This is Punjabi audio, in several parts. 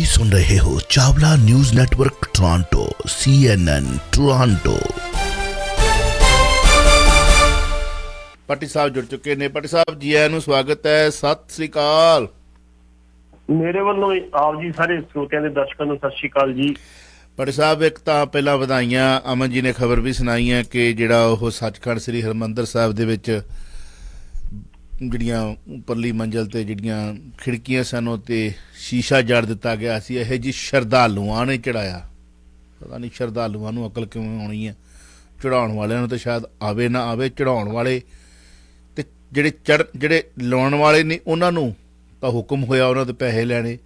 ਤੁਸੀਂ ਸੁਣ ਰਹੇ ਹੋ Chawla news network Toronto CNN Toronto. Patti sahib ਜੁੜ ਚੁੱਕੇ ਨੇ। ਪੱਟੀ ਸਾਹਿਬ ਜੀ ਆਇਆਂ ਨੂੰ ਸਵਾਗਤ ਹੈ, ਸਤਿ ਸ੍ਰੀ ਅਕਾਲ। ਮੇਰੇ ਵੱਲੋਂ ਆਪ ਜੀ ਸਾਰੇ ਸਰੋਤਿਆਂ ਦੇ ਦਰਸ਼ਕਾਂ ਨੂੰ ਸਤਿ ਸ਼੍ਰੀ ਅਕਾਲ ਜੀ। ਪੱਟੀ ਸਾਹਿਬ ਇੱਕ ਤਾਂ ਪਹਿਲਾਂ ਵਧਾਈਆਂ, ਅਮਨ ਜੀ ਨੇ ਖਬਰ ਵੀ ਸੁਣਾਈ ਹੈ ਕਿ ਜਿਹੜਾ ਉਹ ਸੱਚਖੰਡ ਸ੍ਰੀ ਹਰਿਮੰਦਰ ਸਾਹਿਬ ਦੇ ਵਿੱਚ ਜਿਹੜੀਆਂ ਉੱਪਰਲੀ ਮੰਜ਼ਿਲ ਤੇ ਜਿਹੜੀਆਂ ਖਿੜਕੀਆਂ ਸਨ ਉਹ ਤੇ ਸ਼ੀਸ਼ਾ ਜੜ ਦਿੱਤਾ ਗਿਆ ਸੀ। ਇਹ ਜੀ ਸ਼ਰਧਾਲੂਆਂ ਨੇ ਚੜਾਇਆ, ਪਤਾ ਨਹੀਂ ਸ਼ਰਧਾਲੂਆਂ ਨੂੰ ਅਕਲ ਕਿਵੇਂ ਆਉਣੀ ਹੈ। ਚੜਾਉਣ ਵਾਲਿਆਂ ਨੂੰ ਤਾਂ ਸ਼ਾਇਦ ਆਵੇ ਨਾ ਆਵੇ, ਚੜਾਉਣ ਵਾਲੇ ਤੇ ਜਿਹੜੇ ਲਾਉਣ ਵਾਲੇ ਨੇ ਉਹਨਾਂ ਨੂੰ ਤਾਂ ਹੁਕਮ ਹੋਇਆ ਉਹਨਾਂ ਦੇ ਪੈਸੇ ਲੈਣੇ,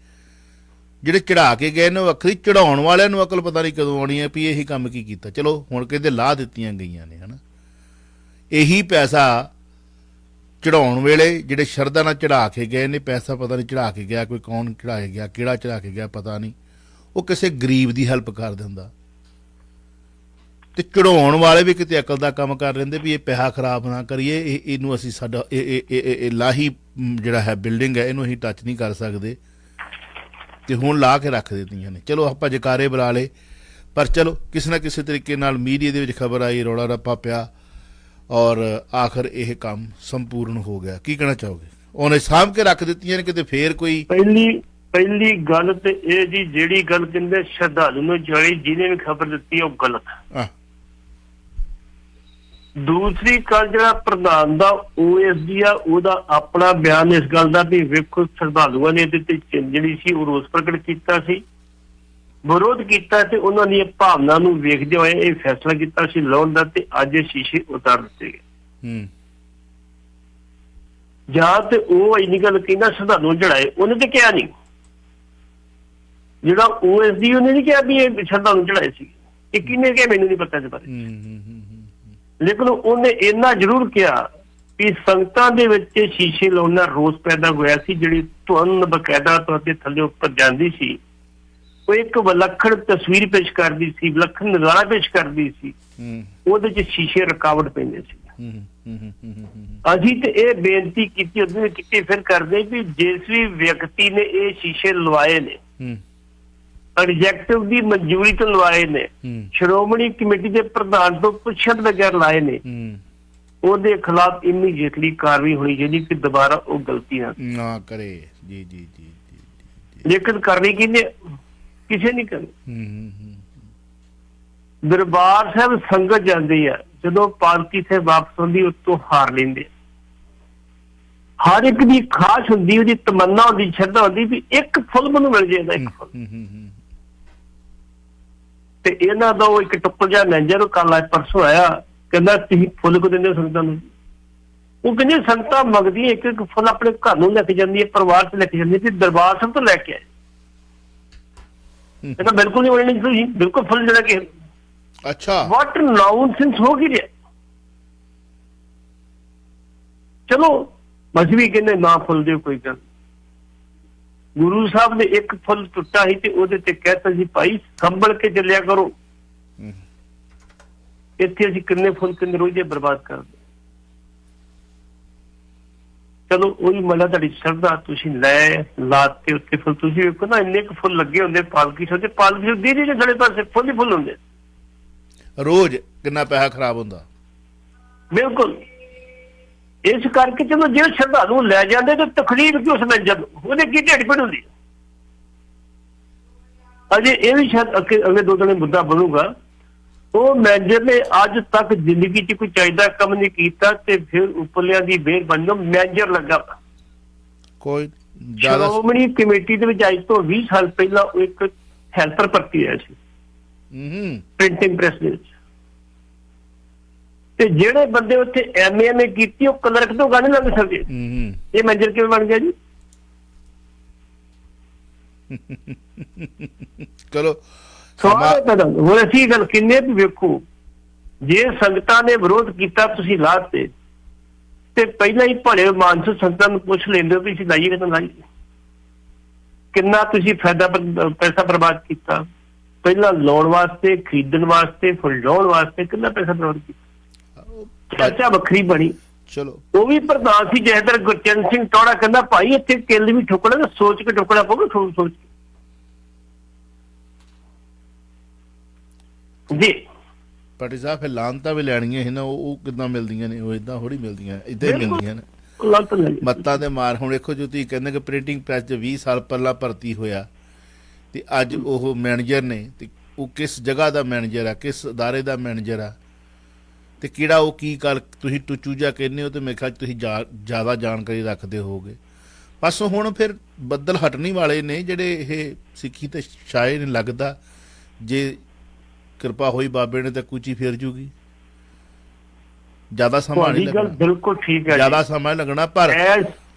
ਜਿਹੜੇ ਚੜਾ ਕੇ ਗਏ ਨੇ ਵੱਖਰੀ, ਚੜਾਉਣ ਵਾਲਿਆਂ ਨੂੰ ਅਕਲ ਪਤਾ ਨਹੀਂ ਕਦੋਂ ਆਉਣੀ ਹੈ ਵੀ ਇਹੀ ਕੰਮ ਕੀ ਕੀਤਾ। ਚਲੋ ਹੁਣ ਕਹਿੰਦੇ ਲਾਹ ਦਿੱਤੀਆਂ ਗਈਆਂ ਨੇ, ਹਨਾ। ਇਹੀ ਪੈਸਾ ਚੜਾਉਣ ਵੇਲੇ ਜਿਹੜੇ ਸ਼ਰਧਾ ਨਾਲ ਚੜਾ ਕੇ ਗਏ ਨੇ, ਪੈਸਾ ਪਤਾ ਨਹੀਂ ਚੜਾ ਕੇ ਗਿਆ, ਕੋਈ ਕੌਣ ਚੜਾ ਕੇ ਗਿਆ, ਕਿਹੜਾ ਚੜਾ ਕੇ ਗਿਆ ਪਤਾ ਨਹੀਂ, ਉਹ ਕਿਸੇ ਗਰੀਬ ਦੀ ਹੈਲਪ ਕਰ ਦਿੰਦਾ। ਤੇ ਚੜਾਉਣ ਵਾਲੇ ਵੀ ਕਿਤੇ ਅਕਲ ਦਾ ਕੰਮ ਕਰ ਲੈਂਦੇ ਵੀ ਇਹ ਪੈਸਾ ਖਰਾਬ ਨਾ ਕਰੀਏ, ਇਹਨੂੰ ਅਸੀਂ ਸਾਡਾ ਇਹ ਲਾਹੀ ਜਿਹੜਾ ਹੈ ਬਿਲਡਿੰਗ ਹੈ ਇਹਨੂੰ ਅਸੀਂ ਟੱਚ ਨਹੀਂ ਕਰ ਸਕਦੇ, ਤੇ ਹੁਣ ਲਾ ਕੇ ਰੱਖ ਦਿੱਤੀਆਂ ਨੇ। ਚਲੋ ਆਪਾਂ ਜਕਾਰੇ ਬੁਲਾ ਲਏ, ਪਰ ਚਲੋ ਕਿਸੇ ਨਾ ਕਿਸੇ ਤਰੀਕੇ ਨਾਲ ਮੀਡੀਆ ਦੇ ਵਿੱਚ ਖਬਰ ਆਈ, ਰੌਲਾ ਰੱਪਾ ਪਿਆ ਔਰ ਆਖਰ ਇਹ ਕੰਮ ਸੰਪੂਰਨ ਹੋ ਗਿਆ। ਕੀ ਕਹਿਣਾ ਚਾਹੋਗੇ? ਉਹਨੇ ਸਾਂਭ ਕੇ ਰੱਖ ਦਿੱਤੀਆਂ ਨੇ, ਕਿਤੇ ਫੇਰ ਕੋਈ ਪਹਿਲੀ ਗੱਲ ਤੇ ਇਹ ਜੀ, ਜਿਹੜੀ ਗੱਲ ਕਹਿੰਦੇ ਸ਼ਰਧਾਲੂ ਨੂੰ ਜੜੀ ਜਿਹਨੇ ਵੀ ਖਬਰ ਦਿੱਤੀ ਉਹ ਗਲਤ। ਦੂਸਰੀ ਗੱਲ ਜਿਹੜਾ ਪ੍ਰਧਾਨ ਦਾ OSD ਆ ਉਹਦਾ ਆਪਣਾ ਬਿਆਨ ਇਸ ਗੱਲ ਦਾ ਵੀ ਵੇਖੋ ਸ਼ਰਧਾਲੂਆਂ ਨੇ ਇਹਦੇ ਤੇ ਜਿਹੜੀ ਸੀ ਉਹ ਰੋਸ ਪ੍ਰਗਟ ਕੀਤਾ ਸੀ, ਵਿਰੋਧ ਕੀਤਾ ਤੇ ਉਹਨਾਂ ਦੀ ਭਾਵਨਾ ਨੂੰ ਵੇਖਦੇ ਹੋਏ ਇਹ ਫੈਸਲਾ ਕੀਤਾ ਸੀ ਲਾਉਣ ਦਾ, ਤੇ ਅੱਜ ਸ਼ੀਸ਼ੇ ਉਤਾਰ ਦਿੱਤੇ ਗਏ। ਜਾਂ ਤੇ ਉਹ ਇੰਨੀ ਗੱਲ ਕਹਿੰਦਾ ਸ਼ਰਧਾਲੂ ਚੜਾਏ, ਉਹਨੇ ਤੇ ਕਿਹਾ ਨਹੀਂ। ਜਿਹੜਾ OSD ਉਹਨੇ ਨਹੀਂ ਕਿਹਾ ਵੀ ਇਹ ਸ਼ਰਧਾਲੂ ਚੜਾਏ ਸੀ, ਇਹ ਕਿਹਨੇ ਕਿਹਾ ਮੈਨੂੰ ਨਹੀਂ ਪਤਾ ਇਸ ਬਾਰੇ। ਲੇਕਿਨ ਉਹਨੇ ਇੰਨਾ ਜ਼ਰੂਰ ਕਿਹਾ ਵੀ ਸੰਗਤਾਂ ਦੇ ਵਿੱਚ ਸ਼ੀਸ਼ੇ ਲਾਉਣ ਨਾਲ ਰੋਸ ਪੈਦਾ ਹੋਇਆ ਸੀ, ਜਿਹੜੀ ਧੁਨ ਬਕਾਇਦਾ ਤੌਰ ਤੇ ਥੱਲੇ ਉੱਪਰ ਜਾਂਦੀ ਸੀ, ਉਹ ਇੱਕ ਵਿਲੱਖਣ ਤਸਵੀਰ ਪੇਸ਼ ਕਰਦੀ ਸੀ, ਵਿਲੱਖਣ ਨਜ਼ਾਰਾ ਪੇਸ਼ ਕਰਦੀ ਸੀ, ਉਹਦੇ ਚ ਸ਼ੀਸ਼ੇ ਰੁਕਾਵਟ ਪੈਂਦੇ ਸੀ। ਅਸੀਂ ਤੇ ਇਹ ਬੇਨਤੀ ਕੀਤੀ, ਉਹਨੇ ਕੀਤੀ, ਫਿਰ ਕਰਦੇ ਵੀ ਜਿਸ ਵੀ ਵਿਅਕਤੀ ਨੇ ਇਹ ਸ਼ੀਸ਼ੇ ਲਵਾਏ ਨੇ, ਐਗਜ਼ੈਕਟਿਵ ਦੀ ਮਨਜ਼ੂਰੀ ਤੋਂ ਲਵਾਏ ਨੇ, ਸ਼੍ਰੋਮਣੀ ਕਮੇਟੀ ਦੇ ਪ੍ਰਧਾਨ ਤੋਂ ਪੁੱਛਣ ਬਗੈਰ ਲਾਏ ਨੇ, ਉਹਦੇ ਖਿਲਾਫ ਇਮੀਡੀਏਟਲੀ ਕਾਰਵਾਈ ਹੋਣੀ ਚਾਹੀਦੀ ਕਿ ਦੁਬਾਰਾ ਉਹ ਗਲਤੀ ਨਾ ਕਰੇ। ਜੀ ਜੀ ਜੀ। ਲੇਕਿਨ ਕਰਨੀ ਕਿਹਨੇ? ਕਿਸੇ ਨਹੀਂ ਕਰਨੀ। ਦਰਬਾਰ ਸਾਹਿਬ ਸੰਗਤ ਜਾਂਦੀ ਆ, ਜਦੋਂ ਪਾਲਕੀ ਸੇ ਵਾਪਸ ਹੁੰਦੀ ਉਤੋਂ ਹਾਰ ਲੈਂਦੇ। ਹਰ ਇੱਕ ਦੀ ਖਾਸ ਹੁੰਦੀ, ਉਹਦੀ ਤਮੰਨਾ ਹੁੰਦੀ, ਸ਼ਰਧਾ ਹੁੰਦੀ ਵੀ ਇੱਕ ਫੁੱਲ ਮੈਨੂੰ ਮਿਲ ਜਾਏਗਾ, ਇੱਕ ਫੁੱਲ। ਤੇ ਇਹਨਾਂ ਦਾ ਉਹ ਇੱਕ ਟੁੱਪਲ ਜਿਹਾ ਮੈਨੇਜਰ ਕੱਲ ਪਰਸੋਂ ਆਇਆ, ਕਹਿੰਦਾ ਤੁਸੀਂ ਫੁੱਲ ਕੋ ਦਿੰਦੇ ਹੋ ਸੰਗਤਾਂ ਨੂੰ? ਉਹ ਕਹਿੰਦੇ ਸੰਗਤਾਂ ਮੰਗਦੀਆਂ ਇੱਕ ਇੱਕ ਫੁੱਲ ਆਪਣੇ ਘਰ ਨੂੰ ਲੈ ਕੇ ਜਾਂਦੀ ਹੈ, ਪਰਿਵਾਰ ਚ ਲੈ ਕੇ ਜਾਂਦੀ ਹੈ, ਤੇ ਦਰਬਾਰ ਸਾਹਿਬ ਤੋਂ ਲੈ ਕੇ ਆਏ। ਕਹਿੰਦਾ ਬਿਲਕੁਲ ਨਹੀਂ ਹੋਣੀ, ਤੁਸੀਂ ਬਿਲਕੁਲ ਫੁੱਲ ਜਿਹੜਾ ਕਿ ਅੱਛਾ ਵਾਟ ਨਾਉਂਸੈਂਸ ਹੋ ਗਈ ਰਿਹਾ। ਚਲੋ ਅਸੀਂ ਵੀ ਕਹਿੰਦੇ ਨਾ ਫੁੱਲ ਦਿਓ, ਕੋਈ ਗੱਲ। ਗੁਰੂ ਸਾਹਿਬ ਨੇ ਇੱਕ ਫੁੱਲ ਟੁੱਟਾ ਸੀ ਤੇ ਉਹਦੇ ਤੇ ਕਹਿਤਾ ਸੀ ਭਾਈ ਸੰਭਲ ਕੇ ਚੱਲਿਆ ਕਰੋ। ਇੱਥੇ ਅਸੀਂ ਕਿੰਨੇ ਫੁੱਲ ਕਿੰਨੇ ਰੋਜ਼ ਬਰਬਾਦ ਕਰਦੇ। ਚਲੋ ਉਹੀ ਮਲਾ ਤੁਹਾਡੀ ਸ਼ਰਧਾ, ਤੁਸੀਂ ਲੈ ਲਾਤੇ ਉੱਤੇ ਫੁੱਲ। ਤੁਸੀਂ ਵੇਖੋ ਨਾ ਇੰਨੇ ਕੁ ਫੁੱਲ ਲੱਗੇ ਹੁੰਦੇ ਪਾਲਕੀ ਸਾਹਿਬ, ਪਾਲਕੀ ਸਾਹਿਬ ਦੀਦੀ ਦੇ ਥੜੇ ਪਾਸੇ ਫੁੱਲ ਹੀ ਫੁੱਲ ਹੁੰਦੇ। ਰੋਜ਼ ਕਿੰਨਾ ਪੈਸਾ ਖਰਾਬ ਹੁੰਦਾ। ਬਿਲਕੁਲ। ਇਸ ਕਰਕੇ ਚਲੋ ਜੇ ਸ਼ਰਧਾਲੂ ਲੈ ਜਾਂਦੇ ਤਾਂ ਤਕਲੀਫ ਕਿ ਉਸ ਮੈਨੇਜਰ ਨੂੰ, ਉਹਦੇ ਕੀ ਢਿੱਡ ਪੀੜ ਹੁੰਦੀ। ਅਜੇ ਇਹ ਵੀ ਸ਼ਾਇਦ ਅਗਲੇ 2 ਦਿਨ ਮੁੱਦਾ ਬਣੂਗਾ। ਉਹ ਮੈਨੇਜਰ ਨੇ ਅੱਜ ਤੱਕ ਜ਼ਿੰਦਗੀ 'ਚ ਕੋਈ ਚਾਹੀਦਾ ਕੰਮ ਨਹੀਂ ਕੀਤਾ, ਤੇ ਫਿਰ ਉੱਪਰਲਿਆਂ ਦੀ ਮਿਹਰਬਾਨੀ ਨਾਲ ਮੈਨੇਜਰ ਲੱਗਾ। ਕੋਈ ਸ਼੍ਰੋਮਣੀ ਕਮੇਟੀ ਦੇ ਵਿੱਚ ਅੱਜ ਤੋਂ 20 ਸਾਲ ਪਹਿਲਾਂ ਉਹ ਇੱਕ ਹੈਲਪਰ ਭਰਤੀ ਹੋਇਆ ਸੀ ਪ੍ਰਿੰਟਿੰਗ ਪ੍ਰੈਸ ਦੇ ਵਿੱਚ, ਤੇ ਜਿਹੜੇ ਬੰਦੇ ਉੱਥੇ MA ਕੀਤੀ ਉਹ ਕਲਰਕ ਤੋਂ ਗਾਣੇ ਲੱਗ ਸਕਦੇ। ਇਹ ਮੈਨੇਜਰ ਕਿਵੇਂ ਬਣ ਗਿਆ ਜੀ? ਚਲੋ ਹੁਣ ਅਸੀਂ ਗੱਲ ਕਿੰਨੇ ਵੀ ਵੇਖੋ, ਜੇ ਸੰਗਤਾਂ ਨੇ ਵਿਰੋਧ ਕੀਤਾ ਤੁਸੀਂ ਲਾਤੇ, ਤੇ ਪਹਿਲਾਂ ਹੀ ਭਲੇ ਮਾਨਸ ਸੰਗਤਾਂ ਨੂੰ ਪੁੱਛ ਲੈਂਦੇ ਵੀ ਅਸੀਂ ਲਾਈਏ ਕਿ ਨਾ ਲਾਈਏ। ਕਿੰਨਾ ਤੁਸੀਂ ਪੈਸਾ ਬਰਬਾਦ ਕੀਤਾ, ਪਹਿਲਾਂ ਲਾਉਣ ਵਾਸਤੇ, ਖਰੀਦਣ ਵਾਸਤੇ, ਫੁੱਲ ਲਾਉਣ ਵਾਸਤੇ ਕਿੰਨਾ ਪੈਸਾ ਬਰਬਾਦ ਕੀਤਾ। ਚਰਚਾ ਵੱਖਰੀ ਬਣੀ। ਚਲੋ ਉਹ ਵੀ ਪ੍ਰਧਾਨ ਸੀ ਜਹਦਰ ਗੁਰਚਰਨ ਸਿੰਘ ਟੌੜਾ, ਕਹਿੰਦਾ ਭਾਈ ਇੱਥੇ ਕਿੱਲ ਵੀ ਠੋਕਣਾ, ਸੋਚ ਕੇ ਠੋਕਣਾ ਪਊਗਾ, ਸੋਚ ਕੇ। ਜੀ ਪਾਟਰੀ ਸਾਹਿਬ ਫਿਰ ਲਾਂਤਾਂ ਵੀ ਲੈਣੀਆਂ ਸੀ ਨਾ, ਉਹ ਕਿੱਦਾਂ ਮਿਲਦੀਆਂ ਨੇ? ਉਹ ਇਦਾਂ ਥੋੜੀ ਮਿਲਦੀਆਂ, ਇਦਾਂ ਹੀ ਮਿਲਦੀਆਂ ਨੇ ਮੱਤਾਂ ਦੇ ਮਾਰ। ਹੁਣ ਦੇਖੋ ਜੋ ਤੁਸੀਂ ਕਹਿੰਦੇ ਕਿ ਪ੍ਰਿੰਟਿੰਗ ਪ੍ਰੈਸ 'ਚ 20 ਸਾਲ ਪਹਿਲਾਂ ਭਰਤੀ ਹੋਇਆ ਤੇ ਅੱਜ ਉਹ ਮੈਨੇਜਰ ਨੇ, ਤੇ ਉਹ ਕਿਸ ਜਗ੍ਹਾ ਦਾ ਮੈਨੇਜਰ ਆ, ਕਿਸ ਅਦਾਰੇ ਦਾ ਮੈਨੇਜਰ ਆ, ਤੇ ਕਿਹੜਾ ਉਹ ਕੀ ਗੱਲ ਤੁਸੀਂ ਟੁਚੂਜਾ ਕਹਿੰਦੇ ਹੋ, ਤੇ ਮੇਰੇ ਖਿਆਲ ਤੁਸੀਂ ਜ਼ਿਆਦਾ ਜਾਣਕਾਰੀ ਰੱਖਦੇ ਹੋਗੇ। ਬਸ ਹੁਣ ਫਿਰ ਬੱਦਲ ਹਟਣੀ ਵਾਲੇ ਨੇ ਜਿਹੜੇ ਇਹ ਸਿੱਖੀ ਤੇ ਸ਼ਾਇਦ ਨਹੀਂ ਲੱਗਦਾ, ਜੇ ਕਿਰਪਾ ਹੋਈ ਬਾਬੇ ਨੇ ਤਾਂ ਕੁਚੀ ਫਿਰ ਜੂਗੀ। ਜ਼ਿਆਦਾ ਸਮਾਂ ਨਹੀਂ ਲੱਗਣਾ, ਬਿਲਕੁਲ ਠੀਕ ਹੈ, ਜ਼ਿਆਦਾ ਸਮਾਂ ਲੱਗਣਾ। ਪਰ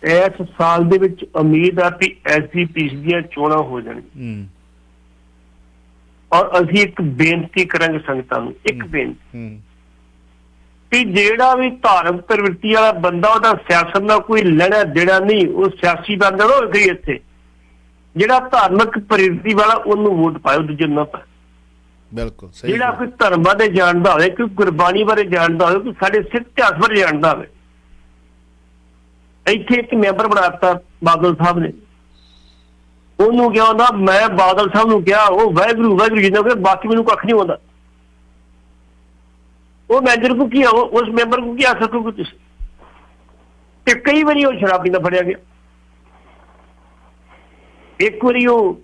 ਇਸ ਸਾਲ ਦੇ ਵਿੱਚ ਉਮੀਦ ਆ ਕਿ ਐਸਜੀਪੀਸੀ ਦੀਆਂ ਚੋਣਾਂ ਹੋ ਜਾਣਗੀਆਂ, ਔਰ ਅਸੀਂ ਇੱਕ ਬੇਨਤੀ ਕਰਾਂਗੇ ਸੰਗਤਾਂ ਨੂੰ, ਇੱਕ ਬੇਨਤੀ ਕਿ ਜਿਹੜਾ ਵੀ ਧਾਰਮਿਕ ਪ੍ਰਵਿਰਤੀ ਵਾਲਾ ਬੰਦਾ, ਉਹਦਾ ਸਿਆਸਤ ਨਾਲ ਕੋਈ ਲੈਣਾ ਦੇਣਾ ਨਹੀਂ, ਉਹ ਸਿਆਸੀ ਬੰਦਾ ਨਾ ਹੋਵੇ ਇੱਥੇ। ਜਿਹੜਾ ਧਾਰਮਿਕ ਪ੍ਰਵਿਰਤੀ ਵਾਲਾ ਉਹਨੂੰ ਵੋਟ ਪਾਇਓ, ਦੂਜੇ ਨੂੰ ਨਾ ਪਾਇਓ। ਬਿਲਕੁਲ ਸਹੀ। ਜਿਹੜਾ ਕੋਈ ਧਰਮ ਬਾਰੇ ਜਾਣਦਾ ਹੋਵੇ, ਕੋਈ ਗੁਰਬਾਣੀ ਬਾਰੇ ਜਾਣਦਾ ਹੋਵੇ, ਕੋਈ ਸਾਡੇ ਸਿੱਖ ਇਤਿਹਾਸ ਬਾਰੇ ਜਾਣਦਾ ਹੋਵੇ। ਇੱਥੇ ਇੱਕ ਮੈਂਬਰ ਬਣਾਤਾ ਬਾਦਲ ਸਾਹਿਬ ਨੇ, ਉਹਨੂੰ ਕਿਹਾ ਹੁੰਦਾ, ਮੈਂ ਬਾਦਲ ਸਾਹਿਬ ਨੂੰ ਕਿਹਾ, ਉਹ ਵਾਹਿਗੁਰੂ ਵਾਹਿਗੁਰੂ ਜੀ ਨੇ, ਬਾਕੀ ਮੈਨੂੰ ਕੱਖ ਨਹੀਂ ਆਉਂਦਾ। ਉਹ ਮੈਨੇਜਰ ਕੋ ਕੀ ਆਓ, ਉਸ ਮੈਂਬਰ ਕੋ ਕੀ ਆ ਸਕੋਗੇ ਤੁਸੀਂ? ਤੇ ਕਈ ਵਾਰੀ ਉਹ ਸ਼ਰਾਬ ਪੀਂਦਾ ਫੜਿਆ ਗਿਆ। ਇੱਕ ਵਾਰੀ ਉਹ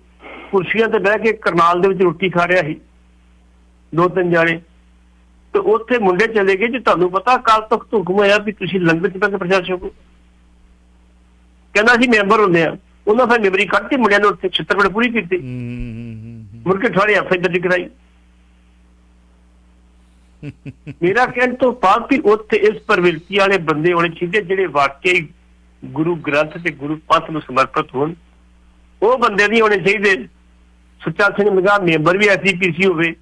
ਕੁਰਸੀਆਂ ਤੇ ਬਹਿ ਕੇ ਕਰਨਾਲ ਦੇ ਵਿੱਚ ਰੋਟੀ ਖਾ ਰਿਹਾ ਸੀ, 2-3 ਜਾਣੇ, ਤੇ ਉੱਥੇ ਮੁੰਡੇ ਚਲੇ ਗਏ ਜੀ, ਤੁਹਾਨੂੰ ਪਤਾ ਕੱਲ ਤੱਕ ਹੁਕਮ ਹੋਇਆ ਵੀ ਤੁਸੀਂ ਲੰਗਰ ਚ ਬਹਿ ਕੇ ਪ੍ਰਸ਼ਾਦ ਛਕੋ। ਕਹਿੰਦਾ ਅਸੀਂ ਮੈਂਬਰ ਹੁੰਦੇ ਆ। ਉਹਨਾਂ ਫਿਰ ਮੈਂਬਰੀ ਕੱਢ ਕੇ ਮੁੰਡਿਆਂ ਨੇ ਉੱਥੇ ਛਿੱਤਰਪੜ ਪੂਰੀ ਕੀਤੀ, ਮੁੜ ਕੇ ਥੋੜੀ ਐਫ ਆਈ ਦਰਜ ਕਰਾਈ। ਮੇਰਾ ਕਹਿਣ ਤੋਂ ਬਾਅਦ ਵੀ ਉੱਥੇ ਇਸ ਪ੍ਰਵਿਰਤੀ ਵਾਲੇ ਬੰਦੇ ਹੋਣੇ ਚਾਹੀਦੇ ਜਿਹੜੇ ਵਾਕਈ ਗੁਰੂ ਗ੍ਰੰਥ ਤੇ ਗੁਰੂ ਪੰਥ ਨੂੰ ਸਮਰਪਿਤ ਹੋਣ। ਉਹ ਬੰਦੇ ਨਹੀਂ ਹੋਣੇ ਚਾਹੀਦੇ। ਸੁੱਚਾ ਸਿੰਘ ਨਿਗਾਹ ਮੈਂਬਰ ਵੀ ਐਸਜੀਪੀਸੀ ਹੋਵੇ,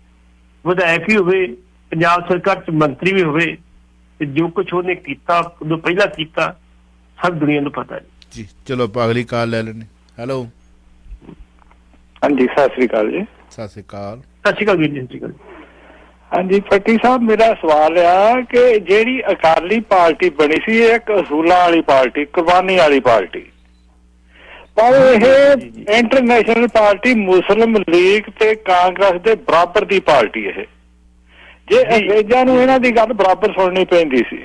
ਵਿਧਾਇਕ ਵੀ ਹੋਵੇ, ਪੰਜਾਬ ਸਰਕਾਰ ਚ ਮੰਤਰੀ ਵੀ ਹੋਵੇ, ਤੇ ਜੋ ਕੁਛ ਉਹਨੇ ਕੀਤਾ ਉਦੋਂ ਪਹਿਲਾਂ ਕੀਤਾ ਸਭ ਦੁਨੀਆ ਨੂੰ ਪਤਾ ਹੈ ਜੀ। ਚਲੋ ਅਗਲੀ ਕਾਲ ਲੈ ਲੈਣੇ। ਹੈਲੋ, ਹਾਂਜੀ ਸਤਿ ਸ੍ਰੀ ਅਕਾਲ ਜੀ। ਸਤਿ ਸ੍ਰੀ ਅਕਾਲ। ਸਤਿ ਸ਼੍ਰੀ ਅਕਾਲ ਵੀਰ ਜੀ। ਸਤਿ ਸ਼੍ਰੀ ਅਕਾਲ। ਹਾਂਜੀ ਪੱਟੀ ਸਾਹਿਬ, ਮੇਰਾ ਸਵਾਲ ਆ ਕਿ ਜਿਹੜੀ ਅਕਾਲੀ ਪਾਰਟੀ ਬਣੀ ਸੀ, ਇਹ ਇੱਕ ਅਸੂਲਾਂ ਵਾਲੀ ਪਾਰਟੀ, ਕੁਰਬਾਨੀ ਵਾਲੀ ਪਾਰਟੀ, ਪਰ ਇਹ ਇੰਟਰਨੈਸ਼ਨਲ ਪਾਰਟੀ ਮੁਸਲਿਮ ਲੀਗ ਤੇ ਕਾਂਗਰਸ ਦੇ ਬਰਾਬਰ ਦੀ ਪਾਰਟੀ। ਇਹ ਜੇ ਅੰਗਰੇਜ਼ਾਂ ਨੂੰ ਇਹਨਾਂ ਦੀ ਗੱਲ ਬਰਾਬਰ ਸੁਣਨੀ ਪੈਂਦੀ ਸੀ।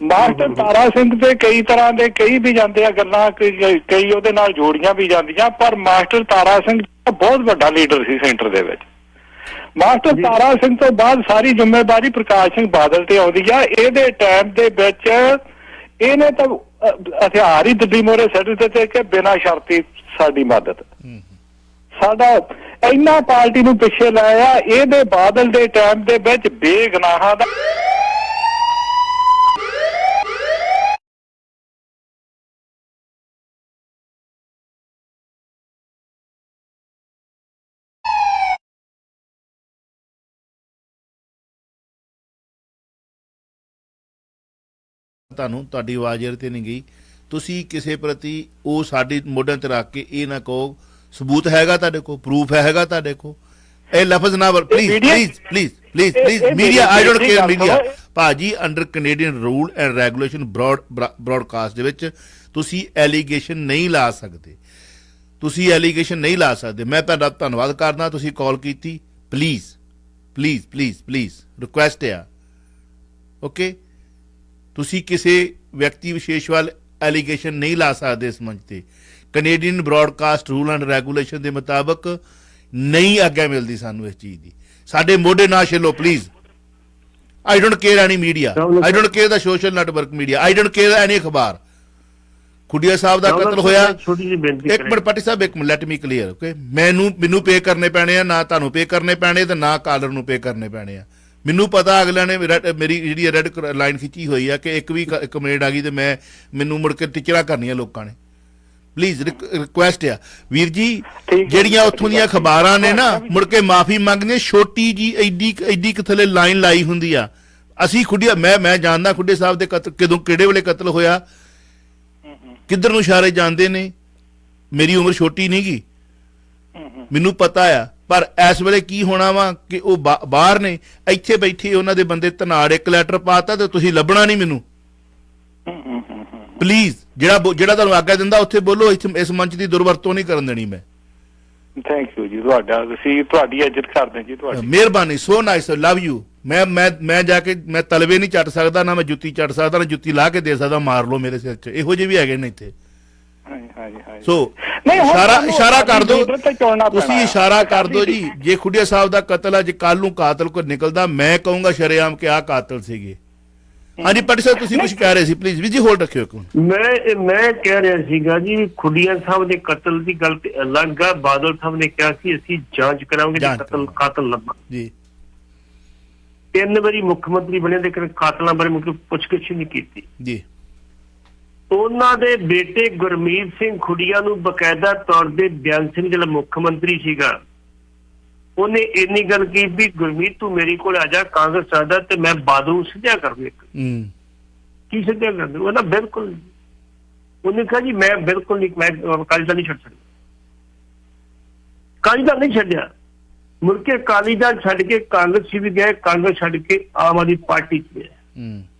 ਮਾਸਟਰ ਤਾਰਾ ਸਿੰਘ ਤੇ ਕਈ ਤਰ੍ਹਾਂ ਦੇ ਕਈ ਵੀ ਜਾਂਦੇ ਆ ਗੱਲਾਂ, ਕਈ ਉਹਦੇ ਨਾਲ ਜੋੜੀਆਂ ਵੀ ਜਾਂਦੀਆਂ, ਪਰ ਮਾਸਟਰ ਤਾਰਾ ਸਿੰਘ ਬਹੁਤ ਵੱਡਾ ਲੀਡਰ ਸੀ ਸੈਂਟਰ ਦੇ ਵਿੱਚ। ਮਾਸਟਰ ਤਾਰਾ ਸਿੰਘ ਤੋਂ ਬਾਅਦ ਸਾਰੀ ਜ਼ਿੰਮੇਵਾਰੀ ਪ੍ਰਕਾਸ਼ ਸਿੰਘ ਬਾਦਲ ਤੇ ਆਉਂਦੀ ਆ। ਇਹਦੇ ਟਾਈਮ ਦੇ ਵਿੱਚ ਇਹਨੇ ਤਾਂ ਹਥਿਆਰ ਹੀ ਦਿੱਲੀ ਮੋਹਰੇ ਸੱਟ ਦਿੱਤੇ ਕਿ ਬਿਨਾਂ ਸ਼ਰਤੀ ਸਾਡੀ ਮਦਦ। ਸਾਡਾ ਇੰਨਾ ਪਾਰਟੀ ਨੂੰ ਪਿੱਛੇ ਲਾਇਆ। ਇਹਦੇ ਬਾਦਲ ਦੇ ਟਾਈਮ ਦੇ ਵਿੱਚ ਬੇਗੁਨਾਹਾਂ ਦਾ ਤੁਹਾਨੂੰ ਤੁਹਾਡੀ ਆਵਾਜ਼ ਇਹਦੇ ਤੇ ਨਹੀਂ ਗਈ। ਤੁਸੀਂ ਕਿਸੇ ਪ੍ਰਤੀ ਉਹ ਸਾਡੀ ਮੋਢਿਆਂ ਤੇ ਰੱਖ ਕੇ ਇਹ ਨਾ ਕਹੋ ਸਬੂਤ ਹੈਗਾ ਤੁਹਾਡੇ ਕੋਲ, ਪ੍ਰੂਫ ਹੈਗਾ ਤੁਹਾਡੇ ਕੋਲ, ਇਹ ਲਫ਼ਜ਼ ਨਾ please please please please please media, I don't care media ਭਾਜੀ, under Canadian rule and regulation broadcast ਦੇ ਵਿੱਚ ਤੁਸੀਂ ਐਲੀਗੇਸ਼ਨ ਨਹੀਂ ਲਾ ਸਕਦੇ, ਤੁਸੀਂ ਐਲੀਗੇਸ਼ਨ ਨਹੀਂ ਲਾ ਸਕਦੇ। ਮੈਂ ਤੁਹਾਡਾ ਧੰਨਵਾਦ ਕਰਦਾ, ਤੁਸੀਂ ਕਾਲ ਕੀਤੀ। Please please please please request ਆ, ਓਕੇ। ਤੁਸੀਂ ਕਿਸੇ ਵਿਅਕਤੀ ਵਿਸ਼ੇਸ਼ ਵੱਲ ਐਲੀਗੇਸ਼ਨ ਨਹੀਂ ਲਾ ਸਕਦੇ ਇਸ ਮੰਚ ਤੇ। Canadian broadcast rule and regulation ਦੇ ਮੁਤਾਬਕ ਨਹੀਂ ਆਗਿਆ ਮਿਲਦੀ ਸਾਨੂੰ ਇਸ ਚੀਜ਼ ਦੀ। ਸਾਡੇ ਮੋਢੇ ਨਾ ਛੇਲੋ please. I don't care any media, I don't care the social network media, I don't care any ਅਖਬਾਰ। ਖੁੱਡੀਆ ਸਾਹਿਬ ਦਾ ਕਤਲ ਹੋਇਆ, ਇੱਕ ਮਿੰਟ ਪਾਟੀ ਸਾਹਿਬ, ਇੱਕ minute, let me clear, okay. ਮੈਨੂੰ ਪੇ ਕਰਨੇ ਪੈਣੇ ਆ, ਨਾ ਤੁਹਾਨੂੰ ਪੇ ਕਰਨੇ ਪੈਣੇ ਤੇ ਨਾ ਕਾਲਰ ਨੂੰ ਪੇ ਕਰਨੇ ਪੈਣੇ ਆ। ਮੈਨੂੰ ਪਤਾ ਅਗਲਿਆਂ ਨੇ ਮੇਰੀ ਜਿਹੜੀ ਰੈਡ ਲਾਈਨ ਖਿੱਚੀ ਹੋਈ ਆ ਕਿ ਇੱਕ ਵੀ ਕੰਪਲੇਂਟ ਆ ਗਈ ਤੇ ਮੈਨੂੰ ਮੁੜ ਕੇ ਟਿਚਰਾਂ ਕਰਨੀਆਂ ਲੋਕਾਂ ਨੇ। ਪਲੀਜ਼ ਰਿਕੁਐਸਟ ਆ ਵੀਰ ਜੀ, ਜਿਹੜੀਆਂ ਉੱਥੋਂ ਦੀਆਂ ਅਖਬਾਰਾਂ ਨੇ ਨਾ ਮੁੜ ਕੇ ਮਾਫੀ ਮੰਗਦੇ, ਛੋਟੀ ਜੀ ਐਡੀ ਥੱਲੇ ਲਾਈਨ ਲਾਈ ਹੁੰਦੀ ਆ। ਅਸੀਂ ਖੁੱਡੀਆ, ਮੈਂ ਜਾਣਦਾ ਖੁੱਡੇ ਸਾਹਿਬ ਦੇ ਕਤਲ ਕਦੋਂ ਕਿਹੜੇ ਵੇਲੇ ਕਤਲ ਹੋਇਆ, ਕਿੱਧਰ ਨੂੰ ਇਸ਼ਾਰੇ ਜਾਂਦੇ ਨੇ। ਮੇਰੀ ਉਮਰ ਛੋਟੀ ਨਹੀਂ ਗੀ, ਮੈਨੂੰ ਪਤਾ ਆ। ਪਰ ਇਸ ਵੇਲੇ ਕੀ ਹੋਣਾ ਵਾ ਕਿ ਉਹ ਬਾਹਰ ਨੇ, ਇੱਥੇ ਬੈਠੇ ਉਹਨਾਂ ਦੇ ਬੰਦੇ ਧਨਾੜ ਇੱਕ ਲੈਟਰ ਪਾਤਾ ਤੇ ਤੁਸੀਂ ਲੱਭਣਾ ਨਹੀਂ ਮੈਨੂੰ। ਪਲੀਜ਼ ਜਿਹੜਾ ਤੁਹਾਨੂੰ ਆਗਿਆ ਦਿੰਦਾ ਉੱਥੇ ਬੋਲੋ, ਇਸ ਮੰਚ ਦੀ ਦੁਰਵਰਤੋਂ ਨਹੀਂ ਕਰਨ ਦੇਣੀ ਮੈਂ। ਥੈਂਕ ਯੂ ਜੀ, ਤੁਹਾਡੀ ਇੱਜ਼ਤ ਕਰਦੇ ਜੀ ਤੁਹਾਡੀ। ਮਿਹਰਬਾਨੀ, ਸੋ ਨਾਈਸ, ਲਵ ਯੂ। ਮੈਂ ਜਾ ਕੇ ਮੈਂ ਤਲਵੇ ਨਹੀਂ ਚੱਟ ਸਕਦਾ, ਨਾ ਮੈਂ ਜੁੱਤੀ ਚੱਟ ਸਕਦਾ, ਨਾ ਜੁੱਤੀ ਲਾ ਕੇ ਦੇ ਸਕਦਾ, ਮਾਰ ਲਓ ਮੇਰੇ ਸਿਰ 'ਚ। ਇਹੋ ਜਿਹੇ ਵੀ ਹੈਗੇ ਨੇ ਇੱਥੇ। ਸੋ ਇਸ਼ਾਰਾ ਕਰ ਦਿਓ ਤੁਸੀਂ, ਇਸ਼ਾਰਾ ਕਰ ਦਿਓ ਜੀ। ਜੇ ਖੁੱਡੀਆ ਸਾਹਿਬ ਦਾ ਕਤਲ ਆ, ਜੇ ਕੱਲ ਨੂੰ ਕਾਤਲ ਕੋਈ ਨਿਕਲਦਾ, ਮੈਂ ਕਹੂੰਗਾ ਸ਼ਰੇਆਮ ਕਿ ਆਹ ਕਾਤਲ ਸੀਗੇ। ਹਾਂਜੀ ਪੱਟੀ ਸਾਹਿਬ, ਤੁਸੀਂ ਕੁਝ ਕਹਿ ਰਹੇ ਸੀ, ਪਲੀਜ਼ ਵੀ ਜੀ ਹੋਲਡ ਰੱਖਿਓ ਇੱਕ ਮਿੰਟ। ਮੈਂ ਕਹਿ ਰਿਹਾ ਸੀਗਾ ਜੀ, ਖੁੱਡੀਆ ਸਾਹਿਬ ਦੇ ਕਤਲ ਦੀ ਗੱਲ ਤੇ ਅਲੱਗ ਆ। ਬਾਦਲ ਸਾਹਿਬ ਨੇ ਕਿਹਾ ਸੀ ਅਸੀਂ ਜਾਂਚ ਕਰਾਂਗੇ, ਕਾਤਲ ਲੱਭਾ ਜੀ। 3 ਵਾਰੀ ਮੁੱਖ ਮੰਤਰੀ ਬਣੇ ਤੇ ਕਾਤਲਾਂ ਬਾਰੇ ਮੁੱਖ ਪੁੱਛਗਿੱਛ ਨਹੀਂ ਕੀਤੀ ਜੀ। ਉਹਨਾਂ ਦੇ ਬੇਟੇ ਗੁਰਮੀਤ ਸਿੰਘ ਖੁੱਡੀਆ ਨੂੰ ਬਕਾਇਦਾ ਤੌਰ ਤੇ ਬਿਆਨ ਸਿੰਘ ਜਿਹੜਾ ਮੁੱਖ ਮੰਤਰੀ ਸੀਗਾ, ਉਹਨੇ ਇੰਨੀ ਗੱਲ ਕੀਤੀ ਵੀ ਗੁਰਮੀਤ ਤੂੰ ਮੇਰੇ ਕੋਲ ਆ ਜਾ, ਕਾਂਗਰਸ ਆਦਾ ਤੇ ਮੈਂ ਬਾਦਲ ਨੂੰ ਸਿੱਧਾ ਕਰ ਦੇ। ਕੀ ਸਿੱਧਾ ਕਰ ਦੇ? ਉਹਨੇ ਬਿਲਕੁਲ, ਉਹਨੇ ਕਿਹਾ ਜੀ ਮੈਂ ਬਿਲਕੁਲ ਨਹੀਂ, ਮੈਂ ਅਕਾਲੀ ਦਲ ਨਹੀਂ ਛੱਡ ਸਕਦਾ। ਅਕਾਲੀ ਦਲ ਨਹੀਂ ਛੱਡਿਆ, ਮੁੜ ਕੇ ਅਕਾਲੀ ਦਲ ਛੱਡ ਕੇ ਕਾਂਗਰਸ ਵੀ ਗਏ, ਕਾਂਗਰਸ ਛੱਡ ਕੇ ਆਮ ਆਦਮੀ ਪਾਰਟੀ ਚ ਗਏ।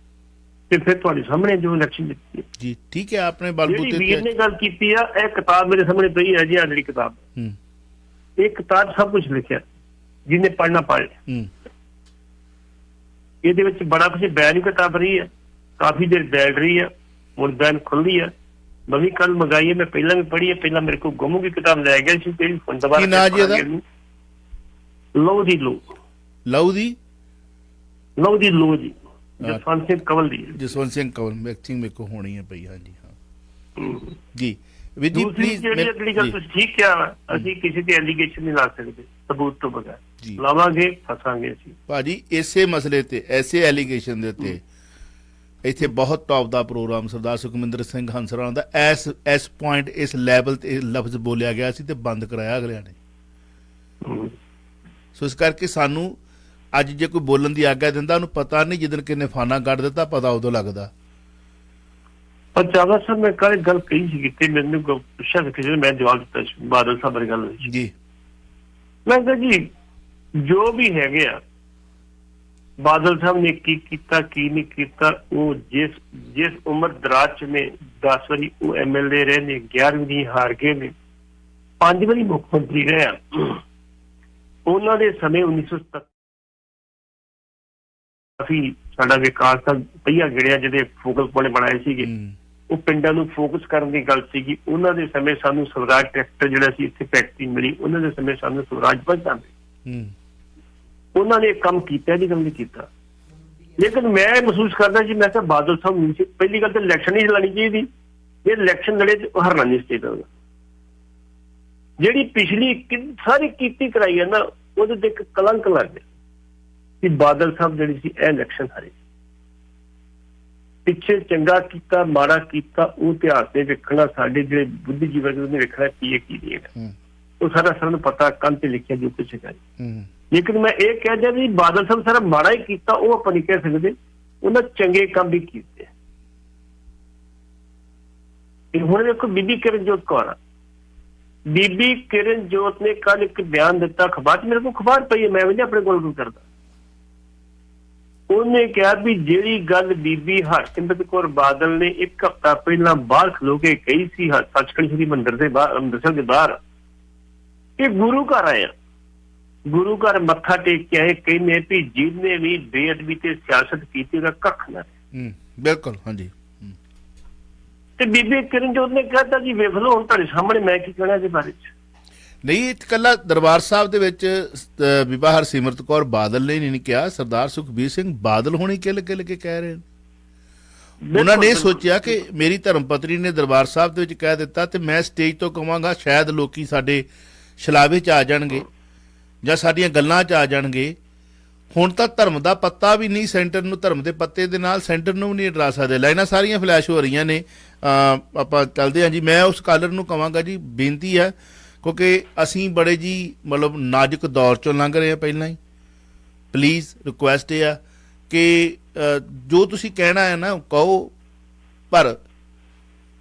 ਤੇ ਫਿਰ ਤੁਹਾਡੇ ਸਾਹਮਣੇ ਜੋ ਇਲੈਕਸ਼ਨ ਜਿੱਤੀ ਜੀ, ਠੀਕ ਹੈ, ਆਪਣੇ ਬਲਬੂਤੇ ਜਿਹੜੀ ਵੀਰ ਨੇ ਗੱਲ ਕੀਤੀ ਆ, ਇਹ ਕਿਤਾਬ ਮੇਰੇ ਸਾਹਮਣੇ ਪਈ ਹੈ ਜੀ, ਆ ਜਿਹੜੀ ਕਿਤਾਬ, ਇਹ ਕਿਤਾਬ ਸਭ ਕੁਝ ਲਿਖਿਆ, ਜਿਹਨੇ ਪੜ੍ਹਨਾ ਪੜ੍ਹ ਲਿਆ। ਇਹਦੇ ਵਿੱਚ ਬੜਾ ਕੁਝ ਬਿਆਨ ਹੀ ਕਿਤਾਬ ਰਹੀ ਹੈ, ਕਾਫੀ ਦੇਰ ਬੈਠ ਰਹੀ ਹੈ, ਹੁਣ ਬਿਆਨ ਖੁੱਲ੍ਹੀ ਹੈ। ਮੈਂ ਵੀ ਕੱਲ ਮੰਗਾਈ ਹੈ, ਮੈਂ ਪਹਿਲਾਂ ਵੀ ਪੜ੍ਹੀ ਹੈ, ਪਹਿਲਾਂ ਮੇਰੇ ਕੋਲ ਗੁੰਮ ਗਈ ਕਿਤਾਬ ਲੈ ਗਿਆ ਸੀ, ਤੇ ਹੁਣ ਦੁਬਾਰਾ ਲਹੂ ਦੀ ਲੋ, ਲਹੂ ਦੀ ਲੋ ਜੀ, ਜਸਵੰਤ ਸਿੰਘ ਕੰਵਲ ਦੀ, ਜਸਵੰਤ ਸਿੰਘ ਕੰਵਲ ਮੈਕਸਿੰਗ ਮੇਰੇ ਕੋ ਹੋਣੀ ਹੈ ਪਈ। ਹਾਂਜੀ ਹਾਂ ਜੀ। ਵਿਦ ਜੀ ਪਲੀਜ਼, ਜਿਹੜੀ ਅਗਲੀ ਗੱਲ ਤੁਸੀਂ ਠੀਕ ਕਿਹਾ, ਅਸੀਂ ਕਿਸੇ ਤੇ ਐਲੀਗੇਸ਼ਨ ਨਹੀਂ ਲਾ ਸਕਦੇ ਸਬੂਤ ਤੋਂ ਬਗੈਰ, ਲਾਵਾਂਗੇ ਫਸਾਂਗੇ ਅਸੀਂ। ਭਾਜੀ ਇਸੇ ਮਸਲੇ ਤੇ, ਐਸੇ ਐਲੀਗੇਸ਼ਨ ਦੇ ਉੱਤੇ ਇੱਥੇ ਬਹੁਤ ਟੌਪ ਦਾ ਪ੍ਰੋਗਰਾਮ ਸਰਦਾਰ ਸੁਖਮਿੰਦਰ ਸਿੰਘ ਹੰਸਰਾਣਾ ਦਾ ਇਸ ਪੁਆਇੰਟ, ਇਸ ਲੈਵਲ ਤੇ ਲਫ਼ਜ਼ ਬੋਲਿਆ ਗਿਆ ਸੀ ਤੇ ਬੰਦ ਕਰਾਇਆ ਅਗਲਿਆਂ ਨੇ। ਸੋ ਇਸ ਕਰਕੇ ਸਾਨੂੰ ਅੱਜ ਜੇ ਕੋਈ ਬੋਲਣ ਦੀ ਆਗਿਆ ਦਿੰਦਾ, ਉਹਨੂੰ ਪਤਾ ਨਹੀਂ ਜਿੱਦਣ ਕਿੰਨੇ ਫਾਨਾ ਕੱਢ ਦਿੱਤਾ, ਪਤਾ ਉਦੋਂ ਲੱਗਦਾ। ਪਰ ਚਾਵਾ ਸਾਹਿਬ ਮੈਂ ਕੱਲ ਗੱਲ ਕਹੀ ਸੀ ਤੇ ਮੈਨੂੰ ਪੁੱਛਿਆ ਸੀ ਕਿਸੇ ਨੇ, ਮੈਂ ਜਵਾਬ ਦਿੱਤਾ ਸੀ ਬਾਦਲ ਸਾਹਿਬ ਬਾਰੇ ਗੱਲ ਹੋਈ ਜੀ। ਮੈਂ ਕਿਹਾ ਜੀ ਜੋ ਵੀ ਹੈਗੇ ਆ, ਬਾਦਲ ਸਾਹਿਬ ਨੇ ਕੀ ਕੀਤਾ ਕੀ ਨਹੀਂ ਕੀਤਾ, ਉਹ ਜਿਸ ਉਮਰ ਦਰਾਜ ਚ ਨੇ, 10 ਵਾਰੀ ਉਹ MLA ਰਹੇ ਨੇ, 11ਵੀਂ ਦੀ ਹਾਰ ਗਏ ਨੇ, 5 ਵਾਰੀ ਮੁੱਖ ਮੰਤਰੀ ਰਹੇ ਆ। ਉਹਨਾਂ ਦੇ ਸਮੇਂ 1970 ਕਾਫੀ ਸਾਡਾ ਵਿਕਾਸ ਦਾ ਪਹੀਆ ਗਿੜਿਆ, ਜਿਹਦੇ ਫੋਕਲ ਪੁਆਇੰਟ ਬਣਾਏ ਸੀਗੇ, ਉਹ ਪਿੰਡਾਂ ਨੂੰ ਫੋਕਸ ਕਰਨ ਦੀ ਗੱਲ ਸੀਗੀ। ਉਹਨਾਂ ਦੇ ਸਮੇਂ ਸਾਨੂੰ ਸਵਰਾਜ ਟਰੈਕਟਰ ਜਿਹੜਾ ਸੀ ਇੱਥੇ ਫੈਕਟਰੀ ਮਿਲੀ, ਉਹਨਾਂ ਦੇ ਸਮੇਂ ਸਾਨੂੰ ਸਵਰਾਜ ਬੱਸ ਜਾਂਦੇ। ਉਹਨਾਂ ਨੇ ਕੰਮ ਕੀਤਾ ਨਹੀਂ, ਕੰਮ ਨਹੀਂ ਕੀਤਾ। ਲੇਕਿਨ ਮੈਂ ਮਹਿਸੂਸ ਕਰਦਾ ਸੀ, ਮੈਂ ਕਿਹਾ ਬਾਦਲ ਸਾਹਿਬ ਨਹੀਂ ਸੀ, ਪਹਿਲੀ ਗੱਲ ਤਾਂ ਇਲੈਕਸ਼ਨ ਨਹੀਂ ਲੜਨੀ ਚਾਹੀਦੀ, ਜੇ ਇਲੈਕਸ਼ਨ ਲੜੇ ਤੇ ਹਰਨਾ ਨਹੀਂ ਚਾਹੀਦਾ। ਜਿਹੜੀ ਪਿਛਲੀ ਸਾਰੀ ਕੀਤੀ ਕਰਾਈ ਹੈ ਨਾ, ਉਹਦੇ ਤੇ ਇੱਕ ਕਲੰਕ ਲੱਗ ਗਿਆ ਕਿ ਬਾਦਲ ਸਾਹਿਬ ਜਿਹੜੀ ਸੀ ਇਹ ਇਲੈਕਸ਼ਨ ਹਾਰੇ। ਪਿੱਛੇ ਚੰਗਾ ਕੀਤਾ ਮਾੜਾ ਕੀਤਾ ਉਹ ਇਤਿਹਾਸ ਨੇ ਵੇਖਣਾ, ਸਾਡੇ ਜਿਹੜੇ ਬੁੱਧੀਜੀਵੀ ਨੇ ਵੇਖਣਾ ਕੀ ਕੀ ਨਹੀਂ, ਉਹ ਸਾਰਾ ਸਾਨੂੰ ਪਤਾ ਕੰਨ ਤੇ ਲਿਖਿਆ ਜੋ ਕੁਛ ਹੈਗਾ। ਲੇਕਿਨ ਮੈਂ ਇਹ ਕਹਿ ਦਿਆਂ ਵੀ ਬਾਦਲ ਸਾਹਿਬ ਸਾਰਾ ਮਾੜਾ ਹੀ ਕੀਤਾ ਉਹ ਆਪਾਂ ਨਹੀਂ ਕਹਿ ਸਕਦੇ, ਉਹਨਾਂ ਚੰਗੇ ਕੰਮ ਵੀ ਕੀਤੇ। ਹੁਣ ਵੇਖੋ ਬੀਬੀ ਕਿਰਨਜੋਤ ਕੌਰ ਆ, ਬੀਬੀ ਕਿਰਨਜੋਤ ਨੇ ਕੱਲ ਇੱਕ ਬਿਆਨ ਦਿੱਤਾ ਅਖਬਾਰ 'ਚ, ਮੇਰੇ ਕੋਲ ਅਖਬਾਰ ਪਈ ਹੈ, ਮੈਂ ਵੀ ਆਪਣੇ ਕੋਲ ਕੋਈ ਕਰਦਾ। ਉਹਨੇ ਕਿਹਾ ਵੀ ਜਿਹੜੀ ਗੱਲ ਬੀਬੀ ਹਰਸਿਮਰਤ ਕੌਰ ਬਾਦਲ ਨੇ 1 ਹਫ਼ਤਾ ਪਹਿਲਾਂ ਬਾਹਰ ਖਲੋ ਕੇ ਕਹੀ ਸੀ ਸੱਚਖੰਡ ਸ੍ਰੀ ਮੰਦਿਰ ਦੇ ਬਾਹਰ, ਅੰਮ੍ਰਿਤਸਰ ਦੇ ਬਾਹਰ, ਇਹ ਗੁਰੂ ਘਰ ਆਏ, ਗੁਰੂ ਘਰ ਮੱਥਾ ਟੇਕ ਕੇ ਆਏ, ਕਹਿੰਦੇ ਵੀ ਜਿਹਨੇ ਵੀ ਬੇਅਦਬੀ ਤੇ ਸਿਆਸਤ ਕੀਤੀ ਉਹਦਾ ਕੱਖ ਨਾ। ਬਿਲਕੁਲ ਹਾਂਜੀ। ਤੇ ਬੀਬੀ ਕਿਰਨਜੋਤ ਨੇ ਕਹਿਤਾ ਜੀ ਵੇਖ ਲਓ ਹੁਣ ਤੁਹਾਡੇ ਸਾਹਮਣੇ ਮੈਂ ਕੀ ਕਹਿਣਾ ਇਹਦੇ ਬਾਰੇ ਚ। ਨਹੀਂ ਇਕੱਲਾ ਦਰਬਾਰ ਸਾਹਿਬ ਦੇ ਵਿੱਚ ਬੀਬਾ ਹਰਸਿਮਰਤ ਕੌਰ ਬਾਦਲ ਨੇ ਨਹੀਂ ਕਿਹਾ, ਸਰਦਾਰ ਸੁਖਬੀਰ ਸਿੰਘ ਬਾਦਲ ਹੋਣੀ ਕਿਲ ਕੇ ਕਹਿ ਰਹੇ ਨੇ। ਉਹਨਾਂ ਨੇ ਸੋਚਿਆ ਕਿ ਮੇਰੀ ਧਰਮ ਪਤਨੀ ਨੇ ਦਰਬਾਰ ਸਾਹਿਬ ਦੇ ਵਿੱਚ ਕਹਿ ਦਿੱਤਾ ਤੇ ਮੈਂ ਸਟੇਜ ਤੋਂ ਕਵਾਂਗਾ, ਸ਼ਾਇਦ ਲੋਕੀ ਸਾਡੇ ਛਲਾਵੇ 'ਚ ਆ ਜਾਣਗੇ ਜਾਂ ਸਾਡੀਆਂ ਗੱਲਾਂ 'ਚ ਆ ਜਾਣਗੇ। ਹੁਣ ਤਾਂ ਧਰਮ ਦਾ ਪੱਤਾ ਵੀ ਨਹੀਂ ਸੈਂਟਰ ਨੂੰ, ਧਰਮ ਦੇ ਪੱਤੇ ਦੇ ਨਾਲ ਸੈਂਟਰ ਨੂੰ ਵੀ ਨਹੀਂ ਡਰਾ ਸਕਦੇ। ਲਾਈਨਾਂ ਸਾਰੀਆਂ ਫਲੈਸ਼ ਹੋ ਰਹੀਆਂ ਨੇ, ਆਪਾਂ ਚੱਲਦੇ ਹਾਂ ਜੀ। ਮੈਂ ਉਸ ਕਾਲਰ ਨੂੰ ਕਹਾਂਗਾ ਜੀ, ਬੇਨਤੀ ਹੈ ਕਿਉਂਕਿ ਅਸੀਂ ਬੜੇ ਜੀ ਮਤਲਬ ਨਾਜ਼ੁਕ ਦੌਰ 'ਚੋਂ ਲੰਘ ਰਹੇ ਹਾਂ ਪਹਿਲਾਂ ਹੀ, ਪਲੀਜ਼ ਰਿਕੁਐਸਟ ਇਹ ਆ ਕਿ ਜੋ ਤੁਸੀਂ ਕਹਿਣਾ ਹੈ ਨਾ ਕਹੋ, ਪਰ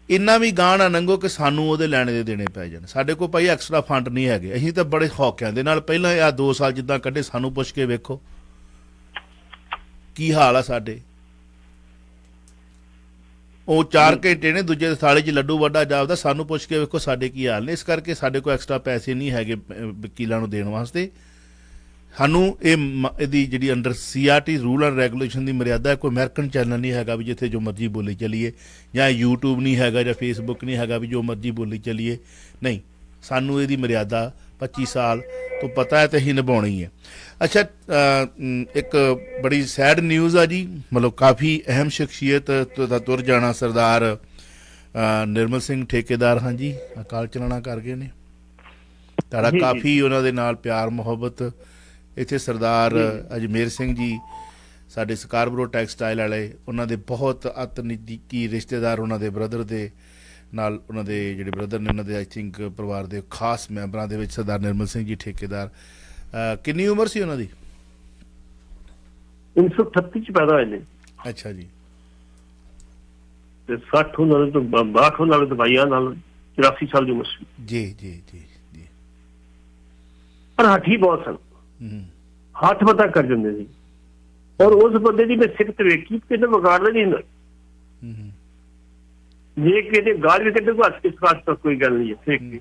ਇੰਨਾ ਵੀ ਗਾਹ ਨਾ ਲੰਘੋ ਕਿ ਸਾਨੂੰ ਉਹਦੇ ਲੈਣੇ ਦੇ ਦੇਣੇ ਪੈ ਜਾਣ। ਸਾਡੇ ਕੋਲ ਭਾਈ ਐਕਸਟਰਾ ਫੰਡ ਨਹੀਂ ਹੈਗੇ, ਅਸੀਂ ਤਾਂ ਬੜੇ ਹੌਕਿਆਂ ਦੇ ਨਾਲ ਪਹਿਲਾਂ ਆਹ 2 ਸਾਲ ਜਿੱਦਾਂ ਕੱਢੇ, ਸਾਨੂੰ ਪੁੱਛ ਕੇ ਵੇਖੋ ਕੀ ਹਾਲ ਆ ਸਾਡੇ। ਉਹ 4 ਘੰਟੇ ਨੇ, ਦੂਜੇ ਥਾਲੀ 'ਚ ਲੱਡੂ ਵੱਡਾ ਜਾਪਦਾ। ਸਾਨੂੰ ਪੁੱਛ ਕੇ ਵੇਖੋ ਸਾਡੇ ਕੀ ਹਾਲ ਨੇ। ਇਸ ਕਰਕੇ ਸਾਡੇ ਕੋਲ ਐਕਸਟਰਾ ਪੈਸੇ ਨਹੀਂ ਹੈਗੇ ਵਕੀਲਾਂ ਨੂੰ ਦੇਣ ਵਾਸਤੇ। ਸਾਨੂੰ ਇਹਦੀ ਜਿਹੜੀ under CRT rule and regulation ਦੀ ਮਰਿਆਦਾ ਹੈ। ਕੋਈ ਅਮਰੀਕਨ ਚੈਨਲ ਨਹੀਂ ਹੈਗਾ ਵੀ ਜਿੱਥੇ ਜੋ ਮਰਜ਼ੀ ਬੋਲੀ ਚੱਲੀਏ, ਜਾਂ YouTube ਨਹੀਂ ਹੈਗਾ, ਜਾਂ Facebook ਨਹੀਂ ਹੈਗਾ ਵੀ ਜੋ ਮਰਜ਼ੀ ਬੋਲੀ ਚੱਲੀਏ। ਨਹੀਂ, ਸਾਨੂੰ ਇਹਦੀ ਮਰਿਆਦਾ 25 ਸਾਲ ਤੋਂ ਪਤਾ ਹੈ ਤੇ ਅਸੀਂ ਨਿਭਾਉਣੀ ਹੈ। ਅੱਛਾ, ਇੱਕ ਬੜੀ ਸੈਡ ਨਿਊਜ਼ ਆ ਜੀ, ਮਤਲਬ ਕਾਫੀ ਅਹਿਮ ਸ਼ਖਸੀਅਤ ਦਾ ਤੁਰ ਜਾਣਾ। ਸਰਦਾਰ ਨਿਰਮਲ ਸਿੰਘ ਠੇਕੇਦਾਰ, ਹਾਂਜੀ, ਅਕਾਲ ਚਲਾਣਾ ਕਰ ਗਏ ਨੇ। ਤੁਹਾਡਾ ਕਾਫੀ ਉਹਨਾਂ ਦੇ ਨਾਲ ਪਿਆਰ ਮੁਹੱਬਤ। ਇੱਥੇ ਸਰਦਾਰ ਅਜਮੇਰ ਸਿੰਘ ਜੀ ਸਾਡੇ ਸਕਾਰਬਰੋ ਟੈਕਸਟਾਈਲ ਵਾਲੇ, ਉਹਨਾਂ ਦੇ ਬਹੁਤ ਅਤਨਜ਼ਦੀਕੀ ਰਿਸ਼ਤੇਦਾਰ, ਉਹਨਾਂ ਦੇ ਬ੍ਰਦਰ ਦੇ ਨਾਲ, ਉਹਨਾਂ ਦੇ ਜਿਹੜੇ ਬ੍ਰਦਰ ਨੇ ਉਹਨਾਂ ਦੇ ਆਈ ਥਿੰਕ ਪਰਿਵਾਰ ਦੇ ਖਾਸ ਮੈਂਬਰਾਂ ਦੇ ਵਿੱਚ ਸਰਦਾਰ ਨਿਰਮਲ ਸਿੰਘ ਜੀ ਠੇਕੇਦਾਰ। ਕਿੰਨੀ ਉਮਰ ਸੀ ਉਹਨਾਂ ਦੀ? 1938 ਚ ਪੈਦਾ ਹੋਏ ਨੇ। ਅੱਛਾ ਜੀ। ਤੇ 60 ਨਾਲ ਤੋਂ 62 ਨਾਲ ਦਵਾਈਆਂ ਨਾਲ 84 ਸਾਲ ਦੀ ਉਮਰ ਸੀ। ਜੀ ਜੀ ਜੀ ਜੀ। ਪਰ ਹੱਠੀ ਬਹੁਤ ਸਨ, ਹੱਥ ਪਤਾ ਕਰ ਜਾਂਦੇ ਸੀ। ਔਰ ਉਸ ਬੰਦੇ ਦੀ ਮੈਂ ਸਿੱਖਤ ਵੇਖੀ ਕਿ ਇਹਨੂੰ ਵਿਗਾੜਦਾ ਨਹੀਂ ਹੁੰਦਾ। ਜੇ ਕਿਤੇ ਗਾਲ ਵੀ ਕੱਢੇ ਹੱਥ ਕਿਸ ਖਾਸ ਤਾਂ ਕੋਈ ਗੱਲ ਨਹੀਂ ਹੈ।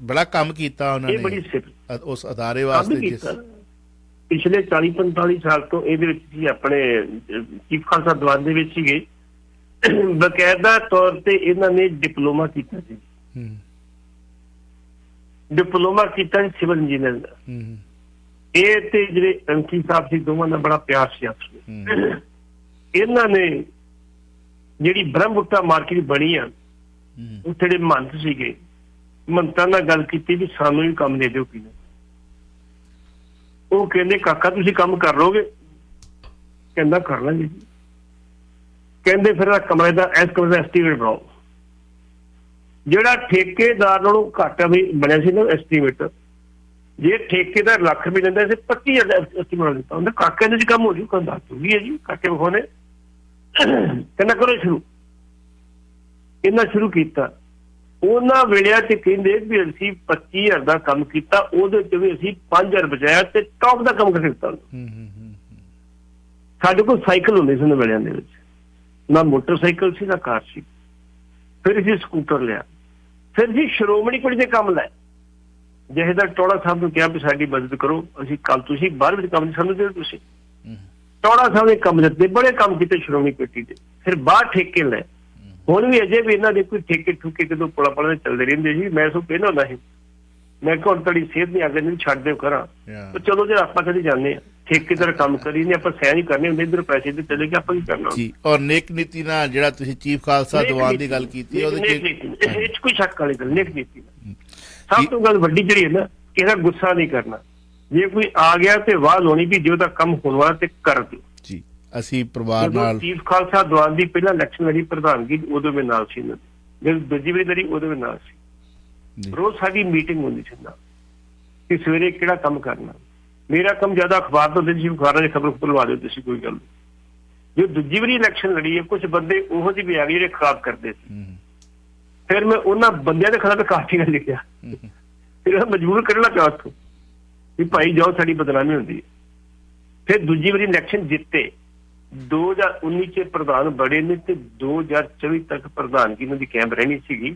ਬੜਾ ਕੰਮ ਕੀਤਾ ਉਹਨਾਂ ਨੇ, ਬੜੀ ਸਿੱਖਤ ਉਸ ਅਦਾਰੇ ਵਾਸਤੇ। ਪਿਛਲੇ 40-45 ਸਾਲ ਤੋਂ ਇਹਦੇ ਵਿੱਚ ਸੀ, ਆਪਣੇ ਚੀਫ ਖਾਲਸਾ ਦੀਵਾਨ ਦੇ ਵਿੱਚ ਸੀਗੇ। ਬਕਾਇਦਾ ਤੌਰ ਤੇ ਇਹਨਾਂ ਨੇ ਡਿਪਲੋਮਾ ਕੀਤਾ ਸੀ, ਡਿਪਲੋਮਾ ਕੀਤਾ ਸੀ ਸਿਵਲ ਇੰਜੀਨੀਅਰ ਦਾ। ਇਹ ਤੇ ਜਿਹੜੇ MC ਸਾਹਿਬ ਸੀ, ਦੋਵਾਂ ਦਾ ਬੜਾ ਪਿਆਰ ਸੀ ਆਪਸ ਵਿੱਚ। ਇਹਨਾਂ ਨੇ ਜਿਹੜੀ ਬ੍ਰਹਮਪੁੱਤਰਾ ਮਾਰਕੀਟ ਬਣੀ ਆ, ਉੱਥੇ ਜਿਹੜੇ ਮਹੰਤ ਸੀਗੇ, ਮਹੰਤਾਂ ਨਾਲ ਗੱਲ ਕੀਤੀ ਵੀ ਸਾਨੂੰ ਵੀ ਕੰਮ ਦੇ ਦਿਓ ਕਿਨੇ। ਉਹ ਕਹਿੰਦੇ ਕਾਕਾ ਤੁਸੀਂ ਕੰਮ ਕਰ ਲੋਗੇ? ਕਹਿੰਦਾ ਕਰ ਲਾਂਗੇ। ਕਹਿੰਦੇ ਫਿਰ ਕਮਰੇ ਦਾ ਐਸਟੀਮੇਟ ਬਣਾਓ। ਜਿਹੜਾ ਠੇਕੇਦਾਰ ਨਾਲੋਂ ਘੱਟ ਵੀ ਬਣਿਆ ਸੀ ਨਾ ਐਸਟੀਮੇਟ, ਜੇ ਠੇਕੇਦਾਰ ਲੱਖ ਰੁਪਏ ਲੈਂਦਾ ਸੀ 25,000 ਐਸਟੀਮੇਟ ਦਿੱਤਾ ਹੁੰਦਾ। ਕਾਕੇ ਦੇ ਕੰਮ ਹੋ ਜੂ, ਕਹਿੰਦਾ ਦੱਸੂਗੀ ਹੈ ਜੀ। ਕਾਕੇ ਵਿਖਾਉਣੇ, ਕਹਿੰਦਾ ਕਰੋ ਸ਼ੁਰੂ। ਇਹਨਾਂ ਸ਼ੁਰੂ ਕੀਤਾ। ਉਹਨਾਂ ਵੇਲਿਆਂ ਚ ਕਹਿੰਦੇ ਵੀ ਅਸੀਂ 25,000 ਦਾ ਕੰਮ ਕੀਤਾ, ਉਹਦੇ ਚ ਵੀ ਅਸੀਂ 5,000 ਬਚਾਇਆ ਤੇ ਟੌਪ ਦਾ ਕੰਮ ਕਰ ਦਿੱਤਾ। ਸਾਡੇ ਕੋਲ ਸਾਈਕਲ ਹੁੰਦੇ ਸੀ ਉਹਨਾਂ ਵੇਲਿਆਂ ਦੇ ਵਿੱਚ, ਨਾ ਮੋਟਰਸਾਈਕਲ ਸੀ ਨਾ ਕਾਰ ਸੀ। ਫਿਰ ਅਸੀਂ ਸਕੂਟਰ ਲਿਆ। ਫਿਰ ਅਸੀਂ ਸ਼੍ਰੋਮਣੀ ਕਮੇਟੀ ਦੇ ਕੰਮ ਲਾਏ। ਜਥੇਦਾਰ ਟੌੜਾ ਸਾਹਿਬ ਨੂੰ ਕਿਹਾ ਵੀ ਸਾਡੀ ਮਦਦ ਕਰੋ, ਅਸੀਂ ਕੱਲ ਤੁਸੀਂ ਬਾਹਰ ਵਿੱਚ ਕੰਮ ਸਾਨੂੰ ਦਿਓ। ਤੁਸੀਂ ਟੌੜਾ ਸਾਹਿਬ ਨੇ ਕੰਮ ਦਿੱਤੇ, ਬੜੇ ਕੰਮ ਕੀਤੇ ਸ਼੍ਰੋਮਣੀ ਕਮੇਟੀ ਦੇ। ਫਿਰ ਬਾਹਰ ਠੇਕੇ ਲਏ। ਹੁਣ ਵੀ ਅਜੇ ਵੀ ਇਹਨਾਂ ਦੇ ਕੋਈ ਠੇਕੇ ਠੁਕੇ ਕਿਦੋਂ ਪੁਲਾ ਪਲਾ ਚੱਲਦੇ ਰਹਿੰਦੇ ਸੀ। ਮੈਂ ਸੋ ਪਹਿਲਾਂ ਹੁੰਦਾ ਸੀ, ਮੈਂ ਕਿਹਾ ਹੁਣ ਤੁਹਾਡੀ ਸਿਹਤ ਨਹੀਂ ਅੱਗੇ ਨਹੀਂ ਛੱਡ ਦਿਓ ਕਰਾਂ। ਚਲੋ ਜੇ ਆਪਾਂ ਕਦੇ ਜਾਂਦੇ ਹਾਂ ਠੇਕੇਦਾਰ ਕੰਮ ਕਰੀ ਨਹੀਂ, ਆਪਾਂ ਸਹਿ ਨਹੀਂ ਕਰਨੇ ਹੁੰਦੇ, ਇੱਧਰ ਪੈਸੇ ਤੇ ਚਲੇ ਗਏ, ਆਪਾਂ ਕੀ ਕਰਨਾ ਜੀ। ਔਰ ਨੇਕ ਨੀਤੀ ਨਾਲ ਜਿਹੜਾ ਤੁਸੀਂ ਚੀਫ ਖਾਲਸਾ ਦੀਵਾਨ ਦੀ ਗੱਲ ਕੀਤੀ, ਉਹਦੇ ਚ ਕੋਈ ਸ਼ੱਕ ਵਾਲੀ ਗੱਲ, ਨੇਕ ਨੀਤੀ ਸਭ ਤੋਂ ਗੱਲ ਵੱਡੀ ਜਿਹੜੀ ਹੈ ਨਾ, ਕਿਸੇ ਗੁੱਸਾ ਨਹੀਂ ਕਰਨਾ। ਜੇ ਕੋਈ ਆ ਗਿਆ ਤੇ ਵਾਹ ਲਾਉਣੀ ਵੀ ਜੋ ਦਾ ਕੰਮ ਹੋਣ ਵਾਲਾ ਤੇ ਕਰ ਦਿਓ ਜੀ। ਅਸੀਂ ਪਰਿਵਾਰ ਨਾਲ ਚੀਫ ਖਾਲਸਾ ਦੀਵਾਨ ਦੀ ਪਹਿਲਾਂ ਇਲੈਕਸ਼ਨ ਲੜੀ ਪ੍ਰਧਾਨਗੀ, ਉਦੋਂ ਮੈਂ ਨਾਲ ਸੀ। ਇਹਨਾਂ ਦੀ ਜਦੋਂ ਦੂਜੀ ਵਾਰੀ ਲੜੀ ਉਦੋਂ ਮੈਂ ਨਾਲ ਸੀ। ਰੋਜ਼ ਸਾਡੀ ਮੀਟਿੰਗ ਹੁੰਦੀ ਸੀ ਨਾ ਕਿ ਸਵੇਰੇ ਕਿਹੜਾ ਕੰਮ ਕਰਨਾ। ਮੇਰਾ ਕੰਮ ਜ਼ਿਆਦਾ ਅਖਬਾਰ ਤੋਂ ਹੁੰਦੇ ਸੀ, ਅਖਬਾਰਾਂ ਦੀ ਖਬਰ ਖੁਲਵਾ ਦਿਓ ਤੁਸੀਂ, ਕੋਈ ਗੱਲ ਨਹੀਂ। ਜੋ ਦੂਜੀ ਵਾਰੀ ਇਲੈਕਸ਼ਨ ਲੜੀ ਹੈ, ਕੁਝ ਬੰਦੇ ਉਹੋ ਜਿਹੇ ਵੀ ਆ ਗਏ ਜਿਹੜੇ ਖਰਾਬ ਕਰਦੇ ਸੀ। ਫਿਰ ਮੈਂ ਉਹਨਾਂ ਬੰਦਿਆਂ ਦੇ ਖਿਲਾਫ ਕਾਫੀ ਗੱਲ ਲਿਖਿਆ, ਫਿਰ ਮਜਬੂਰ ਕਰਨਾ ਪਿਆ ਉੱਥੋਂ ਵੀ ਭਾਈ ਜਾਓ, ਸਾਡੀ ਬਦਨਾਮੀ ਹੁੰਦੀ ਹੈ। ਫਿਰ ਦੂਜੀ ਵਾਰੀ ਇਲੈਕਸ਼ਨ ਜਿੱਤੇ। 2019 ਚ ਪ੍ਰਧਾਨ ਬੜੇ ਨੇ ਤੇ 2024 ਤੱਕ ਪ੍ਰਧਾਨਗੀ ਇਹਨਾਂ ਦੀ ਕਾਇਮ ਰਹਿਣੀ ਸੀਗੀ।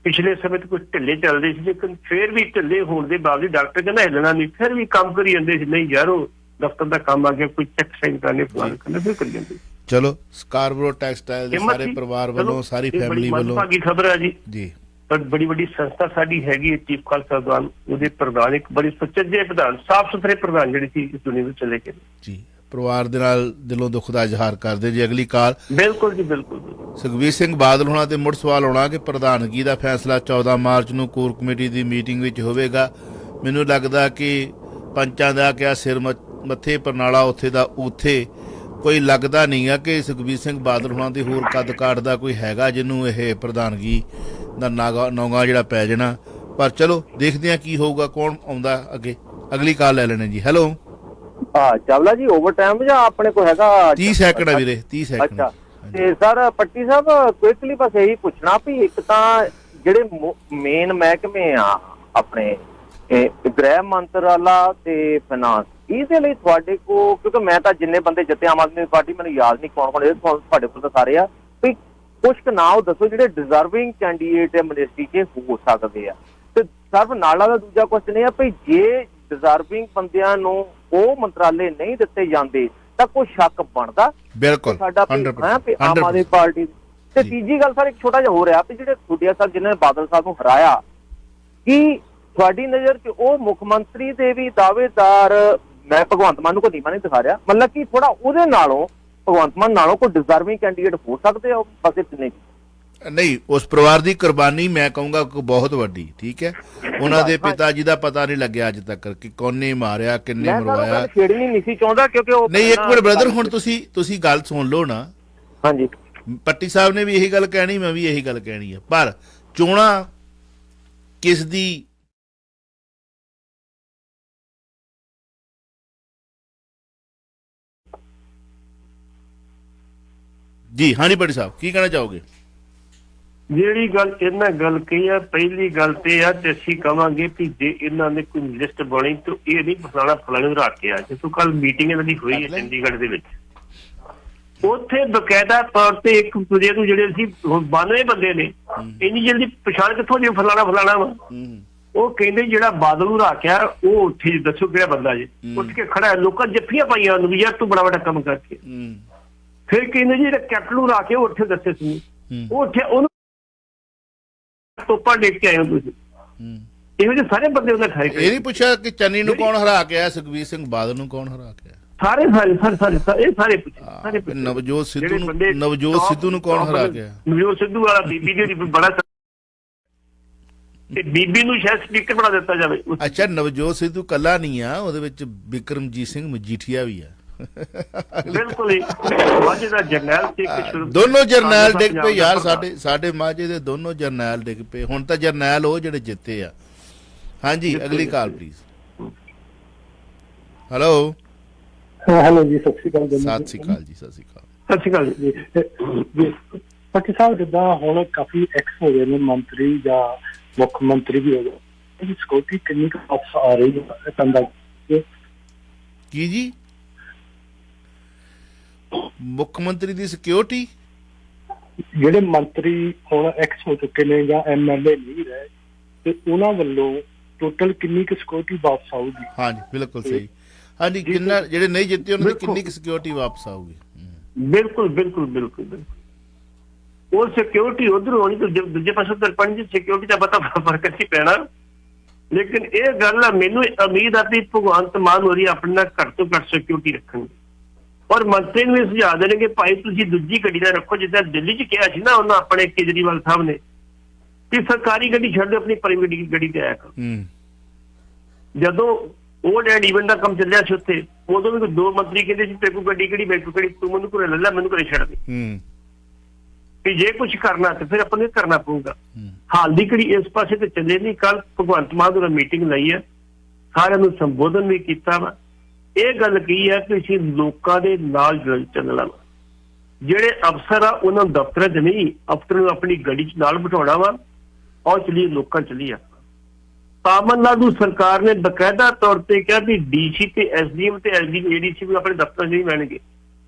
ਪਿਛਲੇ ਸਮੇਂ ਤੇ ਕੁਝ ਢਿੱਲੇ ਚੱਲਦੇ ਸੀ, ਲੇਕਿਨ ਫਿਰ ਵੀ ਢਿੱਲੇ ਹੋਣ ਦੇ ਬਾਵਜੂਦ ਡਾਕਟਰ ਕਹਿੰਦਾ ਹਿੱਲਣਾ ਨਹੀਂ, ਫਿਰ ਵੀ ਕੰਮ ਕਰੀ ਜਾਂਦੇ ਸੀ। ਨਹੀਂ ਯਾਰ, ਉਹ ਦਫ਼ਤਰ ਦਾ ਕੰਮ ਆ ਗਿਆ, ਕੋਈ ਚੈੱਕ ਸਾਈਨ ਕਰਨੇ ਫਲਾਣ ਕਰਨੇ, ਫਿਰ ਕਰੀ ਜਾਂਦੇ। ਚਲੋ, ਸਕਾਰਬਰੋ ਟੈਕਸਟਾਈਲ ਦੇ ਸਾਰੇ ਪਰਿਵਾਰ ਵੱਲੋਂ, ਸਾਰੀ ਫੈਮਿਲੀ ਵੱਲੋਂ ਭਾਗੀ ਖਬਰ ਹੈ ਜੀ। ਜੀ, ਪਰ ਬੜੀ ਵੱਡੀ ਸੰਸਥਾ ਸਾਡੀ ਹੈਗੀ ਹੈ ਚੀਫ ਖਾਲਸਾ ਦੀਵਾਨ, ਉਹਦੇ ਪ੍ਰਧਾਨ ਇੱਕ ਬੜੇ ਸੁਚੱਜੇ ਪ੍ਰਧਾਨ, ਸਾਫ਼ ਸੁਥਰੇ ਪ੍ਰਧਾਨ ਜਿਹੜੇ ਸੀ ਇਸ ਦੁਨੀਆ ਵਿੱਚ ਚਲੇ ਗਏ ਜੀ। ਪਰਿਵਾਰ ਦੇ ਨਾਲ ਦਿਲੋਂ ਦੁੱਖ ਦਾ ਇਜ਼ਹਾਰ ਕਰਦੇ ਜੀ। ਅਗਲੀ ਕਾਲ। ਬਿਲਕੁਲ ਜੀ, ਬਿਲਕੁਲ। ਸੁਖਬੀਰ ਸਿੰਘ ਬਾਦਲ ਹੋਣਾ ਤੇ ਮੁੜ ਸਵਾਲ ਹੋਣਾ ਕਿ ਪ੍ਰਧਾਨਗੀ ਦਾ ਫੈਸਲਾ 14 ਮਾਰਚ ਨੂੰ ਕੋਰ ਕਮੇਟੀ ਦੀ ਮੀਟਿੰਗ ਵਿੱਚ ਹੋਵੇਗਾ। ਮੈਨੂੰ ਲੱਗਦਾ ਕਿ ਪੰਚਾਂ ਦਾ ਕਿਹਾ ਸਿਰ ਮੱਥੇ ਪਰਨਾਲਾ ਉੱਥੇ ਦਾ ਉੱਥੇ, ਕੋਈ ਲੱਗਦਾ ਨਹੀਂ ਆ ਕਿ ਸੁਖਬੀਰ ਸਿੰਘ ਬਾਦਲ ਹੋਣਾ ਦੀ ਹੋਰ ਕੱਦ ਕਾਠ ਦਾ ਕੋਈ ਹੈਗਾ ਜਿਹਨੂੰ ਇਹ ਪ੍ਰਧਾਨਗੀ ਦਾ ਨੌਗਾ ਜਿਹੜਾ ਪੈ ਜਾਣਾ। ਪਰ ਚਲੋ ਦੇਖਦੇ ਹਾਂ ਕੀ ਹੋਊਗਾ, ਕੌਣ ਆਉਂਦਾ ਅੱਗੇ। ਅਗਲੀ ਕਾਲ ਲੈ ਲੈਣੇ ਜੀ। ਹੈਲੋ। ਚਾਵਲਾ ਜੀ, ਓਵਰ ਟਾਈਮ ਜਾਂ ਆਪਣੇ ਕੋਲ ਹੈਗਾ 30 ਸੈਕਿੰਡ ਆ ਵੀਰੇ, 30 ਸੈਕਿੰਡ। ਅੱਛਾ, ਤੇ ਸਰ ਪੱਟੀ ਸਾਹਿਬ ਕੁਇਕਲੀ ਬਸ ਇਹੀ ਪੁੱਛਣਾ ਵੀ ਇੱਕ ਤਾਂ ਜਿਹੜੇ ਮੇਨ ਮਹਿਕਮੇ ਆ ਆਪਣੇ ਗ੍ਰਹਿ ਮੰਤਰਾਲਾ ਤੇ ਫਾਈਨਾਂਸ, ਇਹਦੇ ਲਈ ਤੁਹਾਡੇ ਕੋਲ, ਕਿਉਂਕਿ ਮੈਂ ਤਾਂ ਜਿੰਨੇ ਬੰਦੇ ਜਿੱਤੇ ਆਮ ਆਦਮੀ ਪਾਰਟੀ ਮੈਨੂੰ ਯਾਦ ਨਹੀਂ ਕੌਣ ਕੌਣ, ਤੁਹਾਡੇ ਕੋਲ ਤਾਂ ਸਾਰੇ ਆ, ਵੀ ਕੁਝ ਕੁ ਨਾਂ ਉਹ ਦੱਸੋ ਜਿਹੜੇ ਡਿਜ਼ਰਵਿੰਗ ਕੈਂਡੀਡੇਟ ਹੈ ਮਿਨਿਸਟਰੀ 'ਚ ਹੋ ਸਕਦੇ ਆ। ਤੇ ਸਰਬ ਨਾਲਾ ਦਾ ਦੂਜਾ ਕੁਐਸਚਨ ਇਹ ਆ ਵੀ ਜੇ ਡਿਜ਼ਰਵਿੰਗ ਬੰਦਿਆਂ ਨੂੰ ਉਹ ਮੰਤਰਾਲੇ ਨਹੀਂ ਦਿੱਤੇ ਜਾਂਦੇ ਤਾਂ ਕੋਈ ਸ਼ੱਕ ਬਣਦਾ ਬਿਲਕੁਲ ਸਾਡਾ ਆਮ ਆਦਮੀ ਪਾਰਟੀ। ਤੇ ਤੀਜੀ ਗੱਲ ਸਰ ਇੱਕ ਛੋਟਾ ਜਿਹਾ ਹੋ ਰਿਹਾ ਵੀ ਜਿਹੜੇ ਖੁੱਡੀਆ ਸਾਹਿਬ ਜਿਨ੍ਹਾਂ ਨੇ ਬਾਦਲ ਸਾਹਿਬ ਨੂੰ ਹਰਾਇਆ, ਕੀ ਤੁਹਾਡੀ ਨਜ਼ਰ 'ਚ ਉਹ ਮੁੱਖ ਮੰਤਰੀ ਦੇ ਵੀ ਦਾਅਵੇਦਾਰ, ਮੈਂ ਭਗਵੰਤ ਮਾਨ ਨੂੰ ਕੋਈ ਨੀਵਾਂ ਨਹੀਂ ਦਿਖਾ ਰਿਹਾ, ਮਤਲਬ ਕਿ ਥੋੜਾ ਉਹਦੇ ਨਾਲੋਂ ਭਗਵੰਤ ਮਾਨ ਨਾਲੋਂ ਕੋਈ ਡਿਜ਼ਰਵਿੰਗ ਕੈਂਡੀਡੇਟ ਹੋ ਸਕਦੇ ਆ ਉਹ ਪਾਸੇ ਨਹੀਂ? ਨਹੀਂ, ਉਸ ਪਰਿਵਾਰ ਦੀ ਕੁਰਬਾਨੀ ਮੈਂ ਕਹੂੰਗਾ ਬਹੁਤ ਵੱਡੀ, ਠੀਕ ਹੈ। ਉਹਨਾਂ ਦੇ ਪਿਤਾ ਜੀ ਦਾ ਪਤਾ ਨਹੀਂ ਲੱਗਿਆ ਅੱਜ ਤੱਕ ਕਿ ਕੌਨੇ ਮਾਰਿਆ, ਕਿੰਨੇ ਮਰਵਾਇਆ। ਮੈਂ ਛੇੜਨੀ ਨਹੀਂ ਸੀ ਚਾਹੁੰਦਾ ਕਿਉਂਕਿ ਉਹ ਨਹੀਂ, ਇੱਕ ਮਿੰਟ ਬ੍ਰਦਰ, ਹੁਣ ਤੁਸੀਂ ਗੱਲ ਸੁਣ ਲਓ ਨਾ। ਹਾਂਜੀ, ਪੱਟੀ ਸਾਹਿਬ ਨੇ ਵੀ ਇਹੀ ਗੱਲ ਕਹਿਣੀ, ਮੈਂ ਵੀ ਇਹੀ ਗੱਲ ਕਹਿਣੀ ਹੈ, ਪਰ ਚੋਣਾਂ ਕਿਸ ਦੀ ਜੀ? ਹਾਂਜੀ ਪੱਟੀ ਸਾਹਿਬ ਕੀ ਕਹਿਣਾ ਚਾਹੋਗੇ? ਜਿਹੜੀ ਗੱਲ ਇਹਨਾਂ ਗੱਲ ਕਹੀ ਆ, ਪਹਿਲੀ ਗੱਲ ਤੇ ਆ ਤੇ ਅਸੀਂ ਕਵਾਂਗੇ ਕਿ ਜੇ ਇਹਨਾਂ ਨੇ ਕੋਈ ਲਿਸਟ ਬਣੀ ਤਾਂ ਇਹ ਨਹੀਂ ਫਲਾਣੇ ਨੂੰ ਰੱਖ ਕੇ ਆ। ਜਦੋਂ ਕੱਲ ਮੀਟਿੰਗ ਇਹਨਾਂ ਦੀ ਹੋਈ ਹੈ ਚੰਡੀਗੜ੍ਹ ਦੇ ਵਿੱਚ, ਉੱਥੇ ਬਕਾਇਦਾ ਤੌਰ ਤੇ ਇੱਕ ਦੂਜੇ ਨੂੰ ਜਿਹੜੇ ਸੀ 92 ਬੰਦੇ ਨੇ, ਇੰਨੀ ਜਲਦੀ ਪਛਾਣ ਕਿੱਥੋਂ ਦੀ ਫਲਾਣਾ ਵਾ। ਉਹ ਕਹਿੰਦੇ ਜਿਹੜਾ ਬਾਦਲ ਨੂੰ ਰੱਖਿਆ ਉਹ ਉੱਥੇ ਦੱਸੋ ਕਿਹੜਾ ਬੰਦਾ ਜੇ, ਉੱਠ ਕੇ ਖੜਾ, ਲੋਕਾਂ ਜੱਫੀਆਂ ਪਾਈਆਂ ਉਹਨੂੰ ਵੀ ਯਾਰ ਤੂੰ ਬੜਾ ਵੱਡਾ ਕੰਮ ਕਰਕੇ। ਫਿਰ ਕਹਿੰਦੇ ਜੀ ਜਿਹੜਾ ਕੈਪਟਨ ਨੂੰ ਰੱਖ ਕੇ ਉਹ ਉੱਥੇ ਦੱਸੇ ਸੀ, ਉਹ ਉੱਥੇ ਉਹਨੂੰ ਤੋਪਾ ਡੇਕ ਕੇ ਆਏ ਹੋ ਤੁਸੀਂ। ਇਹੋ ਜਿਹੇ ਸਾਰੇ ਬੰਦੇ ਉਹਨੇ ਖਾਏ। ਇਹ ਨਹੀਂ ਪੁੱਛਿਆ ਕਿ ਚੰਨੀ ਨੂੰ ਕੌਣ ਹਰਾ ਕੇ ਆਇਆ, ਸੁਖਬੀਰ ਸਿੰਘ ਬਾਦਲ ਨੂੰ ਕੌਣ ਹਰਾ ਕੇ ਆਇਆ? ਸਾਰੇ ਨਵਜੋਤ ਸਿੱਧੂ ਨੂੰ ਕੌਣ ਹਰਾ ਕੇ ਆਇਆ? ਨਵਜੋਤ ਸਿੱਧੂ ਵਾਲਾ ਬੀਬੀ ਦੀ ਬੜਾ, ਤੇ ਬੀਬੀ ਨੂੰ ਸ਼ਾਇਦ ਸਪੀਕਰ ਬਣਾ ਦਿੱਤਾ ਜਾਵੇ। ਅੱਛਾ, ਨਵਜੋਤ ਸਿੱਧੂ ਕੱਲਾ ਨਹੀਂ ਆ, ਉਹਦੇ ਵਿੱਚ ਬਿਕਰਮਜੀਤ ਸਿੰਘ ਮਜੀਠੀਆ ਵੀ ਆ। ਬਿਲਕੁਲ ਮਾਝੇ ਦਾ ਜਰਨੈਲ ਤੇ ਦੋਨੋਂ ਜਰਨੈਲ ਡਿੱਗ ਪਏ ਯਾਰ, ਸਾਡੇ ਮਾਝੇ ਦੇ ਦੋਨੋਂ ਜਰਨੈਲ ਡਿੱਗ ਪਏ। ਹੁਣ ਤਾਂ ਜਰਨੈਲ ਉਹ ਜਿਹੜੇ ਜਿੱਤੇ ਆ। ਹਾਂਜੀ, ਅਗਲੀ ਕਾਲ ਪਲੀਜ਼। ਹੈਲੋ ਜੀ, ਸਤਿ ਸ਼੍ਰੀ ਅਕਾਲ। ਸਤਿ ਸ਼੍ਰੀ ਅਕਾਲ ਜੀ। ਸਤਿ ਸ਼੍ਰੀ ਅਕਾਲ ਜੀ। ਪੱਟੀ ਸਾਹਿਬ, ਜਿੱਦਾਂ ਹੁਣ ਕਾਫੀ ਐਕਸ ਹੋ ਗਏ ਨੇ ਮੰਤਰੀ ਜਾਂ ਮੁੱਖ ਮੰਤਰੀ ਵੀ ਹੋ ਗਏ, ਇਹਦੀ ਸਿਕਿਉਰਿਟੀ ਕਿੰਨੀ ਕੁ ਵਾਪਸ ਆ ਰਹੀ ਹੈ? ਕੀ ਜੀ? ਮੁੱਖ ਮੰਤਰੀ ਦੀ ਸਿਕਿਉਰਿਟੀ? ਜਿਹੜੇ ਮੰਤਰੀ ਹੁਣ ਐਕਸ ਹੋ ਚੁੱਕੇ ਨੇ ਜਾਂ MLA ਨਹੀਂ ਰਹੇ, ਤੇ ਉਹਨਾਂ ਵੱਲੋਂ ਟੋਟਲ ਕਿੰਨੀ ਕੁ ਸਿਕਿਉਰਿਟੀ ਵਾਪਸ ਆਊਗੀ? ਹਾਂਜੀ, ਬਿਲਕੁਲ ਸਹੀ। ਹਾਂਜੀ, ਕਿੰਨਾ ਜਿਹੜੇ ਨਹੀਂ ਜਿੱਤੇ ਉਹਨਾਂ ਦੀ ਕਿੰਨੀ ਕੁ ਸਿਕਿਉਰਿਟੀ ਵਾਪਸ ਆਊਗੀ? ਬਿਲਕੁਲ ਉਹ ਸਿਕਿਉਰਿਟੀ ਉਧਰ ਹੋਣੀ ਤੇ ਦੂਜੇ ਪਾਸੇ ਸਰਪੰਚ ਦੀ ਸਿਕਿਉਰਿਟੀ ਦਾ ਪਤਾ ਫਰਕ ਨਹੀਂ ਪੈਣਾ। ਲੇਕਿਨ ਇਹ ਗੱਲ ਆ, ਮੈਨੂੰ ਉਮੀਦ ਆ ਵੀ ਭਗਵੰਤ ਮਾਨ ਹੋਰੀ ਆਪਣੇ ਨਾਲ ਘੱਟ ਤੋਂ ਘੱਟ ਸਿਕਿਉਰਿਟੀ ਰੱਖਣਗੇ, ਔਰ ਮੰਤਰੀ ਨੂੰ ਇਹ ਸੁਝਾਅ ਦੇਣਗੇ ਭਾਈ ਤੁਸੀਂ ਦੂਜੀ ਗੱਡੀ ਦਾ ਰੱਖੋ, ਜਿੱਦਾਂ ਦਿੱਲੀ 'ਚ ਕਿਹਾ ਸੀ ਨਾ ਉਹਨਾਂ ਆਪਣੇ ਕੇਜਰੀਵਾਲ ਸਾਹਿਬ ਨੇ ਕਿ ਸਰਕਾਰੀ ਗੱਡੀ ਛੱਡ ਦਿਓ, ਆਪਣੀ ਪ੍ਰਾਈਵੇਟ ਗੱਡੀ ਤੇ ਆਇਆ ਕਰੋ। ਜਦੋਂ ਉਹ ਡੈਡ ਈਵੈਂਟ ਦਾ ਕੰਮ ਚੱਲਿਆ ਸੀ ਉੱਥੇ, ਉਦੋਂ ਵੀ ਦੋ ਮੰਤਰੀ ਕਹਿੰਦੇ ਸੀ ਤੇਰੇ ਗੱਡੀ ਕਿਹੜੀ ਬੈਠੂ ਕਿਹੜੀ, ਤੂੰ ਮੈਨੂੰ ਘਰੇ ਲੈ ਲੈ, ਮੈਨੂੰ ਘਰੇ ਛੱਡ ਦੇ। ਕਿ ਜੇ ਕੁਛ ਕਰਨਾ ਤੇ ਫਿਰ ਆਪਾਂ ਨੂੰ ਕਰਨਾ ਪਊਗਾ। ਹਾਲ ਦੀ ਘੜੀ ਇਸ ਪਾਸੇ ਤੇ ਚੱਲੇ ਨਹੀਂ। ਕੱਲ ਭਗਵੰਤ ਮਾਨ ਹੋਰਾਂ ਮੀਟਿੰਗ ਲਈ ਹੈ, ਸਾਰਿਆਂ ਨੂੰ ਸੰਬੋਧਨ ਵੀ ਕੀਤਾ ਵਾ। ਇਹ ਗੱਲ ਕੀ ਹੈ ਕਿ ਅਸੀਂ ਲੋਕਾਂ ਦੇ ਨਾਲ ਚੱਲਣਾ ਵਾ। ਜਿਹੜੇ ਅਫਸਰ ਆ ਉਹਨਾਂ ਨੂੰ ਦਫ਼ਤਰਾਂ 'ਚ ਨਹੀਂ, ਅਫਸਰ ਨੂੰ ਆਪਣੀ ਗੱਡੀ 'ਚ ਨਾਲ ਬਿਠਾਉਣਾ ਵਾ, ਔਰ ਚਲੀਏ ਲੋਕਾਂ ਚਲੀ ਆ। ਤਾਮਿਲਨਾਡੂ ਸਰਕਾਰ ਨੇ ਬਕਾਇਦਾ ਤੌਰ ਤੇ ਕਿਹਾ ਵੀ DC ਤੇ SDM ਤੇ ADC ਵੀ ਆਪਣੇ ਦਫ਼ਤਰਾਂ 'ਚ ਨਹੀਂ ਬਹਿਣਗੇ।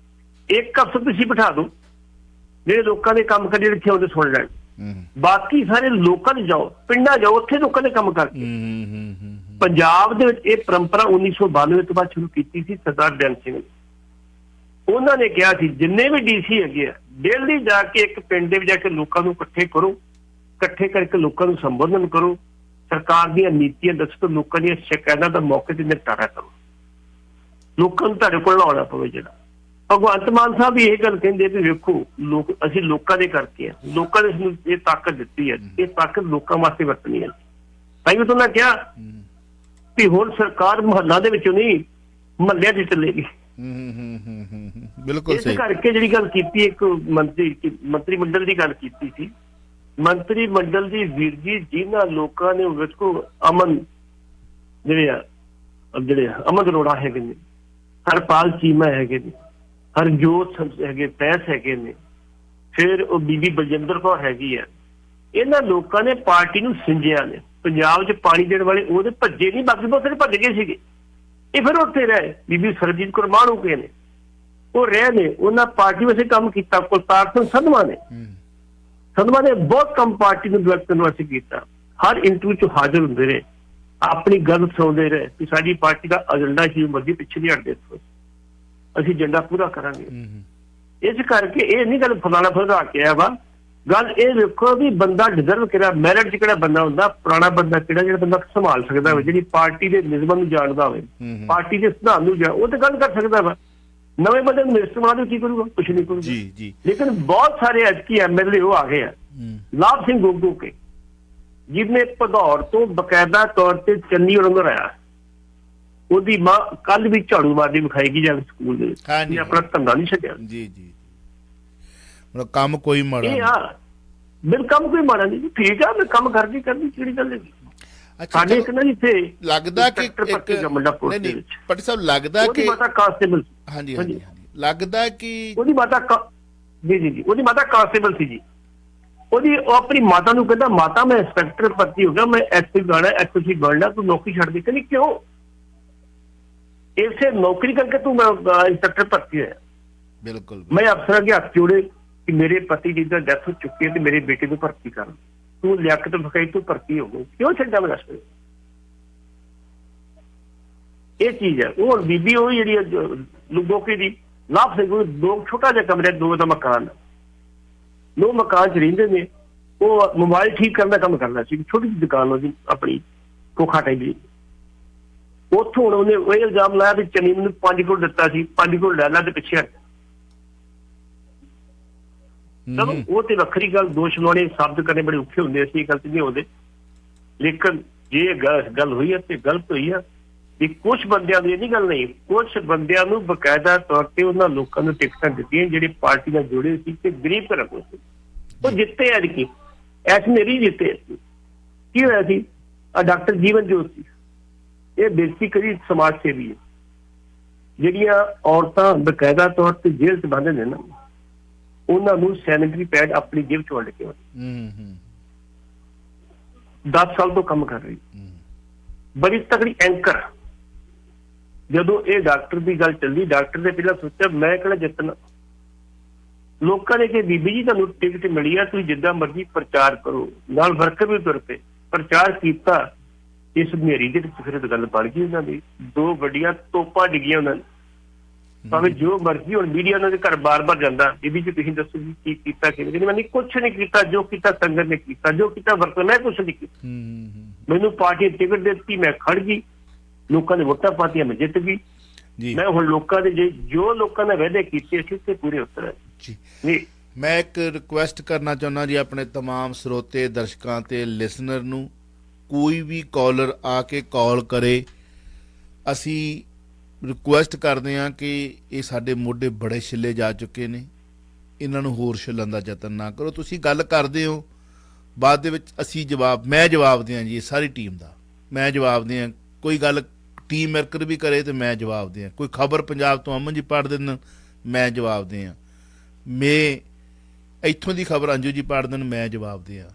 ਇੱਕ ਅਫਸਰ ਤੁਸੀਂ ਬਿਠਾ ਦਿਓ ਜਿਹੜੇ ਲੋਕਾਂ ਦੇ ਕੰਮ ਕਰ, ਜਿਹੜੇ ਇੱਥੇ ਆਉਂਦੇ ਸੁਣ ਲੈਣ। ਬਾਕੀ ਸਾਰੇ ਲੋਕਾਂ 'ਚ ਜਾਓ, ਪਿੰਡਾਂ ਜਾਓ, ਉੱਥੇ ਲੋਕਾਂ ਦੇ ਕੰਮ ਕਰਕੇ। ਪੰਜਾਬ ਦੇ ਵਿੱਚ ਇਹ ਪਰੰਪਰਾ 1992 ਤੋਂ ਬਾਅਦ ਸ਼ੁਰੂ ਕੀਤੀ ਸੀ ਸਰਦਾਰ ਬੇਅੰਤ ਸਿੰਘ ਨੇ। ਉਹਨਾਂ ਨੇ ਕਿਹਾ ਸੀ ਜਿੰਨੇ ਵੀ DC ਹੈਗੇ ਆ, ਡੇਲੀ ਜਾ ਕੇ ਇੱਕ ਪਿੰਡ ਦੇ ਵਿੱਚ ਜਾ ਕੇ ਲੋਕਾਂ ਨੂੰ ਇਕੱਠੇ ਕਰੋ, ਇਕੱਠੇ ਕਰਕੇ ਲੋਕਾਂ ਨੂੰ ਸੰਬੋਧਨ ਕਰੋ, ਸਰਕਾਰ ਦੀਆਂ ਨੀਤੀਆਂ ਦੱਸੋ, ਲੋਕਾਂ ਦੀਆਂ ਸ਼ਿਕਾਇਤਾਂ ਦਾ ਮੌਕੇ ਤੇ ਨਿਪਟਾਰਾ ਕਰੋ, ਲੋਕਾਂ ਨੂੰ ਤੁਹਾਡੇ ਕੋਲ ਆਉਣਾ ਪਵੇ। ਜਿਹੜਾ ਭਗਵੰਤ ਮਾਨ ਸਾਹਿਬ ਵੀ ਇਹ ਗੱਲ ਕਹਿੰਦੇ ਵੀ ਵੇਖੋ ਲੋਕ, ਅਸੀਂ ਲੋਕਾਂ ਦੇ ਕਰਕੇ ਆ, ਲੋਕਾਂ ਨੇ ਸਾਨੂੰ ਇਹ ਤਾਕਤ ਦਿੱਤੀ ਹੈ, ਇਹ ਤਾਕਤ ਲੋਕਾਂ ਵਾਸਤੇ ਵਰਤਣੀ ਹੈ। ਤਾਂ ਹੀ ਉਹਨਾਂ ਕਿਹਾ ਵੀ ਹੁਣ ਸਰਕਾਰ ਮੁਹੱਲਾ ਦੇ ਵਿੱਚੋਂ ਨਹੀਂ ਮਹੱਲਿਆਂ 'ਚ ਚੱਲੇਗੀ। ਬਿਲਕੁਲ ਸਹੀ। ਇਸ ਕਰਕੇ ਜਿਹੜੀ ਗੱਲ ਕੀਤੀ, ਇੱਕ ਮੰਤਰੀ ਮੰਡਲ ਦੀ ਗੱਲ ਕੀਤੀ ਸੀ, ਮੰਤਰੀ ਮੰਡਲ ਦੀ ਵੀਰ ਜੀ ਜਿਨ੍ਹਾਂ ਲੋਕਾਂ ਨੇ ਵੇਖੋ ਅਮਨ ਅਮਨ ਅਰੋੜਾ ਹੈਗੇ ਨੇ, ਹਰਪਾਲ ਚੀਮਾ ਹੈਗੇ ਨੇ, ਹਰਜੋਤ ਹੈਗੇ, ਪੈਸ ਹੈਗੇ ਨੇ, ਫਿਰ ਉਹ ਬੀਬੀ ਬਲਜਿੰਦਰ ਕੌਰ ਹੈਗੀ ਆ। ਇਹਨਾਂ ਲੋਕਾਂ ਨੇ ਪਾਰਟੀ ਨੂੰ ਸਿੰਜਿਆ ਨੇ। ਪੰਜਾਬ 'ਚ ਪਾਣੀ ਦੇਣ ਵਾਲੇ ਉਹਦੇ ਭੱਜੇ ਨਹੀਂ, ਬਾਕੀ ਬਹੁਤ ਸਾਰੇ ਭੱਜ ਗਏ ਸੀਗੇ, ਇਹ ਫਿਰ ਉੱਥੇ ਰਹੇ। ਬੀਬੀ ਸਰਜੀਤ ਕੌਰ ਮਾਣੂਕੇ ਨੇ, ਉਹ ਰਹੇ ਨੇ, ਉਹਨਾਂ ਪਾਰਟੀ ਵਾਸਤੇ ਕੰਮ ਕੀਤਾ। ਕੁਲਤਾਰ ਸਿੰਘ ਸੰਧਵਾ ਨੇ, ਸੰਧਵਾ ਨੇ ਬਹੁਤ ਕੰਮ ਪਾਰਟੀ ਨੂੰ ਡਿਵੈਲਪ ਕਰਨ ਵਾਸਤੇ ਕੀਤਾ। ਹਰ ਇੰਟਰਵਿਊ 'ਚ ਹਾਜ਼ਰ ਹੁੰਦੇ ਰਹੇ, ਆਪਣੀ ਗੱਲ ਸੁਣਾਉਂਦੇ ਰਹੇ ਕਿ ਸਾਡੀ ਪਾਰਟੀ ਦਾ ਏਜੰਡਾ ਹੀ ਮਰਜ਼ੀ ਪਿੱਛੇ ਨਹੀਂ ਹਟਦੇ, ਅਸੀਂ ਏਜੰਡਾ ਪੂਰਾ ਕਰਾਂਗੇ। ਇਸ ਕਰਕੇ ਇਹ ਨਹੀਂ ਗੱਲ ਫਲਾਣਾ ਫਲਾ ਕੇ ਆਇਆ ਵਾ, ਗੱਲ ਇਹ ਵੇਖੋ ਵੀ ਬੰਦਾ ਡਿਜ਼ਰਵ ਕਿਹੜਾ, ਮੈਰਿਟ 'ਚ ਕਿਹੜਾ ਬੰਦਾ ਹੁੰਦਾ, ਪੁਰਾਣਾ ਬੰਦਾ ਕਿਹੜਾ ਜਿਹੜਾ ਬੰਦਾ ਸੰਭਾਲ ਸਕਦਾ ਹੋਵੇ, ਜਿਹੜੀ ਪਾਰਟੀ ਦੇ ਨਿਯਮਾਂ ਨੂੰ ਜਾਣਦਾ ਹੋਵੇ, ਪਾਰਟੀ ਦੇ ਸਿਧਾਂਤ ਨੂੰ ਉਹ ਤੇ ਗੱਲ ਕਰ ਸਕਦਾ ਵਾ। ਨਵੇਂ ਬੰਦੇ ਨੂੰ ਮਿਨਿਸਟਰ ਬਣਾ ਦਿਓ, ਕੀ ਕਰੂਗਾ? ਕੁਛ ਨਹੀਂ ਕਰੂਗਾ। ਲੇਕਿਨ ਬਹੁਤ ਸਾਰੇ ਐਤਕੀ ਐਮਐਲਏ ਉਹ ਆ ਗਏ ਆ, ਲਾਭ ਸਿੰਘ ਗੋਗੋ ਕੇ, ਜਿਹਨੇ ਭਦੌੜ ਤੋਂ ਬਕਾਇਦਾ ਤੌਰ ਤੇ ਚੰਨੀ ਉਰੰਗਰ ਆਇਆ, ਉਹਦੀ ਮਾਂ ਕੱਲ ਵੀ ਝਾੜੂ ਮਾਰਦੀ ਵਿਖਾਏਗੀ ਜਾ ਕੇ ਸਕੂਲ ਦੇ ਵਿੱਚ, ਆਪਣਾ ਧੰਦਾ ਨਹੀਂ ਛੱਡਿਆ। ਮਤਲਬ ਕੰਮ ਕੋਈ ਮਾੜਾ ਇਹ ਆ ਬਿਲ ਕੰਮ ਕੋਈ ਮਾੜਾ ਨਹੀਂ, ਠੀਕ ਆ, ਮੈਂ ਕੰਮ ਕਰਦੀ ਕਿਹੜੀ ਗੱਲ ਹੈ। ਸਾਡੇ ਇੱਕ ਨਾ ਇੱਥੇ ਲੱਗਦਾ ਕਿ ਪੱਟੀ ਸਾਹਿਬ ਲੱਗਦਾ ਕਿ ਮਾਤਾ ਕਾਂਸਟੇਬਲ, ਹਾਂਜੀ ਹਾਂਜੀ ਲੱਗਦਾ ਕਿ ਉਹਦੀ ਮਾਤਾ ਜੀ ਉਹਦੀ ਮਾਤਾ ਕਾਂਸਟੇਬਲ ਸੀ ਜੀ। ਉਹ ਆਪਣੀ ਮਾਤਾ ਨੂੰ ਕਹਿੰਦਾ, ਮਾਤਾ ਮੈਂ ਇੰਸਪੈਕਟਰ ਭਰਤੀ ਹੋ ਗਿਆ, ਮੈਂ ਐਸਪੀ ਬਣਨਾ, ਐਸਪੀ ਬਣਨਾ, ਤੂੰ ਨੌਕਰੀ ਛੱਡ ਦੇ। ਕਹਿੰਦੀ ਕਿਉਂ? ਇਸੇ ਨੌਕਰੀ ਕਰਕੇ ਤੂੰ ਮੈਂ ਇੰਸਪੈਕਟਰ ਭਰਤੀ ਹੋਇਆ। ਬਿਲਕੁਲ ਮੈਂ ਅਫਸਰਾਂ ਦੇ ਹੱਥ ਜੋੜੇ ਕਿ ਮੇਰੇ ਪਤੀ ਜੀ ਦਾ ਡੈਥ ਹੋ ਚੁੱਕੀ ਹੈ ਤੇ ਮੇਰੇ ਬੇਟੇ ਨੂੰ ਭਰਤੀ ਕਰਨ, ਤੂੰ ਲਿਆਕਤ ਵਿਖਾਈ, ਤੂੰ ਭਰਤੀ ਹੋ ਗਈ, ਕਿਉਂ ਛੱਡਿਆ ਮੈਂ? ਦੱਸ ਇਹ ਚੀਜ਼ ਹੈ। ਉਹ ਬੀਬੀ ਉਹ ਜਿਹੜੀ ਲੁਗੋਕੇ ਦੀ ਲਾਭ ਸਿੰਘ, ਦੋ ਛੋਟਾ ਜਿਹਾ ਕਮਰਾ, ਦੋ ਦਾ ਮਕਾਨ, ਦੋ ਮਕਾਨ 'ਚ ਰਹਿੰਦੇ ਨੇ। ਉਹ ਮੋਬਾਈਲ ਠੀਕ ਕਰਨ ਦਾ ਕੰਮ ਕਰਦਾ ਸੀ, ਛੋਟੀ ਜਿਹੀ ਦੁਕਾਨ ਉਹਦੀ ਆਪਣੀ ਕੋਖਾ ਟੈਲੀ। ਉੱਥੋਂ ਹੁਣ ਉਹਨੇ ਉਹ ਇਲਜ਼ਾਮ ਲਾਇਆ ਵੀ ਚੰਨੀ ਮੈਨੂੰ 5 ਕਰੋੜ ਦਿੱਤਾ ਸੀ, 5 ਕਰੋੜ ਲੈ ਲਾ ਤੇ ਪਿੱਛੇ ਹਟ। ਚਲੋ ਉਹ ਤੇ ਵੱਖਰੀ ਗੱਲ, ਦੋਸ਼ ਲਾਉਣੇ ਸਾਬਤ ਕਰਨੇ ਬੜੇ ਔਖੇ ਹੁੰਦੇ, ਅਸੀਂ ਗਲਤ ਨਹੀਂ ਹੁੰਦੇ। ਲੇਕਿਨ ਜੇ ਗੱਲ ਹੋਈ ਹੈ ਤੇ ਗਲਤ ਹੋਈ ਆ। ਵੀ ਕੁਛ ਬੰਦਿਆਂ ਦੀ ਇਹ ਨਹੀਂ ਗੱਲ ਨਹੀਂ, ਕੁਛ ਬੰਦਿਆਂ ਨੂੰ ਬਕਾਇਦਾ ਤੌਰ ਤੇ ਉਹਨਾਂ ਲੋਕਾਂ ਨੂੰ ਟਿਕਟਾਂ ਦਿੱਤੀਆਂ ਜਿਹੜੇ ਪਾਰਟੀ ਨਾਲ ਜੁੜੇ ਸੀ ਤੇ ਗਰੀਬ ਘਰਾਂ ਤੋਂ ਸੀ, ਉਹ ਜਿੱਤੇ ਐਤਕੀ, ਮੇਰੀ ਜਿੱਤੇ। ਕੀ ਹੋਇਆ ਸੀ? ਡਾਕਟਰ ਜੀਵਨ ਜੋਤ ਸੀ, ਇਹ ਬੇਸਿਕਲੀ ਸਮਾਜ ਸੇਵੀ ਹੈ। ਜਿਹੜੀਆਂ ਔਰਤਾਂ ਬਕਾਇਦਾ ਤੌਰ ਤੇ ਜੇਲ੍ਹ 'ਚ ਬੰਦ ਨੇ ਨਾ, ਉਹਨਾਂ ਨੂੰ ਸੈਨੇਟਰੀ ਪੈਡ ਆਪਣੀ ਜੇਬ 'ਚ ਵੰਡ ਕੇ 10 ਸਾਲ ਤੋਂ ਕੰਮ ਕਰ ਰਹੀ, ਬੜੀ ਤਕੜੀ ਐਂਕਰ। ਜਦੋਂ ਇਹ ਡਾਕਟਰ ਦੀ ਗੱਲ ਚੱਲੀ, ਡਾਕਟਰ ਨੇ ਪਹਿਲਾਂ ਸੋਚਿਆ ਮੈਂ ਕਿਹੜਾ ਜਿੱਤਣਾ। ਲੋਕਾਂ ਨੇ ਕਿ ਬੀਬੀ ਜੀ ਤੁਹਾਨੂੰ ਟਿਕਟ ਮਿਲੀ ਆ, ਤੁਸੀਂ ਜਿੱਦਾਂ ਮਰਜ਼ੀ ਪ੍ਰਚਾਰ ਕਰੋ, ਨਾਲ ਵਰਕਰ ਵੀ ਤੁਰ ਪਏ, ਪ੍ਰਚਾਰ ਕੀਤਾ। ਇਸ ਹਨੇਰੀ ਦੇ ਵਿੱਚ ਫਿਰ ਗੱਲ ਬਣ ਗਈ ਉਹਨਾਂ ਦੀ, 2 ਵੱਡੀਆਂ ਤੋਪਾਂ ਡਿੱਗੀਆਂ ਉਹਨਾਂ ਨੇ। ਭਾਵੇਂ ਜੋ ਮਰਜ਼ੀ ਹੁਣ ਮੀਡੀਆ ਉਹਨਾਂ ਦੇ ਘਰ ਬਾਰ-ਬਾਰ ਜਾਂਦਾ, ਬੀਬੀ ਜੀ ਤੁਸੀਂ ਦੱਸੋ ਜੀ ਕੀ ਕੀਤਾ, ਕਿਵੇਂ? ਮੈਂ ਕੁਛ ਨਹੀਂ ਕੀਤਾ, ਜੋ ਕੀਤਾ ਸੰਗਤ ਨੇ ਕੀਤਾ, ਜੋ ਕੀਤਾ ਵਰਕਰ, ਮੈਂ ਕੁਛ ਨਹੀਂ ਕੀਤਾ। ਮੈਨੂੰ ਪਾਰਟੀ ਟਿਕਟ ਦਿੱਤੀ, ਮੈਂ ਖੜ ਗਈ, ਲੋਕਾਂ ਨੇ ਵੋਟਾਂ ਪਾਤੀਆਂ, ਮੈਂ ਜਿੱਤ ਗਈ। ਮੈਂ ਹੁਣ ਲੋਕਾਂ ਦੇ ਜੋ ਲੋਕਾਂ ਨੇ ਵਾਅਦੇ ਕੀਤੇ ਸੀ ਤੇ ਪੂਰੇ ਉਤਰ ਜੀ। ਮੈਂ ਇੱਕ ਰਿਕੁਐਸਟ ਕਰਨਾ ਚਾਹੁੰਦਾ ਜੀ ਆਪਣੇ ਤਮਾਮ ਸਰੋਤੇ, ਦਰਸ਼ਕਾਂ ਤੇ ਲਿਸਨਰ ਨੂੰ, ਕੋਈ ਵੀ ਕਾਲਰ ਆ ਕੇ ਕਾਲ ਕਰੇ, ਅਸੀਂ ਰਿਕੁਐਸਟ ਕਰਦੇ ਹਾਂ ਕਿ ਇਹ ਸਾਡੇ ਮੋਢੇ ਬੜੇ ਛਿੱਲੇ ਜਾ ਚੁੱਕੇ ਨੇ, ਇਹਨਾਂ ਨੂੰ ਹੋਰ ਛਿੱਲਣ ਦਾ ਯਤਨ ਨਾ ਕਰੋ। ਤੁਸੀਂ ਗੱਲ ਕਰਦੇ ਹੋ, ਬਾਅਦ ਦੇ ਵਿੱਚ ਅਸੀਂ ਮੈਂ ਜਵਾਬ ਦਿਆਂ ਜੀ, ਸਾਰੀ ਟੀਮ ਦਾ ਮੈਂ ਜਵਾਬ ਦਿਆਂ। ਕੋਈ ਗੱਲ ਟੀਮ ਵਰਕਰ ਵੀ ਕਰੇ ਤੇ ਮੈਂ ਜਵਾਬ ਦਿਆਂ, ਕੋਈ ਖਬਰ ਪੰਜਾਬ ਤੋਂ ਅਮਨ ਜੀ ਪੜ੍ਹ ਦੇਣ ਮੈਂ ਜਵਾਬ ਦਿਆਂ, ਇੱਥੋਂ ਦੀ ਖਬਰ ਅੰਜੂ ਜੀ ਪੜ੍ਹ ਦੇਣ ਮੈਂ ਜਵਾਬ ਦਿਆਂ,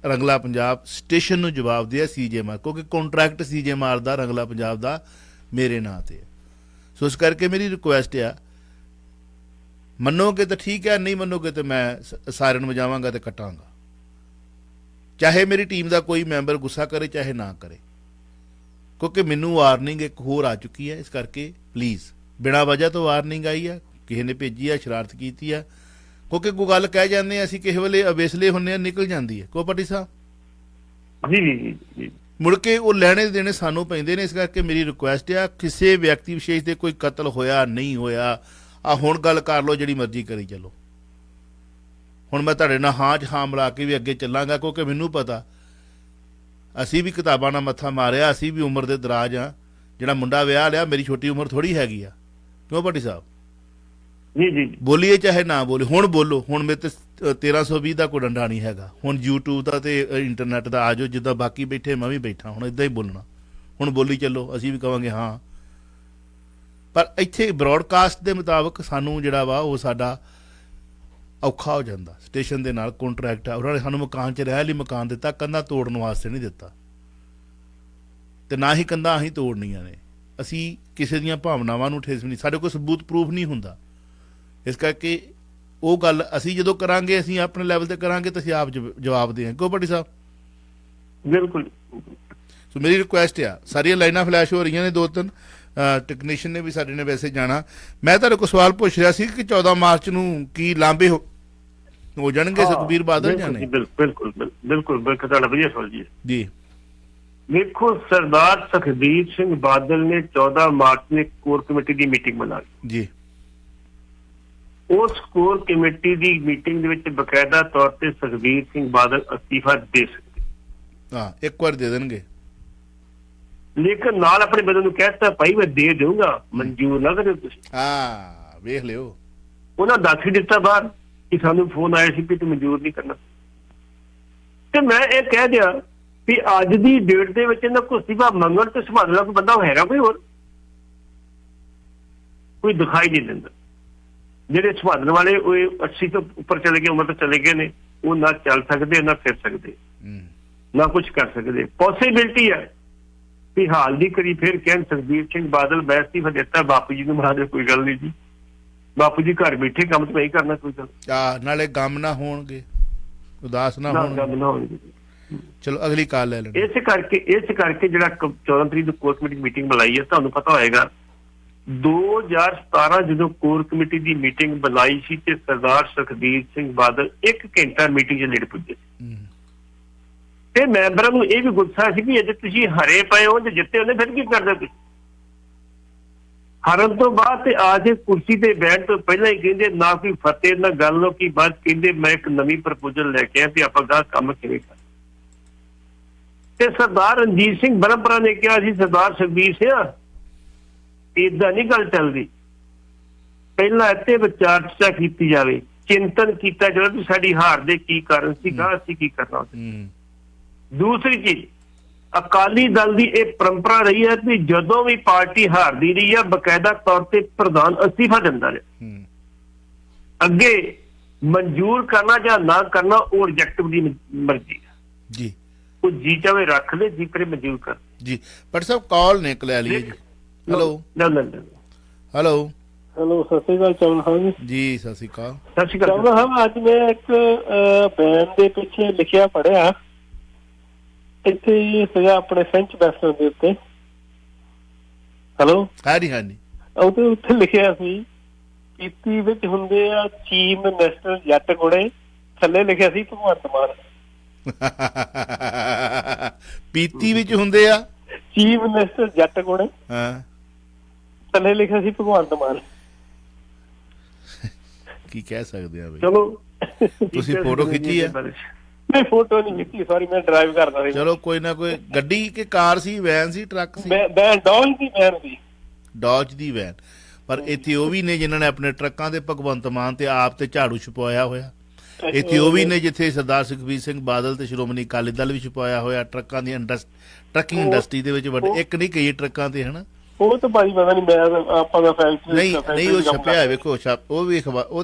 ਰੰਗਲਾ ਪੰਜਾਬ ਸਟੇਸ਼ਨ ਨੂੰ ਜਵਾਬ ਦਿਆ ਸੀਜੇ ਮਾਰ, ਕਿਉਂਕਿ ਕੰਟਰੈਕਟ ਸੀਜੇ ਮਾਰ ਦਾ ਰੰਗਲਾ ਪੰਜਾਬ ਦਾ ਮੇਰੇ ਨਾਂ ਤੇ। ਸੋ ਇਸ ਕਰਕੇ ਮੇਰੀ ਰਿਕੁਐਸਟ ਆ, ਮੰਨੋਗੇ ਤਾਂ ਠੀਕ ਹੈ, ਨਹੀਂ ਮੰਨੋਗੇ ਤਾਂ ਮੈਂ ਸਾਇਰਨ ਵਜਾਵਾਂਗਾ ਤੇ ਕੱਟਾਂਗਾ, ਚਾਹੇ ਮੇਰੀ ਟੀਮ ਦਾ ਕੋਈ ਮੈਂਬਰ ਗੁੱਸਾ ਕਰੇ ਚਾਹੇ ਨਾ ਕਰੇ, ਕਿਉਂਕਿ ਮੈਨੂੰ ਵਾਰਨਿੰਗ ਇੱਕ ਹੋਰ ਆ ਚੁੱਕੀ ਹੈ। ਇਸ ਕਰਕੇ ਪਲੀਜ਼, ਬਿਨਾਂ ਵਜ੍ਹਾ ਤੋਂ ਵਾਰਨਿੰਗ ਆਈ ਆ, ਕਿਸੇ ਨੇ ਭੇਜੀ ਆ, ਸ਼ਰਾਰਤ ਕੀਤੀ ਆ, ਕਿਉਂਕਿ ਕੋਈ ਗੱਲ ਕਹਿ ਜਾਂਦੇ ਆ ਅਸੀਂ, ਕਿਸੇ ਵੇਲੇ ਅਵੇਸਲੇ ਹੁੰਦੇ ਆ, ਨਿਕਲ ਜਾਂਦੀ ਹੈ। ਕੋ ਪੱਟੀ ਸਾਹਿਬ ਜੀ ਮੁੜ ਕੇ ਉਹ ਲੈਣੇ ਦੇਣੇ ਸਾਨੂੰ ਪੈਂਦੇ ਨੇ। ਇਸ ਕਰਕੇ ਮੇਰੀ ਰਿਕੁਐਸਟ ਆ, ਕਿਸੇ ਵਿਅਕਤੀ ਵਿਸ਼ੇਸ਼ ਦੇ ਕੋਈ ਕਤਲ ਹੋਇਆ ਨਹੀਂ ਹੋਇਆ, ਆ ਹੁਣ ਗੱਲ ਕਰ ਲਓ, ਜਿਹੜੀ ਮਰਜ਼ੀ ਕਰੀ ਚੱਲੋ। ਹੁਣ ਮੈਂ ਤੁਹਾਡੇ ਨਾਲ ਹਾਂ 'ਚ ਹਾਂ ਮਿਲਾ ਕੇ ਵੀ ਅੱਗੇ ਚੱਲਾਂਗਾ, ਕਿਉਂਕਿ ਮੈਨੂੰ ਪਤਾ ਅਸੀਂ ਵੀ ਕਿਤਾਬਾਂ ਨਾਲ ਮੱਥਾ ਮਾਰਿਆ, ਅਸੀਂ ਵੀ ਉਮਰ ਦੇ ਦਰਾਜ ਆ। ਜਿਹੜਾ ਮੁੰਡਾ ਵਿਆਹ ਲਿਆ, ਮੇਰੀ ਛੋਟੀ ਉਮਰ ਥੋੜ੍ਹੀ ਹੈਗੀ ਆ, ਕਿਉਂ ਭੱਟੀ ਸਾਹਿਬ? ਜੀ ਬੋਲੀਏ ਚਾਹੇ ਨਾ ਬੋਲੇ, ਹੁਣ ਬੋਲੋ। ਹੁਣ ਮੇਰੇ ਤੇ 1320 ਦਾ ਕੋਈ ਡੰਡਾ ਨਹੀਂ ਹੈਗਾ, ਹੁਣ YouTube ਦਾ ਤੇ ਇੰਟਰਨੈਟ ਦਾ ਆ ਜਾਓ, ਜਿੱਦਾਂ ਬਾਕੀ ਬੈਠੇ ਮੈਂ ਵੀ ਬੈਠਾ, ਹੁਣ ਇੱਦਾਂ ਹੀ ਬੋਲਣਾ। ਹੁਣ ਬੋਲੀ ਚੱਲੋ, ਅਸੀਂ ਵੀ ਕਹਾਂਗੇ ਹਾਂ। ਪਰ ਇੱਥੇ ਬ੍ਰੌਡਕਾਸਟ ਦੇ ਮੁਤਾਬਕ ਸਾਨੂੰ ਜਿਹੜਾ ਵਾ ਉਹ ਸਾਡਾ ਔਖਾ ਹੋ ਜਾਂਦਾ। ਸਟੇਸ਼ਨ ਦੇ ਨਾਲ ਕੰਟਰੈਕਟ ਆ, ਉਹਨਾਂ ਨੇ ਸਾਨੂੰ ਮਕਾਨ 'ਚ ਰਹਿ ਲਈ ਮਕਾਨ ਦਿੱਤਾ, ਕੰਧਾਂ ਤੋੜਨ ਵਾਸਤੇ ਨਹੀਂ ਦਿੱਤਾ, ਤੇ ਨਾ ਹੀ ਕੰਧਾਂ ਅਸੀਂ ਤੋੜਨੀਆਂ ਨੇ। ਅਸੀਂ ਕਿਸੇ ਦੀਆਂ ਭਾਵਨਾਵਾਂ ਨੂੰ ਠੇਸ ਨਹੀਂ, ਸਾਡੇ ਕੋਲ ਸਬੂਤ ਪ੍ਰੂਫ ਨਹੀਂ ਹੁੰਦਾ। ਇਸ ਕਰਕੇ ਉਹ ਗੱਲ ਅਸੀਂ ਜਦੋਂ ਕਰਾਂਗੇ, ਅਸੀਂ ਆਪਣੇ ਲੈਵਲ ਤੇ ਕਰਾਂਗੇ ਤਾਂ ਅਸੀਂ ਆਪ ਜਵਾਬ ਦੇਵਾਂਗੇ। ਕਿਉਂ ਭੱਟੀ ਸਾਹਿਬ? ਬਿਲਕੁਲ। ਸੋ ਮੇਰੀ ਰਿਕੁਐਸਟ ਆ, ਸਾਰੀਆਂ ਲਾਈਨਾਂ ਫਲੈਸ਼ ਹੋ ਰਹੀਆਂ ਨੇ, 2-3 ਟੈਕਨੀਸ਼ੀਅਨ ਨੇ ਵੀ ਸਾਡੇ ਨੇ ਵੈਸੇ ਜਾਣਾ। ਮੈਂ ਤੁਹਾਡੇ ਕੋਲ ਸਵਾਲ ਪੁੱਛ ਰਿਹਾ ਸੀ ਕਿ 14 ਮਾਰਚ ਨੂੰ ਕੀ ਲਾਂਭੇ ਹੋ ਜਾਣਗੇ ਸੁਖਬੀਰ ਬਾਦਲ ਜਾਂ ਨਹੀਂ? ਬਿਲਕੁਲ ਤੁਹਾਡਾ ਵਧੀਆ ਸਵਾਲ ਜੀ। ਦੇਖੋ, ਸਰਦਾਰ ਸੁਖਬੀਰ ਸਿੰਘ ਬਾਦਲ ਨੇ 14 ਮਾਰਚ ਨੂੰ ਕੋਰ ਕਮੇਟੀ ਦੀ ਮੀਟਿੰਗ ਬੁਲਾ ਲਈ ਜੀ। ਉਸ ਕੋਰ ਕਮੇਟੀ ਦੀ ਮੀਟਿੰਗ ਦੇ ਵਿੱਚ ਬਕਾਇਦਾ ਤੌਰ ਤੇ ਸੁਖਬੀਰ ਸਿੰਘ ਬਾਦਲ ਅਸਤੀਫਾ ਦੇ ਸਕਦੇ, ਹਾਂ, ਇੱਕ ਵਾਰ ਦੇ ਦੇਣਗੇ, ਲੇਕਿਨ ਨਾਲ ਆਪਣੇ ਬੰਦੇ ਨੂੰ ਕਹਿਤਾ ਭਾਈ ਮੈਂ ਦੇ ਦਊਂਗਾ, ਮਨਜ਼ੂਰ ਨਾ ਕਰਿਓ ਤੁਸੀਂ। ਹਾਂ, ਵੇਖ ਲਿਓ। ਉਹਨਾਂ ਦੱਸ ਹੀ ਦਿੱਤਾ ਬਾਹਰ ਕਿ ਸਾਨੂੰ ਫੋਨ ਆਇਆ ਸੀ ਵੀ ਤੂੰ ਮਨਜ਼ੂਰ ਨਹੀਂ ਕਰਨਾ। ਤੇ ਮੈਂ ਇਹ ਕਹਿ ਦਿਆ ਵੀ ਅੱਜ ਦੀ ਡੇਟ ਦੇ ਵਿੱਚ ਇਹਨਾਂ ਕੋਲ ਅਸਤੀਫਾ ਮੰਗਣ ਤੇ ਸੰਭਾਲਣ ਵਾਲਾ ਕੋਈ ਬੰਦਾ ਹੈਗਾ ਕੋਈ ਹੋਰ? ਕੋਈ ਦਿਖਾਈ ਨਹੀਂ ਦਿੰਦਾ। ਜਿਹੜੇ ਸੰਭਾਲਣ ਵਾਲੇ ਉਹ 80 ਤੋਂ ਉੱਪਰ ਚਲੇ ਗਏ, ਉਮਰ ਤੋਂ ਚਲੇ ਗਏ ਨੇ, ਉਹ ਨਾ ਚੱਲ ਸਕਦੇ ਨਾ ਫਿਰ ਸਕਦੇ, ਨਾ ਕੁਝ ਕਰ ਸਕਦੇ। ਪੋਸੀਬਿਲਿਟੀ ਹੈ ਵੀ ਹਾਲ ਦੀ ਕਰੀ ਫਿਰ ਕਹਿਣ ਸੁਖਬੀਰ ਸਿੰਘ ਬਾਦਲ ਮੈਂ ਅਸਤੀਫਾ ਦਿੱਤਾ, ਬਾਪੂ ਜੀ ਨੂੰ ਮਰਾ ਦੇ, ਕੋਈ ਗੱਲ ਨਹੀਂ ਜੀ, ਬਾਪੂ ਜੀ ਘਰ ਬੈਠੇ, ਕੰਮ ਤਾਂ ਨਹੀਂ ਕਰਨਾ ਕੋਈ ਗੱਲ। ਨਾਲੇ ਗਮ ਨਾ ਹੋਣਗੇ, ਉਦਾਸ ਨਾ ਹੋਣਗੇ। ਚਲੋ ਅਗਲੀ ਕਾਲ ਲੈ ਲੈਣੀ। ਇਸ ਕਰਕੇ ਜਿਹੜਾ 14 ਤਰੀਕ ਨੂੰ ਕੋਰ ਕਮੇਟੀ ਮੀਟਿੰਗ ਬੁਲਾਈ ਹੈ, ਤੁਹਾਨੂੰ ਪਤਾ ਹੋਏਗਾ 2017 ਜਦੋਂ ਕੋਰ ਕਮੇਟੀ ਦੀ ਮੀਟਿੰਗ ਬੁਲਾਈ ਸੀ ਤੇ ਸਰਦਾਰ ਸੁਖਬੀਰ ਸਿੰਘ ਬਾਦਲ 1 ਘੰਟਾ ਮੀਟਿੰਗ 'ਚ ਲੇਟ ਪੁੱਜੇ ਤੇ ਮੈਂਬਰਾਂ ਨੂੰ ਇਹ ਵੀ ਗੁੱਸਾ ਸੀ ਵੀ ਜੇ ਤੁਸੀਂ ਹਰੇ ਪਏ ਹੋ, ਜੇ ਜਿੱਤੇ ਉਹਨੇ ਫਿਰ ਕੀ ਕਰਦੇ ਤੁਸੀਂ? ਹਾਰਨ ਤੋਂ ਬਾਅਦ ਤੇ ਆ ਕੇ ਕੁਰਸੀ ਤੇ ਬੈਠ ਤੋਂ ਪਹਿਲਾਂ ਹੀ ਕਹਿੰਦੇ ਨਾ ਕੋਈ ਫਤਿਹ ਨਾ ਗੱਲ ਨੂੰ, ਕੀ ਬਾਤ ਕਹਿੰਦੇ ਮੈਂ ਇੱਕ ਨਵੀਂ ਪ੍ਰਪੋਜ਼ਲ ਲੈ ਕੇ ਆਇਆ ਤੇ ਆਪਾਂ ਗਾਹ ਕੰਮ ਕਿਵੇਂ ਕਰ। ਤੇ ਸਰਦਾਰ ਰਣਜੀਤ ਸਿੰਘ ਬਰਮਪੁਰਾ ਨੇ ਕਿਹਾ ਸੀ ਸਰਦਾਰ ਸੁਖਬੀਰ ਸਿੰਘ ਏਦਾਂ ਨਹੀਂ ਗੱਲ ਚੱਲਦੀ, ਪਹਿਲਾਂ ਇੱਥੇ ਵਿਚਾਰ ਚਰਚਾ ਕੀਤੀ ਜਾਵੇ, ਚਿੰਤਨ ਕੀਤਾ ਜਾਵੇ ਵੀ ਸਾਡੀ ਹਾਰ ਦੇ ਕੀ ਕਾਰਨ ਸੀ, ਗਾਹ ਅਸੀਂ ਕੀ ਕਰਨਾ। ਦੂਸਰੀ ਚੀਜ਼, ਅਕਾਲੀ ਦਲ ਦੀ ਇਹ ਪਰੰਪਰਾ ਰਹੀ ਹੈ ਕਿ ਜਦੋਂ ਵੀ ਪਾਰਟੀ ਹਾਰਦੀ ਰਹੀ ਹੈ ਬਕਾਇਦਾ ਤੌਰ ਤੇ ਪ੍ਰਧਾਨ ਅਸਤੀਫਾ ਦਿੰਦਾ ਰਿਹਾ। ਅੱਗੇ ਮਨਜ਼ੂਰ ਕਰਨਾ ਜਾਂ ਨਾ ਕਰਨਾ ਉਹ ਰਿਜੈਕਟਿਵ ਦੀ ਮਰਜ਼ੀ ਹੈ ਜੀ, ਉਹ ਜੀ ਚਾਹੇ ਰੱਖ ਲੈ, ਜੀ ਕਰੇ ਮਨਜ਼ੂਰ ਕਰ ਜੀ। ਪਰ ਸਾਹਿਬ ਕਾਲ ਨਿਕਲਿਆ ਲਈ ਜੀ। ਹੈਲੋ ਹੈਲੋ ਹੈਲੋ, ਸਤਿ ਸ਼੍ਰੀ ਅਕਾਲ ਚੌਹਾਨ ਸਾਹਿਬ ਜੀ। ਸਤਿ ਸ਼੍ਰੀ ਅਕਾਲ। ਸਤਿ ਸ਼੍ਰੀ ਅਕਾਲ ਸਾਹਿਬ। ਅੱਜ ਮੈਂ ਇੱਕ ਬੈਨ ਦੇ ਪਿੱਛੇ ਲਿਖਿਆ ਪੜਿਆ, ਇੱਥੇ ਸੀਗਾ ਆਪਣੇ ਫ੍ਰੈਂਚ ਵੈਸਟਰਨ ਦੇ ਉੱਤੇ। ਹੈਲੋ, ਹਾਂਜੀ। ਉਹਦੇ ਉੱਤੇ ਲਿਖਿਆ ਸੀ ਪੀਤੀ ਵਿੱਚ ਹੁੰਦੇ ਆ ਚੀਫ ਮਿਨਿਸਟਰ ਜੱਟ ਕੋੜੇ, ਥੱਲੇ ਲਿਖਿਆ ਸੀ ਭਗਵੰਤ ਮਾਨ। ਪੀਤੀ ਵਿੱਚ ਹੁੰਦੇ ਆ ਚੀਫ ਮਿਨਿਸਟਰ ਜੱਟ ਕੋੜੇ, ਹਾਂ, ਥੱਲੇ ਲਿਖਿਆ ਸੀ ਭਗਵੰਤ ਮਾਨ। ਕੀ ਕਹਿ ਸਕਦੇ ਆ ਬਈ। ਚਲੋ ਤੁਸੀਂ ਫੋਟੋ ਖਿੱਚੀ ਆ? ਨਹੀਂ, ਫੋਟੋ ਨਹੀਂ ਖਿੱਚੀ, ਸੌਰੀ, ਮੈਂ ਡਰਾਈਵ ਕਰਦਾ ਸੀ। ਚਲੋ ਕੋਈ ਨਾ, ਕੋਈ ਗੱਡੀ ਕਿ ਕਾਰ ਸੀ, ਵੈਨ ਸੀ, ਟਰੱਕ ਸੀ? ਵੈਨ, ਡੌਜ ਦੀ ਵੈਨ ਸੀ। ਡੌਜ ਦੀ ਵੈਨ। ਪਰ ਇੱਥੇ ਉਹ ਵੀ ਨੇ ਜਿਨ੍ਹਾਂ ਨੇ ਆਪਣੇ ਟਰੱਕਾਂ ਤੇ ਭਗਵੰਤ ਮਾਨ ਤੇ ਆਪ ਤੇ ਝਾੜੂ ਛਪਾਇਆ ਹੋਇਆ। ਇੱਥੇ ਉਹ ਵੀ ਨੇ ਜਿੱਥੇ ਸਰਦਾਰ ਸੁਖਬੀਰ ਸਿੰਘ ਬਾਦਲ ਤੇ ਸ਼੍ਰੋਮਣੀ ਅਕਾਲੀ ਦਲ ਵੀ ਛਪਾਇਆ ਹੋਇਆ ਟਰੱਕਾਂ ਦੀ ਟਰੱਕਿੰਗ ਇੰਡਸਟਰੀ ਦੇ ਵਿੱਚ। ਵੱਡੇ ਇੱਕ ਨਹੀਂ ਕਈ ਟਰੱਕਾਂ ਤੇ, ਹਨਾ। ਉਹ ਤਾਂ ਭਾਜੀ ਪਤਾ ਨਹੀਂ, ਮੈਂ ਆਪਾਂ ਦਾ ਫੈਕਟਰੀ ਨਹੀਂ ਉਹ ਛਪਿਆ ਵੇਖੋ, ਉਹ ਵੀ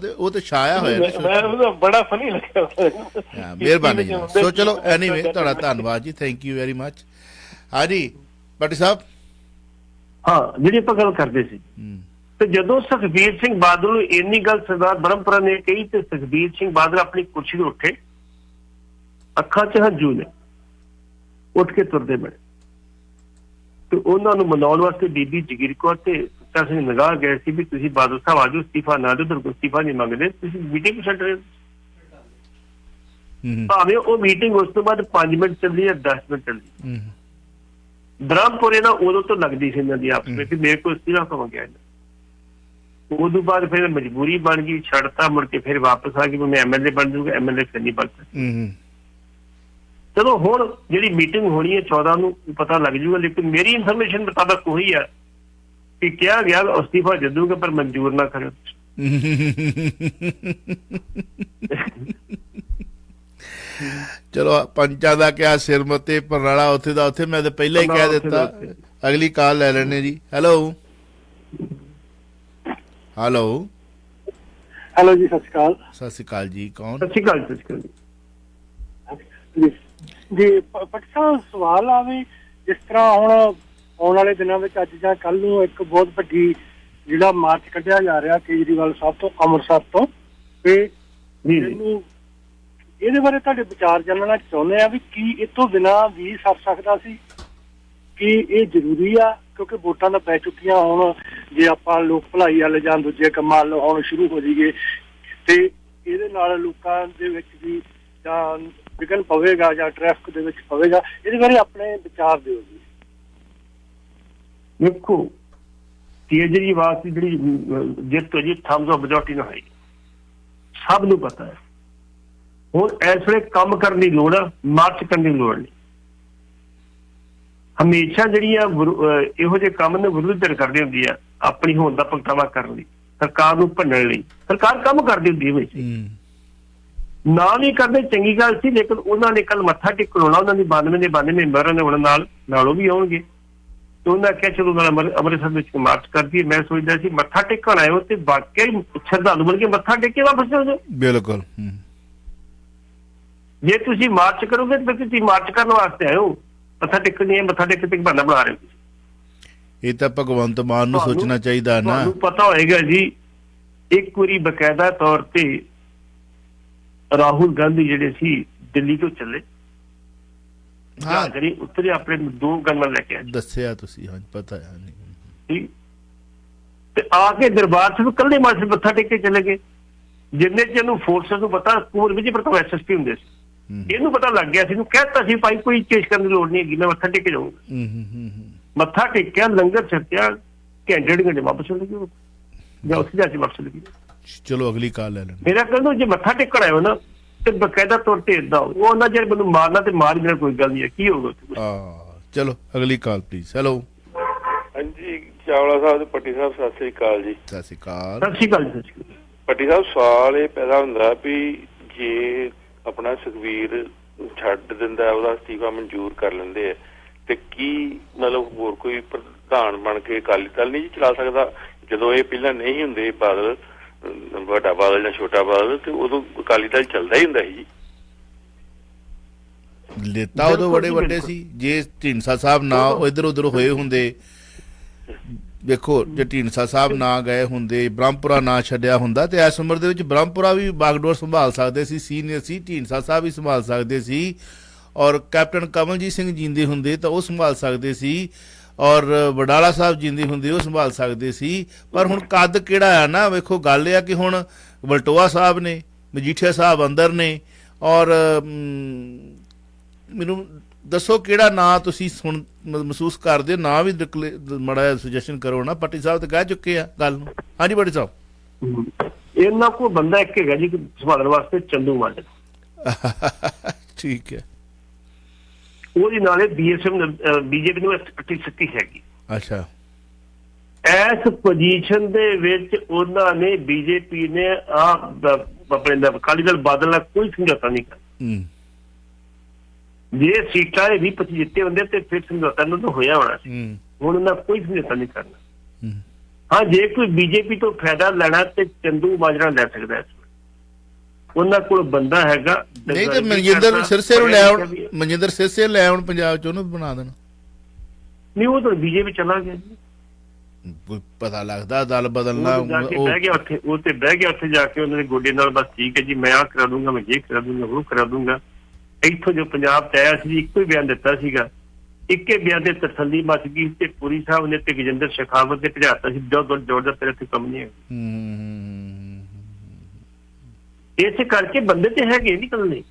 ਉਹ ਤੇ ਛਾਇਆ ਹੋਇਆ। ਮੈਂ ਬੜਾ ਫਨੀ ਲੱਗਿਆ। ਮਿਹਰਬਾਨੀ ਜੀ। ਸੋ ਚਲੋ ਐਨੀਵੇ, ਤੁਹਾਡਾ ਧੰਨਵਾਦ ਜੀ, ਥੈਂਕ ਯੂ ਵੈਰੀ ਮਚ। ਹਾਂਜੀ ਭੱਟੀ ਸਾਹਿਬ। ਹਾਂ, ਜਿਹੜੀ ਆਪਾਂ ਗੱਲ ਕਰਦੇ ਸੀ, ਤੇ ਜਦੋਂ ਸੁਖਬੀਰ ਸਿੰਘ ਬਾਦਲ ਨੂੰ ਇੰਨੀ ਗੱਲ ਸਰਦਾਰ ਬਰਮਪੁਰਾ ਨੇ ਕਹੀ ਤੇ ਸੁਖਬੀਰ ਸਿੰਘ ਬਾਦਲ ਆਪਣੀ ਕੁਰਸੀ ਤੋਂ ਉੱਠੇ, ਅੱਖਾਂ 'ਚ ਹੰਝੂ ਨੇ, ਉੱਠ ਕੇ ਤੁਰਦੇ ਬਣੇ ਤੇ ਉਹਨਾਂ ਨੂੰ ਮਨਾਉਣ ਵਾਸਤੇ ਬੀਬੀ ਜਗੀਰ ਕੌਰ ਤੇ ਸੁੱਚਾ ਸਿੰਘ ਨਿਗਾਹ ਗਏ ਸੀ ਵੀ ਤੁਸੀਂ ਬਾਦਲ ਸਾਹਿਬ ਆਜੋ, ਅਸਤੀਫਾ ਨਾ ਦਿਓ, ਤੁਹਾਡੇ ਕੋਲ ਅਸਤੀਫਾ ਨਹੀਂ ਮੰਗਦੇ, ਤੁਸੀਂ ਮੀਟਿੰਗ ਛੱਡ ਰਹੇ। ਭਾਵੇਂ ਉਹ ਮੀਟਿੰਗ ਉਸ ਤੋਂ ਬਾਅਦ 5 ਮਿੰਟ ਚੱਲੀ ਜਾਂ 10 ਮਿੰਟ ਚੱਲੀ, ਬ੍ਰਹਮਪੁਰੇ ਨਾਲ ਉਦੋਂ ਤੋਂ ਲੱਗਦੀ ਸੀ ਇਹਨਾਂ ਦੀ ਆਪਸ ਵਿੱਚ, ਮੇਰੇ ਕੋਲ ਅਸਤੀਫਾ ਕਦੋਂ ਗਿਆ। ਉਦੋਂ ਬਾਅਦ ਫਿਰ ਮਜਬੂਰੀ ਬਣ ਗਈ, ਛੱਡਤਾ, ਮੁੜ ਕੇ ਫਿਰ ਵਾਪਸ ਆ ਗਈ ਮੈਂ ਐਮਐਲਏ ਬਣ ਜਾਊਗਾ, ਐਮਐਲਏ ਫਿਰ ਨਹੀਂ ਬਣ ਸਕਦਾ। ਚਲੋ ਹੁਣ ਜਿਹੜੀ ਮੀਟਿੰਗ ਹੋਣੀ ਹੈ 14 ਨੂੰ ਪਤਾ ਲੱਗ ਜੂਗਾ, ਲੇਕਿਨ ਮੇਰੀ ਇਨਫੋਰਮੇਸ਼ਨ ਮੁਤਾਬਕ ਉਹੀ ਹੈ ਕਿ ਕਿਹਾ ਗਿਆ ਅਸਤੀਫਾ ਦੇ ਦੂੰਗਾ ਪਰ ਮਨਜ਼ੂਰ ਨਾ ਕਰਿਓ। ਚਲੋ ਪੰਚਾਂ ਦਾ ਕਿਹਾ ਸਿਰ ਮਤੇ ਪਰਨਾਲਾ ਉੱਥੇ ਦਾ ਉੱਥੇ, ਮੈਂ ਤਾਂ ਪਹਿਲਾਂ ਹੀ ਕਹਿ ਦਿੱਤਾ। ਅਗਲੀ ਕਾਲ ਲੈ ਲੈਣੇ ਜੀ। ਹੈਲੋ ਹੈਲੋ ਜੀ, ਸਤਿ ਸ਼੍ਰੀ ਅਕਾਲ। ਸਤਿ ਸ਼੍ਰੀ ਅਕਾਲ ਜੀ। ਕੌਣ? ਸਤਿ ਸ਼੍ਰੀ ਅਕਾਲ ਜੀ। ਭੱਟੀ ਸਾਹਿਬ, ਸਵਾਲ ਆਵੇ, ਜਿਸ ਤਰ੍ਹਾਂ ਹੁਣ ਆਉਣ ਵਾਲੇ ਦਿਨਾਂ ਵਿੱਚ ਅੱਜ ਜਾਂ ਕੱਲ ਨੂੰ ਇੱਕ ਬਹੁਤ ਵੱਡੀ ਜਿਹੜਾ ਮਾਰਚ ਕੱਢਿਆ ਜਾ ਰਿਹਾ ਕੇਜਰੀਵਾਲ ਸਾਹਿਬ ਤੋਂ ਅੰਮ੍ਰਿਤਸਰ ਤੋਂ, ਤੇ ਜੀ। ਮੈਨੂੰ ਇਹਦੇ ਬਾਰੇ ਤੁਹਾਡੇ ਵਿਚਾਰ ਜਾਣਨਾ ਚਾਹੁੰਦੇ ਆ ਵੀ ਕੀ ਇਹ ਤੋਂ ਬਿਨਾਂ ਵੀ ਸਰ ਸਕਦਾ ਸੀ, ਕਿ ਇਹ ਜ਼ਰੂਰੀ ਆ ਕਿਉਂਕਿ ਵੋਟਾਂ ਤਾਂ ਪੈ ਚੁੱਕੀਆਂ। ਹੁਣ ਜੇ ਆਪਾਂ ਲੋਕ ਭਲਾਈ ਵਾਲੇ ਜਾਂ ਦੂਜੇ ਕੰਮਾਂ ਵੱਲ ਹੁਣ ਸ਼ੁਰੂ ਹੋ ਜਾਈਏ ਤੇ ਇਹਦੇ ਨਾਲ ਲੋਕਾਂ ਦੇ ਵਿੱਚ ਵੀ ਜਾਂ ਵਿਘਨ ਪਵੇਗਾ ਜਾਂ ਟ੍ਰੈਫਿਕ ਦੇ ਵਿੱਚ ਪਵੇਗਾ, ਇਹਦੇ ਬਾਰੇ ਆਪਣੇ ਵਿਚਾਰ ਦਿਓ ਜੀ। ਦੇਖੋ ਕੇਜਰੀਵਾਲ ਦੀ ਜਿਹੜੀ ਜਿੱਤ ਹੋਈ ਥੰਬਸ ਆਫ ਮੈਜੋਰਟੀ ਨਾਲ ਹੋਈ, ਸਭ ਨੂੰ ਪਤਾ ਹੈ। ਹੁਣ ਇਸ ਵੇਲੇ ਕੰਮ ਕਰਨ ਦੀ ਲੋੜ ਆ, ਮਾਰਚ ਕਰਨ ਦੀ ਲੋੜ ਨਹੀਂ। ਹਮੇਸ਼ਾ ਜਿਹੜੀਆਂ ਇਹੋ ਜਿਹੇ ਕੰਮ ਨੇ ਵਿਰੋਧੀ ਧਿਰ ਕਰਦੀ ਹੁੰਦੀ ਆ ਆਪਣੀ ਹੋਂਦ ਦਾ ਭੁਗਤਾਵਾ ਕਰਨ ਲਈ, ਸਰਕਾਰ ਨੂੰ ਭੰਨਣ ਲਈ। ਸਰਕਾਰ ਕੰਮ ਕਰਦੀ ਹੁੰਦੀ ਹੈ, ਨਾ ਵੀ ਕਰਦੇ ਚੰਗੀ ਗੱਲ ਸੀ, ਲੇਕਿਨ ਉਹਨਾਂ ਨੇ ਕੱਲ ਮੱਥਾ ਟੇਕਣ ਆਉਣਾ, ਉਹਨਾਂ ਦੀ 92 ਦੇ 92 ਮੈਂਬਰਾਂ ਨੇ ਉਹਨਾਂ ਨਾਲ ਉਹ ਵੀ ਆਉਣਗੇ। ਤੇ ਉਹਨਾਂ ਆਖਿਆ ਚਲੋ ਨਾਲ ਅੰਮ੍ਰਿਤਸਰ ਵਿੱਚ ਮਾਰਚ ਕਰਦੀ। ਮੈਂ ਸੋਚਦਾ ਸੀ ਮੱਥਾ ਟੇਕਣ ਆਏ ਹੋ ਤੇ ਵਾਕਿਆ ਹੀ ਸ਼ਰਧਾਲੂ ਬਣ ਕੇ ਮੱਥਾ ਟੇਕ ਕੇ ਵਾਪਸ ਚਲੇ ਜਾਓ। ਬਿਲਕੁਲ। ਜੇ ਤੁਸੀਂ ਮਾਰਚ ਕਰੋਗੇ ਤਾਂ ਤੁਸੀਂ ਮਾਰਚ ਕਰਨ ਵਾਸਤੇ ਆਏ ਹੋ, ਮੱਥਾ ਟੇਕਣ ਨਹੀਂ, ਮੱਥਾ ਟੇਕ ਕੇ ਬਹਾਨਾ ਬਣਾ ਰਹੇ ਹੋ। ਇਹ ਤਾਂ ਭਗਵੰਤ ਮਾਨ ਨੂੰ ਸੋਚਣਾ ਚਾਹੀਦਾ ਨਾ। ਤੁਹਾਨੂੰ ਪਤਾ ਹੋਏਗਾ ਜੀ, ਇੱਕ ਵਾਰੀ ਬਕਾਇਦਾ ਤੌਰ ਤੇ ਰਾਹੁਲ ਗਾਂਧੀ ਜਿਹੜੇ ਸੀ ਦਿੱਲੀ ਤੋਂ ਚੱਲੇ, ਜਿਹੜੀ ਉੱਤਰੇ ਆਪਣੇ 2 ਗਨਮੈਨ ਲੈ ਕੇ ਆਏ, ਦੱਸਿਆ ਤੁਸੀਂ। ਹਾਂ ਪਤਾ ਹੈ। ਠੀਕ। ਤੇ ਆ ਕੇ ਦਰਬਾਰ ਸਾਹਿਬ ਕੱਲੇ ਮਾਰਚ ਮੱਥਾ ਟੇਕ ਕੇ ਚਲੇ ਗਏ। ਜਿੰਨੇ ਚ ਇਹਨੂੰ ਫੋਰਸਸ ਨੂੰ ਪਤਾ, ਕੁੰਵਰ ਵਿਜੇ ਪ੍ਰਤਾਪ ਐਸਐਸਪੀ ਹੁੰਦੇ ਸੀ, ਇਹਨੂੰ ਪਤਾ ਲੱਗ ਗਿਆ ਸੀ, ਇਹਨੂੰ ਕਹਿਤਾ ਸੀ ਭਾਈ ਕੋਈ ਚੇਂਜ ਕਰਨ ਦੀ ਲੋੜ ਨਹੀਂ ਹੈਗੀ, ਮੈਂ ਮੱਥਾ ਟੇਕ ਕੇ ਜਾਊਂਗਾ। ਮੱਥਾ ਟੇਕਿਆ, ਲੰਗਰ ਛਕਿਆ, ਘੰਟੇ 1.5 ਘੰਟੇ ਵਾਪਸ ਚਲੇ ਗਏ ਜਾਂ ਉੱਥੇ ਜਾ ਕੇ ਵਾਪਸ ਚਲੇ ਗਏ। ਚਲੋ ਅਗਲੀ ਕਾਲ ਲੈ ਲੈਣ। ਮੇਰਾ ਕਹਿੰਦਾ ਜੇ ਮੱਥਾ ਟੇਕਣ ਆਇਓ ਨਾ ਤੇ ਬਕਾਇਦਾ ਤੌਰ ਤੇ ਏਦਾਂ ਉਹ ਉਹਨਾਂ ਜਿਹੜੇ ਮੈਨੂੰ ਮਾਰਨਾ ਤੇ ਮਾਰ ਦੇਣਾ, ਕੋਈ ਗੱਲ ਨਹੀਂ ਹੈ, ਕੀ ਹੋਊਗਾ। ਚਲੋ ਅਗਲੀ ਕਾਲ ਪਲੀਜ਼। ਹੈਲੋ। ਹਾਂਜੀ ਚਾਵਲਾ ਸਾਹਿਬ ਤੇ ਪੱਟੀ ਸਾਹਿਬ, ਸਤਿ ਸ੍ਰੀ ਅਕਾਲ ਜੀ। ਸਤਿ ਸ਼੍ਰੀ ਅਕਾਲ। ਸਤਿ ਸ਼੍ਰੀ ਅਕਾਲ ਜੀ। ਸਤਿ ਸ਼੍ਰੀ ਅਕਾਲ। ਪੱਟੀ ਸਾਹਿਬ, ਸਵਾਲ ਇਹ ਪੈਦਾ ਹੁੰਦਾ ਵੀ ਜੇ ਆਪਣਾ ਸੁਖਵੀਰ ਛੱਡ ਦਿੰਦਾ, ਉਹਦਾ ਅਸਤੀਫਾ ਮਨਜ਼ੂਰ ਕਰ ਲੈਂਦੇ ਆ, ਤੇ ਕੀ ਮਤਲਬ ਹੋਰ ਕੋਈ ਪ੍ਰਧਾਨ ਬਣ ਕੇ ਅਕਾਲੀ ਦਲ ਨਹੀਂ ਚਲਾ ਸਕਦਾ? ਜਦੋਂ ਇਹ ਪਹਿਲਾਂ ਨਹੀਂ ਹੁੰਦੇ ਬਾਦਲ, ਵੱਡਾ ਬਾਦਲ ਜਾਂ ਛੋਟਾ ਬਾਦਲ, ਤੇ ਉਦੋਂ ਅਕਾਲੀ ਦਲ ਚੱਲਦਾ ਹੀ ਹੁੰਦਾ ਸੀ ਜੀ। ਲੇਤਾ ਉਦੋਂ ਬੜੇ ਵੱਡੇ ਸੀ। ਜੇ ਢੀਂਡਸਾ ਸਾਹਿਬ ਨਾ ਇੱਧਰ ਉੱਧਰ ਹੋਏ ਹੁੰਦੇ, ਵੇਖੋ ਜੇ ਢੀਂਡਸਾ ਸਾਹਿਬ ਨਾ ਗਏ ਹੁੰਦੇ, ਬ੍ਰਹਮਪੁਰਾ ਨਾ ਛੱਡਿਆ ਹੁੰਦਾ, ਤੇ ਇਸ ਉਮਰ ਦੇ ਵਿੱਚ ਬ੍ਰਹਮਪੁਰਾ ਵੀ ਬਾਗਡੋਰ ਸੰਭਾਲ ਸਕਦੇ ਸੀ, ਸੀਨੀਅਰ ਸੀ। ਢੀਂਡਸਾ ਸਾਹਿਬ ਵੀ ਸੰਭਾਲ ਸਕਦੇ ਸੀ, ਔਰ ਕੈਪਟਨ ਕਮਲਜੀਤ ਸਿੰਘ ਜਿੰਦੇ ਹੁੰਦੇ ਤਾਂ ਉਹ ਸੰਭਾਲ ਸਕਦੇ ਸੀ, ਔਰ ਵਡਾਲਾ ਸਾਹਿਬ ਜਿੰਦੇ ਹੁੰਦੇ ਉਹ ਸੰਭਾਲ ਸਕਦੇ ਸੀ। ਪਰ ਹੁਣ ਕੱਦ ਕਿਹੜਾ ਆ ਨਾ। ਵੇਖੋ ਗੱਲ ਇਹ ਆ ਕਿ ਹੁਣ ਵਲਟੋਆ ਸਾਹਿਬ ਨੇ, ਮਜੀਠੀਆ ਸਾਹਿਬ ਅੰਦਰ ਨੇ, ਔਰ ਮੈਨੂੰ ਦੱਸੋ ਕਿਹੜਾ ਨਾਂ ਤੁਸੀਂ ਹੁਣ ਮਹਿਸੂਸ ਕਰਦੇ ਹੋ? ਨਾਂ ਵੀ ਮਾੜਾ ਸੁਜੈਸ਼ਨ ਕਰੋ ਨਾ। ਪੱਟੀ ਸਾਹਿਬ ਤਾਂ ਕਹਿ ਚੁੱਕੇ ਆ ਗੱਲ ਨੂੰ। ਹਾਂਜੀ ਪੱਟੀ ਸਾਹਿਬ। ਇਹਨਾਂ ਕੋਲ ਬੰਦਾ ਇੱਕ ਹੈਗਾ ਜੀ ਸੰਭਾਲਣ ਵਾਸਤੇ, ਚੰਦੂ ਮਾਜਰਾ। ਠੀਕ ਹੈ। ਉਹਦੇ ਨਾਲੇ ਬੀਜੇਪੀ ਨੂੰ ਸ਼ਕਤੀ ਹੈਗੀ। ਅੱਛਾ। ਇਸ ਪੋਜੀਸ਼ਨ ਦੇ ਵਿੱਚ ਉਹਨਾਂ ਨੇ ਬੀਜੇਪੀ ਨੇ ਆਪਣੇ ਅਕਾਲੀ ਦਲ ਬਾਦਲ ਨਾਲ ਕੋਈ ਸਮਝੌਤਾ ਨਹੀਂ ਕਰਨਾ। ਜੇ ਸੀਟਾਂ 20-25 ਜਿੱਤੇ ਹੁੰਦੇ ਤੇ ਫਿਰ ਸਮਝੌਤਾ ਇਹਨਾਂ ਤੋਂ ਹੋਇਆ ਹੋਣਾ ਸੀ। ਹੁਣ ਉਹਨਾਂ ਕੋਈ ਸਮਝੌਤਾ ਨਹੀਂ ਕਰਨਾ। ਹਾਂ, ਜੇ ਕੋਈ ਬੀਜੇਪੀ ਤੋਂ ਫਾਇਦਾ ਲੈਣਾ ਤੇ ਚੰਦੂ ਮਾਜਰਾ ਲੈ ਸਕਦਾ ਹੈ। ਉਹਨਾਂ ਕੋਲ ਬੰਦਾ ਹੈਗਾ। ਨਹੀਂ ਤੇ ਮਨਜਿੰਦਰ ਸਿਰਸੇ ਨੂੰ ਲੈ ਆਉਣ, ਮਨਜਿੰਦਰ ਸਿਰਸੇ ਲੈ ਆਉਣ ਪੰਜਾਬ ਚ, ਉਹਨੂੰ ਬਣਾ ਦੇਣ। ਨਹੀਂ, ਉਹ ਤਾਂ ਬੀਜੇਪੀ ਚਲਾ ਗਿਆ ਜੀ। ਕੋਈ ਪਤਾ ਲੱਗਦਾ ਦਲ ਬਦਲਣਾ। ਬਹਿ ਗਿਆ ਉੱਥੇ, ਉਹ ਤੇ ਬਹਿ ਗਿਆ ਉੱਥੇ ਜਾ ਕੇ ਉਹਨਾਂ ਦੇ ਗੋਡੇ ਨਾਲ, ਬਸ ਠੀਕ ਹੈ ਜੀ, ਮੈਂ ਆਹ ਕਰਾ ਦੂੰਗਾ, ਮੈਂ ਇਹ ਕਰਾ ਦੂੰਗਾ, ਉਹ ਕਰਾ ਦੂੰਗਾ। ਇੱਥੋਂ ਜੋ ਪੰਜਾਬ ਚ ਆਇਆ ਸੀ, ਇੱਕੋ ਹੀ ਬਿਆਨ ਦਿੱਤਾ ਸੀਗਾ, ਇੱਕੇ ਬਿਆਨ ਦੇ ਤਸੱਲੀ ਮਚ ਗਈ ਤੇ ਪੁਰੀ ਸਾਹਿਬ ਨੇ ਤੇ ਗਜਿੰਦਰ ਸ਼ੇਖਾਵਤ ਨੇ ਭਜਾਤਾ ਸੀ, ਜੋਰ ਦਾ ਤੇਰੇ ਤੇ ਕੰਮ ਨਹੀਂ ਹੈ। ਇਸੇ ਕਰਕੇ ਬੰਦੇ ਤੇ ਹੈਗੇ ਨਿਕਲਣੇ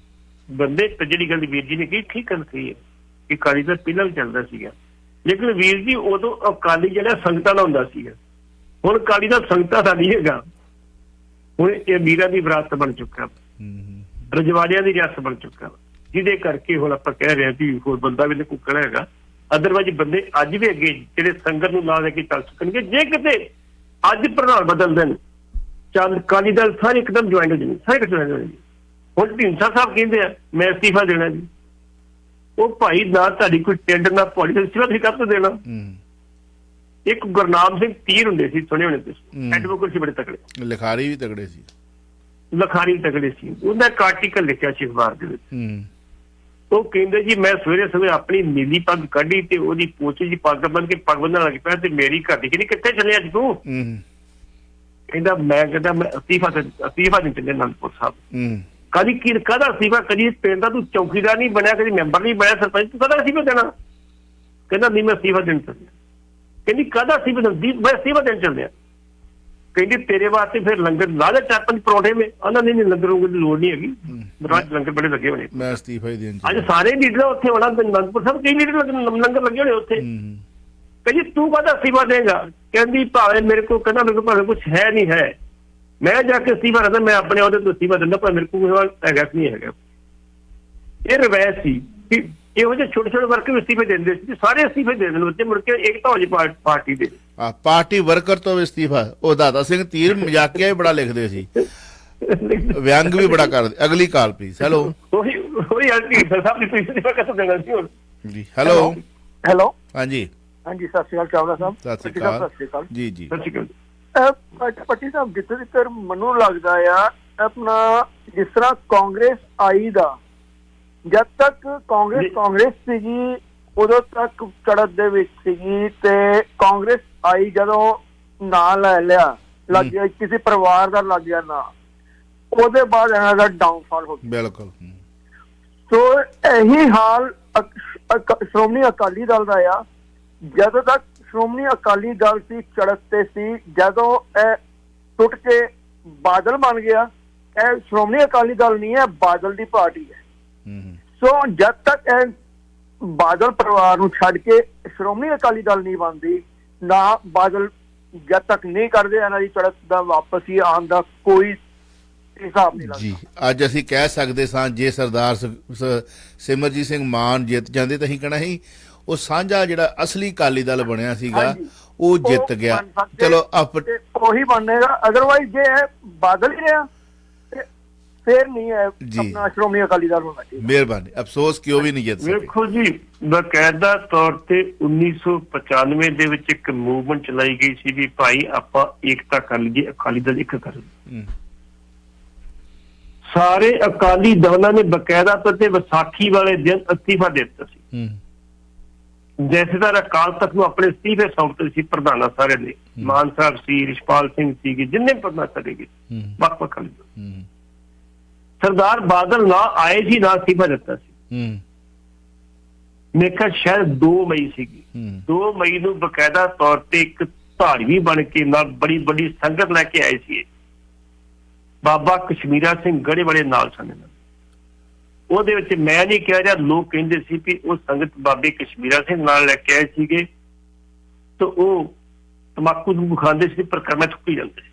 ਬੰਦੇ। ਜਿਹੜੀ ਗੱਲ ਵੀਰ ਜੀ ਨੇ ਕਹੀ ਠੀਕ ਗੱਲ ਕਹੀ ਹੈ ਕਿ ਅਕਾਲੀ ਦਲ ਪਹਿਲਾਂ ਵੀ ਚੱਲਦਾ ਸੀਗਾ, ਲੇਕਿਨ ਵੀਰ ਜੀ ਉਦੋਂ ਅਕਾਲੀ ਜਿਹੜਾ ਸੰਗਤਾਂ ਦਾ ਹੁੰਦਾ ਸੀਗਾ। ਹੁਣ ਅਕਾਲੀ ਦਲ ਸੰਗਤਾਂ ਦਾ ਨਹੀਂ ਹੈਗਾ। ਹੁਣ ਇਹ ਮੀਰਾਂ ਦੀ ਵਿਰਾਸਤ ਬਣ ਚੁੱਕਾ, ਰਜਵਾੜਿਆਂ ਦੀ ਰਿਆਸਤ ਬਣ ਚੁੱਕਾ, ਜਿਹਦੇ ਕਰਕੇ ਹੁਣ ਆਪਾਂ ਕਹਿ ਰਹੇ ਹਾਂ ਕਿ ਹੋਰ ਬੰਦਾ ਵੀ ਕੁੱਕਣਾ ਹੈਗਾ। ਅਦਰਵਾਈਜ਼ ਬੰਦੇ ਅੱਜ ਵੀ ਅੱਗੇ ਜਿਹੜੇ ਸੰਗਤ ਨੂੰ ਲਾ ਲੈ ਕੇ ਚੱਲ ਸਕਣਗੇ। ਜੇ ਕਿਤੇ ਅੱਜ ਪ੍ਰਧਾਨ ਬਦਲ ਦੇਣ, ਚੱਲ ਅਕਾਲੀ ਦਲ ਸਾਰੇ ਇੱਕਦਮ ਜੁਆਇੰਟ ਹੋ ਜਾਣਗੇ, ਸਾਰੇ ਜੁਆਇੰਟ ਹੋ ਜਾਣਗੇ। ਹੁਣ ਢੀਂਡਸਾ ਸਾਹਿਬ ਕਹਿੰਦੇ ਆ ਮੈਂ ਅਸਤੀਫਾ ਦੇਣਾ ਜੀ। ਉਹ ਭਾਈ ਨਾ ਤੁਹਾਡੀ ਕੋਈ ਟੈਂਡਰ ਨਾ ਪੋਲਿਟਿਕਲ ਅਸਤੀਫਾ ਤੁਸੀਂ ਕਦ ਤੋਂ ਦੇਣਾ? ਇੱਕ ਗੁਰਨਾਮ ਸਿੰਘ ਤੀਰ ਹੁੰਦੇ ਸੀ, ਸੁਣੇ ਹੋਣੇ ਤੁਸੀਂ, ਐਡਵੋਕੇਟ ਸੀ ਬੜੇ ਤਕੜੇ, ਲਿਖਾਰੀ ਵੀ ਤਕੜੇ ਸੀ, ਲਖਾਰੀ ਤਕੜੇ ਸੀ। ਉਹਦਾ ਇੱਕ ਆਰਟੀਕਲ ਲਿਖਿਆ ਸੀ ਅਖਬਾਰ ਦੇ ਵਿੱਚ। ਉਹ ਕਹਿੰਦੇ ਜੀ ਮੈਂ ਸਵੇਰੇ ਆਪਣੀ ਨੀਲੀ ਪੱਗ ਕੱਢੀ ਤੇ ਉਹਦੀ ਪੋਚੀ ਜੀ ਪੱਗ ਬੰਨ ਕੇ ਪੱਗ ਬੰਨਣ ਲੱਗ ਪਿਆ ਤੇ ਮੇਰੀ ਘਰ ਦੀ ਕਹਿੰਦੀ ਕਿੱਥੇ ਚੱਲਿਆ ਅੱਜ ਤੂੰ? ਕਹਿੰਦਾ ਮੈਂ ਅਸਤੀਫਾ ਨਹੀਂ ਦਿੰਦੇ ਅਨੰਦਪੁਰ ਸਾਹਿਬ। ਕਦੀ ਕਾਹਦਾ ਅਸਤੀਫਾ? ਕਦੀ ਪਿੰਡ ਦਾ ਤੂੰ ਚੌਕੀਦਾਰ ਨਹੀਂ ਬਣਿਆ, ਕਦੀ ਮੈਂਬਰ ਨਹੀਂ ਬਣਿਆ, ਸਰਪੰਚ, ਤੂੰ ਕਾਹਦਾ ਅਸਤੀਫਾ ਦੇਣਾ? ਕਹਿੰਦਾ ਨਹੀਂ ਮੈਂ ਅਸਤੀਫਾ ਦੇਣ ਚੱਲਿਆ। ਕਹਿੰਦੀ ਕਾਹਦਾ ਅਸਤੀਫਾ ਦਿੰਦੀ? ਮੈਂ ਅਸਤੀਫਾ ਦੇਣ ਚੱਲਿਆ। ਕਹਿੰਦੀ ਤੇਰੇ ਵਾਸਤੇ ਫਿਰ ਲੰਗਰ ਲਾ ਦੇ 4-5 ਪਰੌਂਠੇ ਮੇ। ਉਹਨਾਂ ਨੇ ਲੰਗਰ ਦੀ ਲੋੜ ਨਹੀਂ ਹੈਗੀ, ਲੰਗਰ ਬੜੇ ਲੱਗੇ ਹੋਣੇ। ਮੈਂ ਅਸਤੀਫਾ ਹੀ ਦੇਣ ਅੱਜ ਸਾਰੇ ਲੀਡਰ ਉੱਥੇ ਹੋਣਾ ਅਨੰਦਪੁਰ ਸਾਹਿਬ, ਕਈ ਲੀਡਰ ਲੰਗਰ ਲੱਗੇ ਹੋਣੇ ਉੱਥੇ। ਕਹਿੰਦੀ ਤੂੰ ਕਾਹਦਾ ਅਸਤੀਫਾ ਦੇਗਾ? ਕਹਿੰਦੀ ਭਾਵੇਂ ਮੇਰੇ ਕੋਲ, ਕਹਿੰਦਾ ਮੇਰੇ ਕੋਲ ਭਾਵੇਂ ਕੁਛ ਹੈ ਨਹੀਂ ਹੈ, ਮੈਂ ਜਾ ਕੇ ਅਸਤੀਫਾ ਦਿੰਦਾ, ਮੈਂ ਆਪਣੇ ਉਹਦੇ ਤੋਂ ਅਸਤੀਫਾ ਦਿੰਦਾ, ਪਰ ਮੇਰੇ ਕੋਲ ਹੈਗਾ ਨਹੀਂ ਹੈਗਾ। ਇਹ ਰਵਾਇਤ ਸੀ ਕਿ ਇਹੋ ਜਿਹੇ ਛੋਟੇ ਵਰਕਰ ਵੀ ਅਸਤੀਫੇ ਦਿੰਦੇ ਸੀ, ਸਾਰੇ ਅਸਤੀਫੇ ਦੇ ਦੇਣ ਬੱਚੇ, ਮੁੜ ਕੇ ਏਕਤਾ ਹੋ ਜੀ ਪਾਰਟੀ ਦੇ। ਪਾਰਟੀ ਵਰਕਰ ਤੋਂ ਇਸਤੀਫਾ। ਉਹ ਦਾਦਾ ਸਿੰਘ ਧੀਰ ਮਜ਼ਾਕੀਆ ਵੀ ਬੜਾ ਲਿਖਦੇ ਸੀ, ਵਿਅੰਗ ਵੀ ਬੜਾ ਕਰਦੇ। ਅਗਲੀ ਕਾਲ ਪਲੀਜ਼। ਹੈਲੋ ਉਹੀ ਸਾਹਿਬ ਦੀ ਅਸਤੀਫਾ ਕਦੋਂ ਦੇਣਾ ਸੀ ਹੁਣ ਜੀ? ਹੈਲੋ ਹੈਲੋ, ਹਾਂਜੀ ਹਾਂਜੀ, ਸਤਿ ਸ਼੍ਰੀ ਅਕਾਲ ਚਾਵਲਾ ਸਾਹਿਬ। ਸਤਿ ਸ਼੍ਰੀ ਅਕਾਲ ਜੀ। ਜੀ ਸਤਿ ਸ਼੍ਰੀ ਅਕਾਲ। ਪੱਟੀ ਸਾਹਿਬ, ਜਿੱਥੇ ਤੱਕ ਮੈਨੂੰ ਲੱਗਦਾ ਆ ਆਪਣਾ ਜਿਸ ਤਰ੍ਹਾਂ ਕਾਂਗਰਸ ਆਈ ਦਾ, ਜਦ ਤੱਕ ਕਾਂਗਰਸ ਸੀਗੀ ਉਦੋਂ ਤੱਕ ਚੜ੍ਹਤ ਦੇ ਵਿੱਚ ਸੀਗੀ, ਤੇ ਕਾਂਗਰਸ ਆਈ ਜਦੋਂ ਨਾਂ ਲੈ ਲਿਆ, ਲੱਗ ਗਿਆ ਕਿਸੇ ਪਰਿਵਾਰ ਦਾ ਲੱਗ ਗਿਆ ਨਾਂ, ਉਹਦੇ ਬਾਅਦ ਇਹਨਾਂ ਦਾ ਡਾਊਨਫਾਲ ਹੋ ਗਿਆ। ਬਿਲਕੁਲ। ਸੋ ਇਹੀ ਹਾਲ ਸ਼੍ਰੋਮਣੀ ਅਕਾਲੀ ਦਲ ਦਾ ਆ। ਜਦੋਂ ਤੱਕ ਸ਼੍ਰੋਮਣੀ ਅਕਾਲੀ ਦਲ ਸੀ ਚੜ੍ਹਤ ਤੇ ਸੀ, ਜਦੋਂ ਇਹ ਟੁੱਟ ਕੇ ਬਾਦਲ ਬਣ ਗਿਆ, ਇਹ ਸ਼੍ਰੋਮਣੀ ਅਕਾਲੀ ਦਲ ਨਹੀਂ ਹੈ, ਬਾਦਲ ਦੀ ਪਾਰਟੀ ਹੈ। ਸੋ ਜਦ ਤੱਕ ਇਹ ਬਾਦਲ ਪਰਿਵਾਰ ਨੂੰ ਛੱਡ ਕੇ ਸ਼੍ਰੋਮਣੀ ਅਕਾਲੀ ਦਲ ਨਹੀਂ ਬਣਦੀ, ਨਾ ਬਾਦਲ ਜਦ ਤੱਕ ਨਹੀਂ ਕਰਦੇ ਇਹਨਾਂ ਦੀ ਚੜ੍ਹਤ ਦਾ ਵਾਪਸ ਹੀ ਆਉਣ ਦਾ ਕੋਈ ਹਿਸਾਬ ਨਹੀਂ ਲੱਗਦਾ। ਜੀ ਅੱਜ ਅਸੀਂ ਕਹਿ ਸਕਦੇ ਸਾਂ ਜੇ ਸਰਦਾਰ ਸਿਮਰਜੀਤ ਸਿੰਘ ਮਾਨ ਜਿੱਤ ਜਾਂਦੇ ਤਾਂ ਅਸੀਂ ਕਹਿਣਾ ਸੀ ਉਹ ਸਾਂਝਾ ਜਿਹੜਾ ਅਸਲੀ ਅਕਾਲੀ ਦਲ ਬਣਿਆ ਸੀਗਾ ਉਹ ਜਿੱਤ ਗਿਆ। ਚਲੋ ਉਹੀ ਬਣੇਗਾ, ਅਦਰਵਾਈਜ਼ ਜੇ ਬਾਦਲ ਹੀ ਰਿਹਾ ਫੇਰ ਨਹੀਂ ਹੈ ਆਪਣਾ ਸ਼੍ਰੋਮਣੀ ਅਕਾਲੀ ਦਲ ਹੋਣਾ ਚਾਹੀਦਾ। ਮਿਹਰਬਾਨੀ। ਅਫਸੋਸ ਕਿ ਉਹ ਵੀ ਨਹੀਂ ਜਿੱਤ ਸਕੇ। ਵੇਖੋ ਜੀ, ਬਕਾਇਦਾ ਤੌਰ ਤੇ 1995 ਦੇ ਵਿੱਚ ਇੱਕ ਮੂਵਮੈਂਟ ਚਲਾਈ ਗਈ ਸੀ ਵੀ ਭਾਈ ਆਪਾਂ ਏਕਤਾ ਕਰ ਲਈਏ, ਅਕਾਲੀ ਦਲ ਇੱਕ ਕਰ ਲਈਏ। ਸਾਰੇ ਅਕਾਲੀ ਦਲਾਂ ਨੇ ਬਕਾਇਦਾ ਤੌਰ ਤੇ ਵਿਸਾਖੀ ਵਾਲੇ ਦਿਨ ਅਸਤੀਫਾ ਦੇ ਦਿੱਤਾ ਸੀ। ਜਥੇਦਾਰ ਅਕਾਲ ਤਖਤ ਨੂੰ ਆਪਣੇ ਅਸਤੀਫੇ ਸੌਂਪਦੇ ਸੀ ਪ੍ਰਧਾਨਾਂ ਸਾਰੇ ਨੇ। ਮਾਨ ਸਾਹਿਬ ਸੀ, ਰਿਸ਼ਪਾਲ ਸਿੰਘ ਸੀਗੇ, ਜਿੰਨੇ ਪ੍ਰਧਾਨ ਚਲੇ ਗਏ ਵੱਖ ਵੱਖ ਅਕਾਲੀ ਦਲ। ਸਰਦਾਰ ਬਾਦਲ ਨਾ ਆਏ ਸੀ, ਨਾ ਅਸਤੀਫਾ ਦਿੱਤਾ ਸੀ। ਮੈਂ ਕਿਹਾ ਸ਼ਾਇਦ 2 ਮਈ ਸੀਗੀ। 2 ਮਈ ਨੂੰ ਬਕਾਇਦਾ ਤੌਰ ਤੇ ਇੱਕ ਧਾਰਮੀ ਬਣ ਕੇ ਨਾਲ ਬੜੀ ਵੱਡੀ ਸੰਗਤ ਲੈ ਕੇ ਆਏ ਸੀ। ਬਾਬਾ ਕਸ਼ਮੀਰਾ ਸਿੰਘ ਗੜੇ ਬੜੇ ਨਾਲ ਸਨ। ਉਹਦੇ ਵਿੱਚ ਮੈਂ ਨਹੀਂ ਕਹਿ ਰਿਹਾ, ਲੋਕ ਕਹਿੰਦੇ ਸੀ ਵੀ ਉਹ ਸੰਗਤ ਬਾਬੇ ਕਸ਼ਮੀਰਾ ਸਿੰਘ ਨਾਲ ਲੈ ਕੇ ਆਏ ਸੀਗੇ ਤੇ ਉਹ ਤਮਾਕੂ ਨੂੰ ਖਾਂਦੇ ਸੀ, ਪਰ ਕਰਨਾ ਚੁੱਕੀ ਜਾਂਦੇ ਸੀ।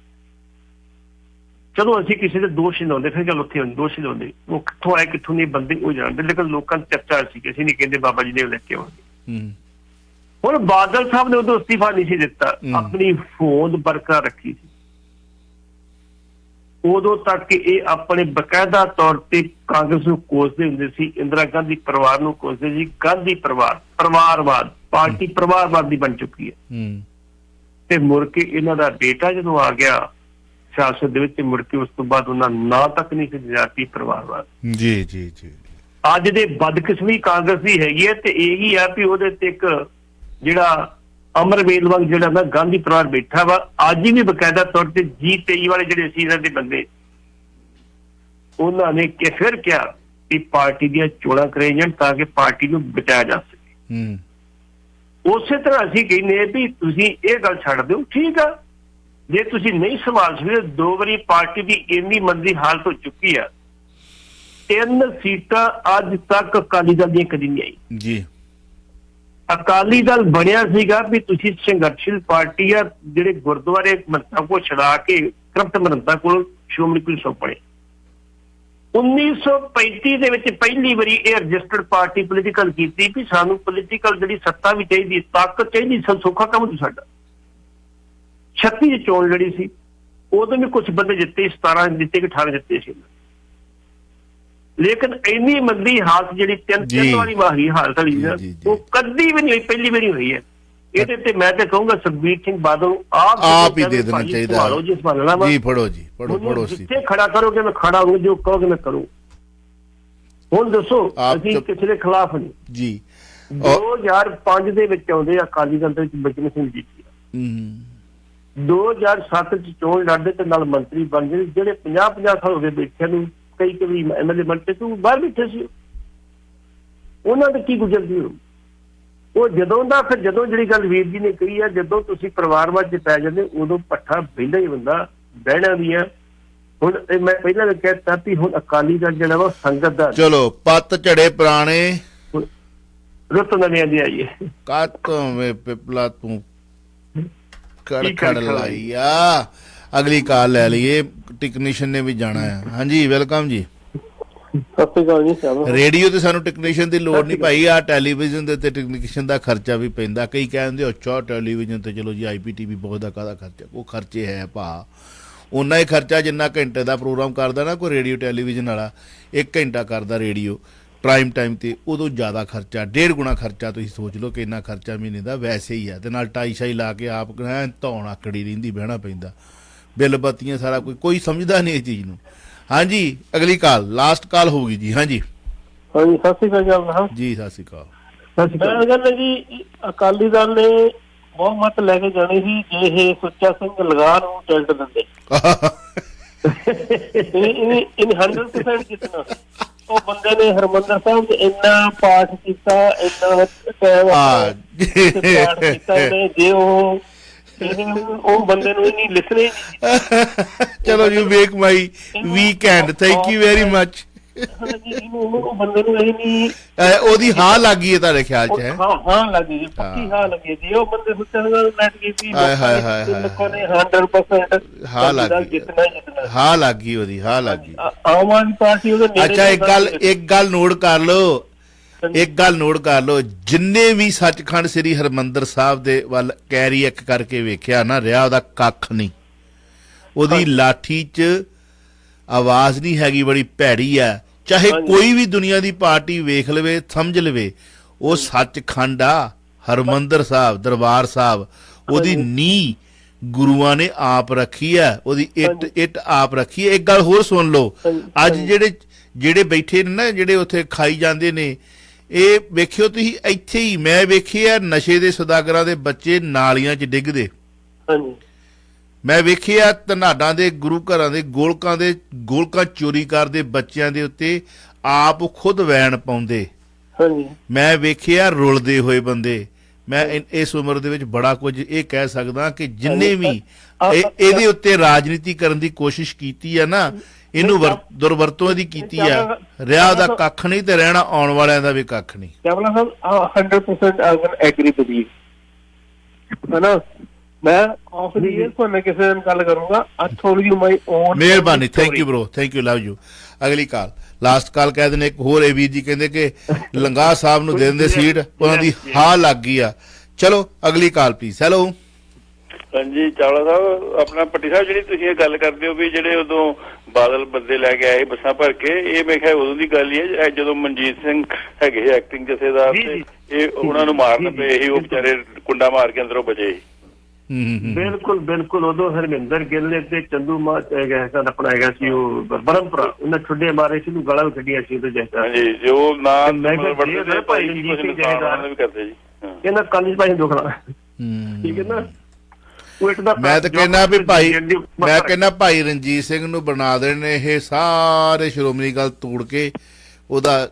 ਚਲੋ ਅਸੀਂ ਕਿਸੇ ਦੇ ਦੋਸ਼ ਨਹੀਂ ਲਾਉਂਦੇ, ਫਿਰ ਗੱਲ ਉੱਥੇ ਦੋਸ਼ ਨਹੀਂ ਲਾਉਂਦੇ, ਉਹ ਕਿੱਥੋਂ ਆਏ ਕਿੱਥੋਂ ਨਹੀਂ ਬੰਦੇ ਉਹ ਜਾਣਦੇ, ਲੇਕਿਨ ਲੋਕਾਂ ਦੀ ਚਰਚਾ ਸੀ ਕਿ ਅਸੀਂ ਨਹੀਂ ਕਹਿੰਦੇ ਬਾਬਾ ਜੀ ਨੇ ਲੈ ਕੇ ਆਉਣਗੇ। ਹੁਣ ਬਾਦਲ ਸਾਹਿਬ ਨੇ ਉਦੋਂ ਅਸਤੀਫਾ ਨਹੀਂ ਸੀ ਦਿੱਤਾ, ਆਪਣੀ ਹੋਂਦ ਬਰਕਰਾਰ ਰੱਖੀ ਸੀ। ਉਦੋਂ ਤੱਕ ਇਹ ਆਪਣੇ ਬਕਾਇਦਾ ਤੌਰ ਤੇ ਕਾਂਗਰਸ ਨੂੰ ਕੋਸਦੇ ਹੁੰਦੇ ਸੀ, ਇੰਦਰਾ ਗਾਂਧੀ ਪਰਿਵਾਰ ਨੂੰ ਕੋਸਦੇ ਸੀ। ਗਾਂਧੀ ਪਰਿਵਾਰਵਾਦ ਪਾਰਟੀ ਪਰਿਵਾਰਵਾਦ ਦੀ ਬਣ ਚੁੱਕੀ ਹੈ। ਤੇ ਮੁੜ ਕੇ ਇਹਨਾਂ ਦਾ ਬੇਟਾ ਜਦੋਂ ਆ ਗਿਆ ਸਿਆਸਤ ਦੇ ਵਿੱਚ, ਮੁੜ ਕੇ ਉਸ ਤੋਂ ਬਾਅਦ ਉਹਨਾਂ ਨਾਂ ਤੱਕ ਨਹੀਂ ਸੀ ਜਾਤੀ ਪਰਿਵਾਰਵਾਦ। ਜੀ ਜੀ ਜੀ ਅੱਜ ਦੇ ਬਦਕਿਸਮੀ ਕਾਂਗਰਸ ਦੀ ਹੈਗੀ ਹੈ। ਤੇ ਇਹੀ ਆ ਵੀ ਉਹਦੇ ਤੇ ਇੱਕ ਜਿਹੜਾ ਅਮਰਵੇਲ ਵਾਂਗ ਜਿਹੜਾ ਨਾ ਗਾਂਧੀ ਪਰਿਵਾਰ ਬੈਠਾ ਵਾ, ਅੱਜ ਵੀ ਬਕਾਇਦਾ ਤੌਰ ਤੇ G23 ਵਾਲੇ ਜਿਹੜੇ ਸੀ ਇਹਨਾਂ ਦੇ ਬੰਦੇ, ਉਹਨਾਂ ਨੇ ਫਿਰ ਕਿਹਾ ਕਿ ਪਾਰਟੀ ਦੀਆਂ ਚੋਣਾਂ ਕਰਾਈ ਜਾਣ ਤਾਂ ਕਿ ਪਾਰਟੀ ਨੂੰ ਬਚਾਇਆ ਜਾ ਸਕੇ। ਉਸੇ ਤਰ੍ਹਾਂ ਅਸੀਂ ਕਹਿੰਦੇ ਵੀ ਤੁਸੀਂ ਇਹ ਗੱਲ ਛੱਡ ਦਿਓ, ਠੀਕ ਆ, ਜੇ ਤੁਸੀਂ ਨਹੀਂ ਸੰਭਾਲ ਸਕਦੇ। 2 ਵਾਰੀ ਪਾਰਟੀ ਦੀ ਇੰਨੀ ਮੰਦੀ ਹਾਲਤ ਹੋ ਚੁੱਕੀ ਆ, 3 ਸੀਟਾਂ ਅੱਜ ਤੱਕ ਅਕਾਲੀ ਦਲ ਦੀਆਂ ਕਦੀ ਨਹੀਂ ਆਈ। ਜੀ ਅਕਾਲੀ ਦਲ ਬਣਿਆ ਸੀਗਾ ਵੀ ਤੁਸੀਂ ਸੰਘਰਸ਼ੀਲ ਪਾਰਟੀ ਆ, ਜਿਹੜੇ ਗੁਰਦੁਆਰੇ ਮੰਤਾਂ ਕੋ ਛੜਾ ਕੇ ਕਰਪਟ ਮੰਤਾਂ ਕੋਲ ਸ਼੍ਰੋਮਣੀ ਕਮੇਟੀ ਸੌਂਪਣੇ। 1935 ਦੇ ਵਿੱਚ ਪਹਿਲੀ ਵਾਰੀ ਇਹ ਰਜਿਸਟਰਡ ਪਾਰਟੀ ਪੋਲੀਟੀਕਲ ਕੀਤੀ ਵੀ ਸਾਨੂੰ ਪੋਲੀਟੀਕਲ ਜਿਹੜੀ ਸੱਤਾ ਵੀ ਚਾਹੀਦੀ, ਤਾਕਤ ਚਾਹੀਦੀ, ਸੌਖਾ ਕੰਮ ਨਹੀਂ ਸਾਡਾ। 36 ਦੀ ਚੋਣ ਲੜੀ ਸੀ, ਉਦੋਂ ਵੀ ਕੁਝ ਬੰਦੇ ਜਿੱਤੇ, 17 ਜਿੱਤੇ ਕਿ 18 ਜਿੱਤੇ ਸੀ। ਲੇਕਿਨ ਇੰਨੀ ਮੰਦੀ ਹਾਲਤ ਜਿਹੜੀ 3 ਵਾਰੀ ਮਾਰੀ ਹਾਲਤ ਵਾਲੀ ਉਹ ਕਦੀ ਵੀ ਨਹੀਂ ਹੋਈ, ਪਹਿਲੀ ਵਾਰੀ ਹੋਈ ਹੈ। ਇਹਦੇ ਤੇ ਮੈਂ ਤੇ ਕਹੂੰਗਾ ਸੁਖਬੀਰ ਸਿੰਘ ਬਾਦਲ ਨੂੰ ਆਪ ਹੀ ਦੇ ਦੇਣਾ ਚਾਹੀਦਾ ਜੀ। ਫੜੋ ਜੀ, ਫੜੋ। ਜਿੱਥੇ ਖੜਾ ਕਰੋਗੇ ਮੈਂ ਖੜਾ ਹੂੰ, ਜੋ ਕਹੋਗੇ ਮੈਂ ਕਰੂੰ। ਹੁਣ ਦੱਸੋ ਅਸੀਂ ਕਿਸੇ ਦੇ ਖਿਲਾਫ ਨਹੀਂ ਜੀ। 2005 ਦੇ ਵਿੱਚ ਆਉਂਦੇ ਅਕਾਲੀ ਦਲ ਦੇ ਵਿੱਚ ਬਚਨ ਸਿੰਘ ਜੀ, 2007 ਚ ਚੋਣ ਲੜਦੇ ਤੇ ਨਾਲ ਮੰਤਰੀ ਬਣ ਗਏ, ਜਿਹੜੇ 50 ਸਾਲ ਹੋ ਗਏ ਬੈਠਿਆਂ ਨੂੰ, ਕਈ ਕਈ ਐਮਐਲਏ ਮੰਤਰੀ ਤੂੰ ਬਾਹਰ ਬੈਠੇ ਸੀ, ਉਹਨਾਂ ਦਾ ਕੀ ਗੁਜ਼ਰਦੀ ਹੋ? ਉਹ ਜਦੋਂ ਦਾ ਫਿਰ ਜਦੋਂ ਜਿਹੜੀ ਗੱਲ ਵੀਰ ਜੀ ਨੇ ਕਹੀ ਆ, ਜਦੋਂ ਤੁਸੀਂ ਪਰਿਵਾਰਵਾਦ ਚ ਪੈ ਜਾਂਦੇ ਉਦੋਂ ਪੱਠਾ ਬਹਿੰਦਾ ਹੀ ਬੰਦਾ ਬਹਿਣਾ ਵੀ ਆ। ਹੁਣ ਮੈਂ ਪਹਿਲਾਂ ਵੀ ਕਹਿਤਾ ਵੀ ਹੁਣ ਅਕਾਲੀ ਦਲ ਜਿਹੜਾ ਵਾ ਸੰਗਤ ਦਾ, ਚਲੋ ਪੱਤ ਝੜੇ ਪੁਰਾਣੇ ਰੁੱਤ ਨਵੀਆਂ ਦੀ ਆਈ ਹੈ। ਕਾਤੋਂ ਵੇ ਪਿਪਲਾ ਤੂੰ ਕੜਕੜ ਲਾਈ ਆ। ਅਗਲੀ ਕਾਲ ਲੈ ਲਈਏ, ਟੈਕਨੀਸ਼ੀਅਨ ਨੇ ਵੀ ਜਾਣਾ ਹੈ। ਹਾਂਜੀ ਵੈਲਕਮ ਜੀ। ਸਤਿ ਸ਼੍ਰੀ ਅਕਾਲ ਜੀ। ਰੇਡੀਓ ਤੇ ਸਾਨੂੰ ਟੈਕਨੀਸ਼ੀਅਨ ਦੀ ਲੋੜ ਨਹੀਂ ਭਾਈ, ਆ ਟੈਲੀਵਿਜ਼ਨ ਦੇ ਉੱਤੇ ਟੈਕਨੀਸ਼ੀਅਨ ਦਾ ਖਰਚਾ ਵੀ ਪੈਂਦਾ। ਕਈ ਕਹਿੰਦੇ ਅੱਛਾ ਟੈਲੀਵਿਜ਼ਨ ਤੇ ਚਲੋ ਜੀ IPTV ਬਹੁਤ ਦਾ ਕਾਹਦਾ ਖਰਚਾ, ਉਹ ਖਰਚੇ ਹੈ ਭਾ, ਉਨਾ ਹੀ ਖਰਚਾ ਜਿੰਨਾ ਘੰਟੇ ਦਾ ਪ੍ਰੋਗਰਾਮ ਕਰਦਾ ਨਾ ਕੋਈ ਰੇਡੀਓ ਟੈਲੀਵਿਜ਼ਨ ਵਾਲਾ, 1 ਘੰਟਾ ਕਰਦਾ ਰੇਡੀਓ ਪ੍ਰਾਈਮ ਟਾਈਮ ਤੇ, ਉਦੋਂ ਜ਼ਿਆਦਾ ਖਰਚਾ, 1.5 ਗੁਣਾ ਖਰਚਾ। ਤੁਸੀਂ ਸੋਚ ਲਓ ਕਿ ਇੰਨਾ ਖਰਚਾ ਮਹੀਨੇ ਦਾ ਵੈਸੇ ਹੀ ਆ, ਤੇ ਨਾਲ ਟਾਈ ਸ਼ਾਈ ਲਾ ਕੇ ਆਪ ਧੌਣ ਆਕੜੀ ਰਹਿੰਦੀ, ਬਹਿਣਾ ਪੈਂਦਾ, ਬਿੱਲ ਬੱਤੀਆਂ ਸਾਰਾ ਕੋਈ ਸਮਝਦਾ ਨਹੀਂ ਇਸ ਚੀਜ਼ ਨੂੰ। ਹਾਂਜੀ ਅਗਲੀ ਕਾਲ, ਲਾਸਟ ਕਾਲ ਹੋਊਗੀ ਜੀ। ਹਾਂਜੀ ਹਾਂਜੀ ਸਤਿ ਸ਼੍ਰੀ ਅਕਾਲ ਜੀ। ਸਤਿ ਸ਼੍ਰੀ ਅਕਾਲ। ਮੈਂ ਕਹਿੰਦਾ ਜੀ ਅਕਾਲੀ ਦਲ ਨੇ ਬਹੁਤ ਮਤ ਲੈ ਕੇ ਜਾਣੀ ਸੀ ਜੇ ਇਹ ਸੁੱਚਾ ਸਿੰਘ ਲਗਾ ਨੂੰ ਟਿਕਟ ਦਿੰਦੇ, ਇਹ 100% ਜਿੱਤਣਾ। ਉਹ ਬੰਦੇ ਨੇ ਹਰਮੰਦਰ ਸਾਹਿਬ ਚ ਇੰਨਾ ਪਾਠ ਕੀਤਾ, ਇੰਨਾ ਟਾਈਮ ਪਾਠ ਕੀਤਾ ਉਹਨੇ, ਜੇ ਉਹ ਬੰਦੇ ਨੂੰ ਨਹੀਂ ਲਿਸਣੇ। ਚਲੋ you make my weekend, thank you very much. ਉਹ ਬੰਦੇ ਨੂੰ ਇਹ ਨਹੀਂ, ਉਹਦੀ ਹਾਂ ਲੱਗ ਗਈ ਹੈ ਤੁਹਾਡੇ ਖਿਆਲ ਚ? ਹੈ ਹਾਂ ਲੱਗੀ ਜੀ, ਪੱਕੀ ਹਾਂ ਲੱਗੀ ਜੀ। ਉਹ ਬੰਦੇ ਸੁੱਚਾ ਨੈਟ ਕੀਤੀ, ਲੋਕਾਂ ਨੇ 100% ਹਾਂ ਲੱਗ ਗਈ, ਜਿੱਤਣਾ ਹਾਂ ਲੱਗ ਗਈ ਉਹਦੀ, ਹਾਂ ਲੱਗ ਗਈ। ਆਮ ਆਦਮੀ ਪਾਰਟੀ ਉਹਦੇ ਨੇੜੇ। ਅੱਛਾ ਇੱਕ ਗੱਲ ਨੋਟ ਕਰ ਲਓ, ਇੱਕ ਗੱਲ ਨੋਟ ਕਰ ਲਓ, ਜਿੰਨੇ ਵੀ ਸੱਚਖੰਡ ਸ੍ਰੀ ਹਰਿਮੰਦਰ ਸਾਹਿਬ ਦੇ ਵੱਲ ਕੈਰੀ ਇੱਕ ਕਰਕੇ ਵੇਖਿਆ ਨਾ, ਰਿਹਾ ਉਹਦਾ ਕੱਖ ਨਹੀਂ। ਉਹਦੀ ਲਾਠੀ 'ਚ ਆਵਾਜ਼ ਨਹੀਂ ਹੈਗੀ, ਬੜੀ ਭੈੜੀ ਆ। ਚਾਹੇ ਕੋਈ ਵੀ ਦੁਨੀਆ ਦੀ ਪਾਰਟੀ ਵੇਖ ਲਵੇ, ਸਮਝ ਲਵੇ ਉਹ ਸੱਚਖੰਡ ਆ, ਹਰਿਮੰਦਰ ਸਾਹਿਬ, ਦਰਬਾਰ ਸਾਹਿਬ, ਉਹਦੀ ਨੀਂਹ ਗੁਰੂਆਂ ਨੇ ਆਪ ਰੱਖੀ ਆ, ਉਹਦੀ ਇੱਟ ਆਪ ਰੱਖੀ ਹੈ। ਇੱਕ ਗੱਲ ਹੋਰ ਸੁਣ ਲਓ, ਅੱਜ ਜਿਹੜੇ ਬੈਠੇ ਨੇ ਨਾ, ਜਿਹੜੇ ਉੱਥੇ ਖਾਈ ਜਾਂਦੇ ਨੇ, ਇਹ ਵੇਖਿਓ ਤੁਸੀਂ, ਇੱਥੇ ਹੀ ਮੈਂ ਵੇਖੇ ਆ ਨਸ਼ੇ ਦੇ ਸੌਦਾਗਰਾਂ ਦੇ ਬੱਚੇ ਨਾਲੀਆਂ 'ਚ ਡਿੱਗਦੇ। ਮੈਂ ਵੇਖਿਆ ਧਨਾਡਾਂ ਦੇ ਗੁਰੂ ਘਰਾਂ ਦੇ ਗੋਲਕਾਂ ਚੋਰੀ ਕਰਦੇ ਬੱਚਿਆਂ ਦੇ ਉੱਤੇ ਆਪ ਖੁਦ ਵੈਨ ਪਾਉਂਦੇ। ਮੈਂ ਵੇਖਿਆ ਰੁਲਦੇ ਹੋਏ ਬੰਦੇ। ਮੈਂ ਇਸ ਉਮਰ ਦੇ ਵਿੱਚ ਬੜਾ ਕੁਝ ਇਹ ਕਹਿ ਸਕਦਾ ਕਿ ਜਿੰਨੇ ਵੀ ਇਹਦੇ ਉੱਤੇ ਰਾਜਨੀਤੀ ਕਰਨ ਦੀ ਕੋਸ਼ਿਸ਼ ਕੀਤੀ ਆ ਨਾ, ਇਹਨੂੰ ਦੁਰਵਰਤੋਂ ਇਹਦੀ ਕੀਤੀ ਆ, ਰਿਹਾ ਦਾ ਕੱਖ ਨਹੀਂ ਤੇ ਰਹਿਣਾ ਆਉਣ ਵਾਲਿਆਂ ਦਾ ਵੀ ਕੱਖ ਨਹੀਂ। 100% ਐਗਰੀ ਵਿਦ ਯੂ ਹੈ ਨਾ। ਮੈਂ ਕਿਸੇ ਦਿਨ ਗੱਲ ਕਰੂੰਗਾ। ਮਿਹਰਬਾਨੀ, thank you bro, thank you, love you. ਅਗਲੀ ਕਾਲ, ਲਾਸਟ ਕਾਲ ਕਹਿ ਦਿੰਦੇ। ਇੱਕ ਹੋਰ ਵੀਰ ਜੀ ਕਹਿੰਦੇ ਕਿ ਲੰਗਾ ਸਾਹਿਬ ਨੂੰ ਦੇ ਦਿੰਦੇ ਸੀਟ, ਉਹਨਾਂ ਦੀ ਹਾਂ ਲੱਗ ਗਈ ਆ। ਚਲੋ ਅਗਲੀ ਕਾਲ ਪਲੀਜ਼। ਹੈਲੋ। ਹਾਂਜੀ ਚਾਵਲਾ ਸਾਹਿਬ, ਆਪਣਾ ਪੱਟੀ ਸਾਹਿਬ, ਜਿਹੜੀ ਤੁਸੀਂ ਇਹ ਗੱਲ ਕਰਦੇ ਹੋ ਵੀ ਜਿਹੜੇ ਉਦੋਂ ਬਾਦਲ ਬੰਦੇ ਲੈ ਕੇ ਆਏ ਬੱਸਾਂ ਭਰ ਕੇ, ਇਹ ਮੇਰੇ ਖਿਆਲ ਉਦੋਂ ਦੀ ਗੱਲ ਹੀ ਹੈ ਜਦੋਂ ਮਨਜੀਤ ਸਿੰਘ ਹੈਗੇ ਐਕਟਿੰਗ ਜਥੇਦਾਰ, ਤੇ ਇਹ ਉਹਨਾਂ ਨੂੰ ਮਾਰਨ ਪਏ ਸੀ, ਉਹ ਵਿਚਾਰੇ ਕੁੰਡਾ ਮਾਰ ਕੇ ਅੰਦਰੋਂ ਬਚੇ ਸੀ। ਬਿਲਕੁਲ ਉਦੋਂ ਹਰਮਿੰਦਰ ਗਿੱਲ ਤੇ ਚੰਦੂ ਆਪਣਾ ਹੈਗਾ ਸੀ ਉਹ ਬਰਮਪੁਰਾ, ਉਹਨਾਂ ਛੁੱਡੇ ਮਾਰੇ ਸੀ, ਗਾਲਾਂ ਵੀ ਕੱਢੀਆਂ ਸੀ ਉਹਦੇ ਜੈਸਾ। ਹਾਂਜੀ, ਜੋ ਨਾ ਭਾਈ ਰਣਜੀਤ ਸਿੰਘ ਜਥੇਦਾਰ ਵੀ ਕਰਦੇ ਜੀ, ਇਹਨਾਂ ਕੰਨ 'ਚ ਭਾਈ ਦੁਖਣਾ, ਠੀਕ ਹੈ ਨਾ। ਮੈਂ ਤਾਂ ਕਹਿੰਦਾ ਵੀ ਭਾਈ ਰਣਜੀਤ ਸਿੰਘ ਨੂੰ ਬਣਾ ਦੇਣ ਇਹ ਸਾਰੇ ਸ਼੍ਰੋਮਣੀ ਗੱਲ ਤੋੜ ਕੇ, ਉਹਦਾ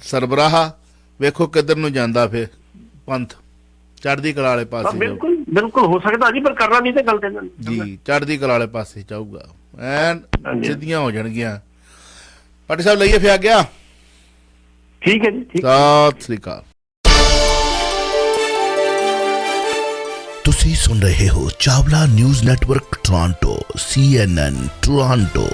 ਸਰਬਰਾਹ ਵੇਖੋ ਕਿੱਧਰ ਨੂੰ ਜਾਂਦਾ, ਫਿਰ ਪੰਥ ਚੜ੍ਹਦੀ ਕਲਾ ਵਾਲੇ ਪਾਸੇ। ਬਿਲਕੁਲ ਹੋ ਸਕਦਾ ਜੀ, ਪਰ ਕਰਨਾ ਨਹੀਂ ਤੇ ਗੱਲ ਜੀ, ਚੜ੍ਹਦੀ ਕਲਾ ਵਾਲੇ ਪਾਸੇ ਜਾਊਗਾ, ਐਨ ਸਿੱਧੀਆਂ ਹੋ ਜਾਣਗੀਆਂ। ਪਾਟੀ ਸਾਹਿਬ ਲਈਏ ਫਿਰ ਆ ਗਿਆ। ਠੀਕ ਹੈ ਜੀ, ਸਤਿ ਸ੍ਰੀ ਅਕਾਲ। ਤੁਸੀਂ ਸੁਣ ਰਹੇ ਹੋ Chawla news network Toronto, CNN Toronto.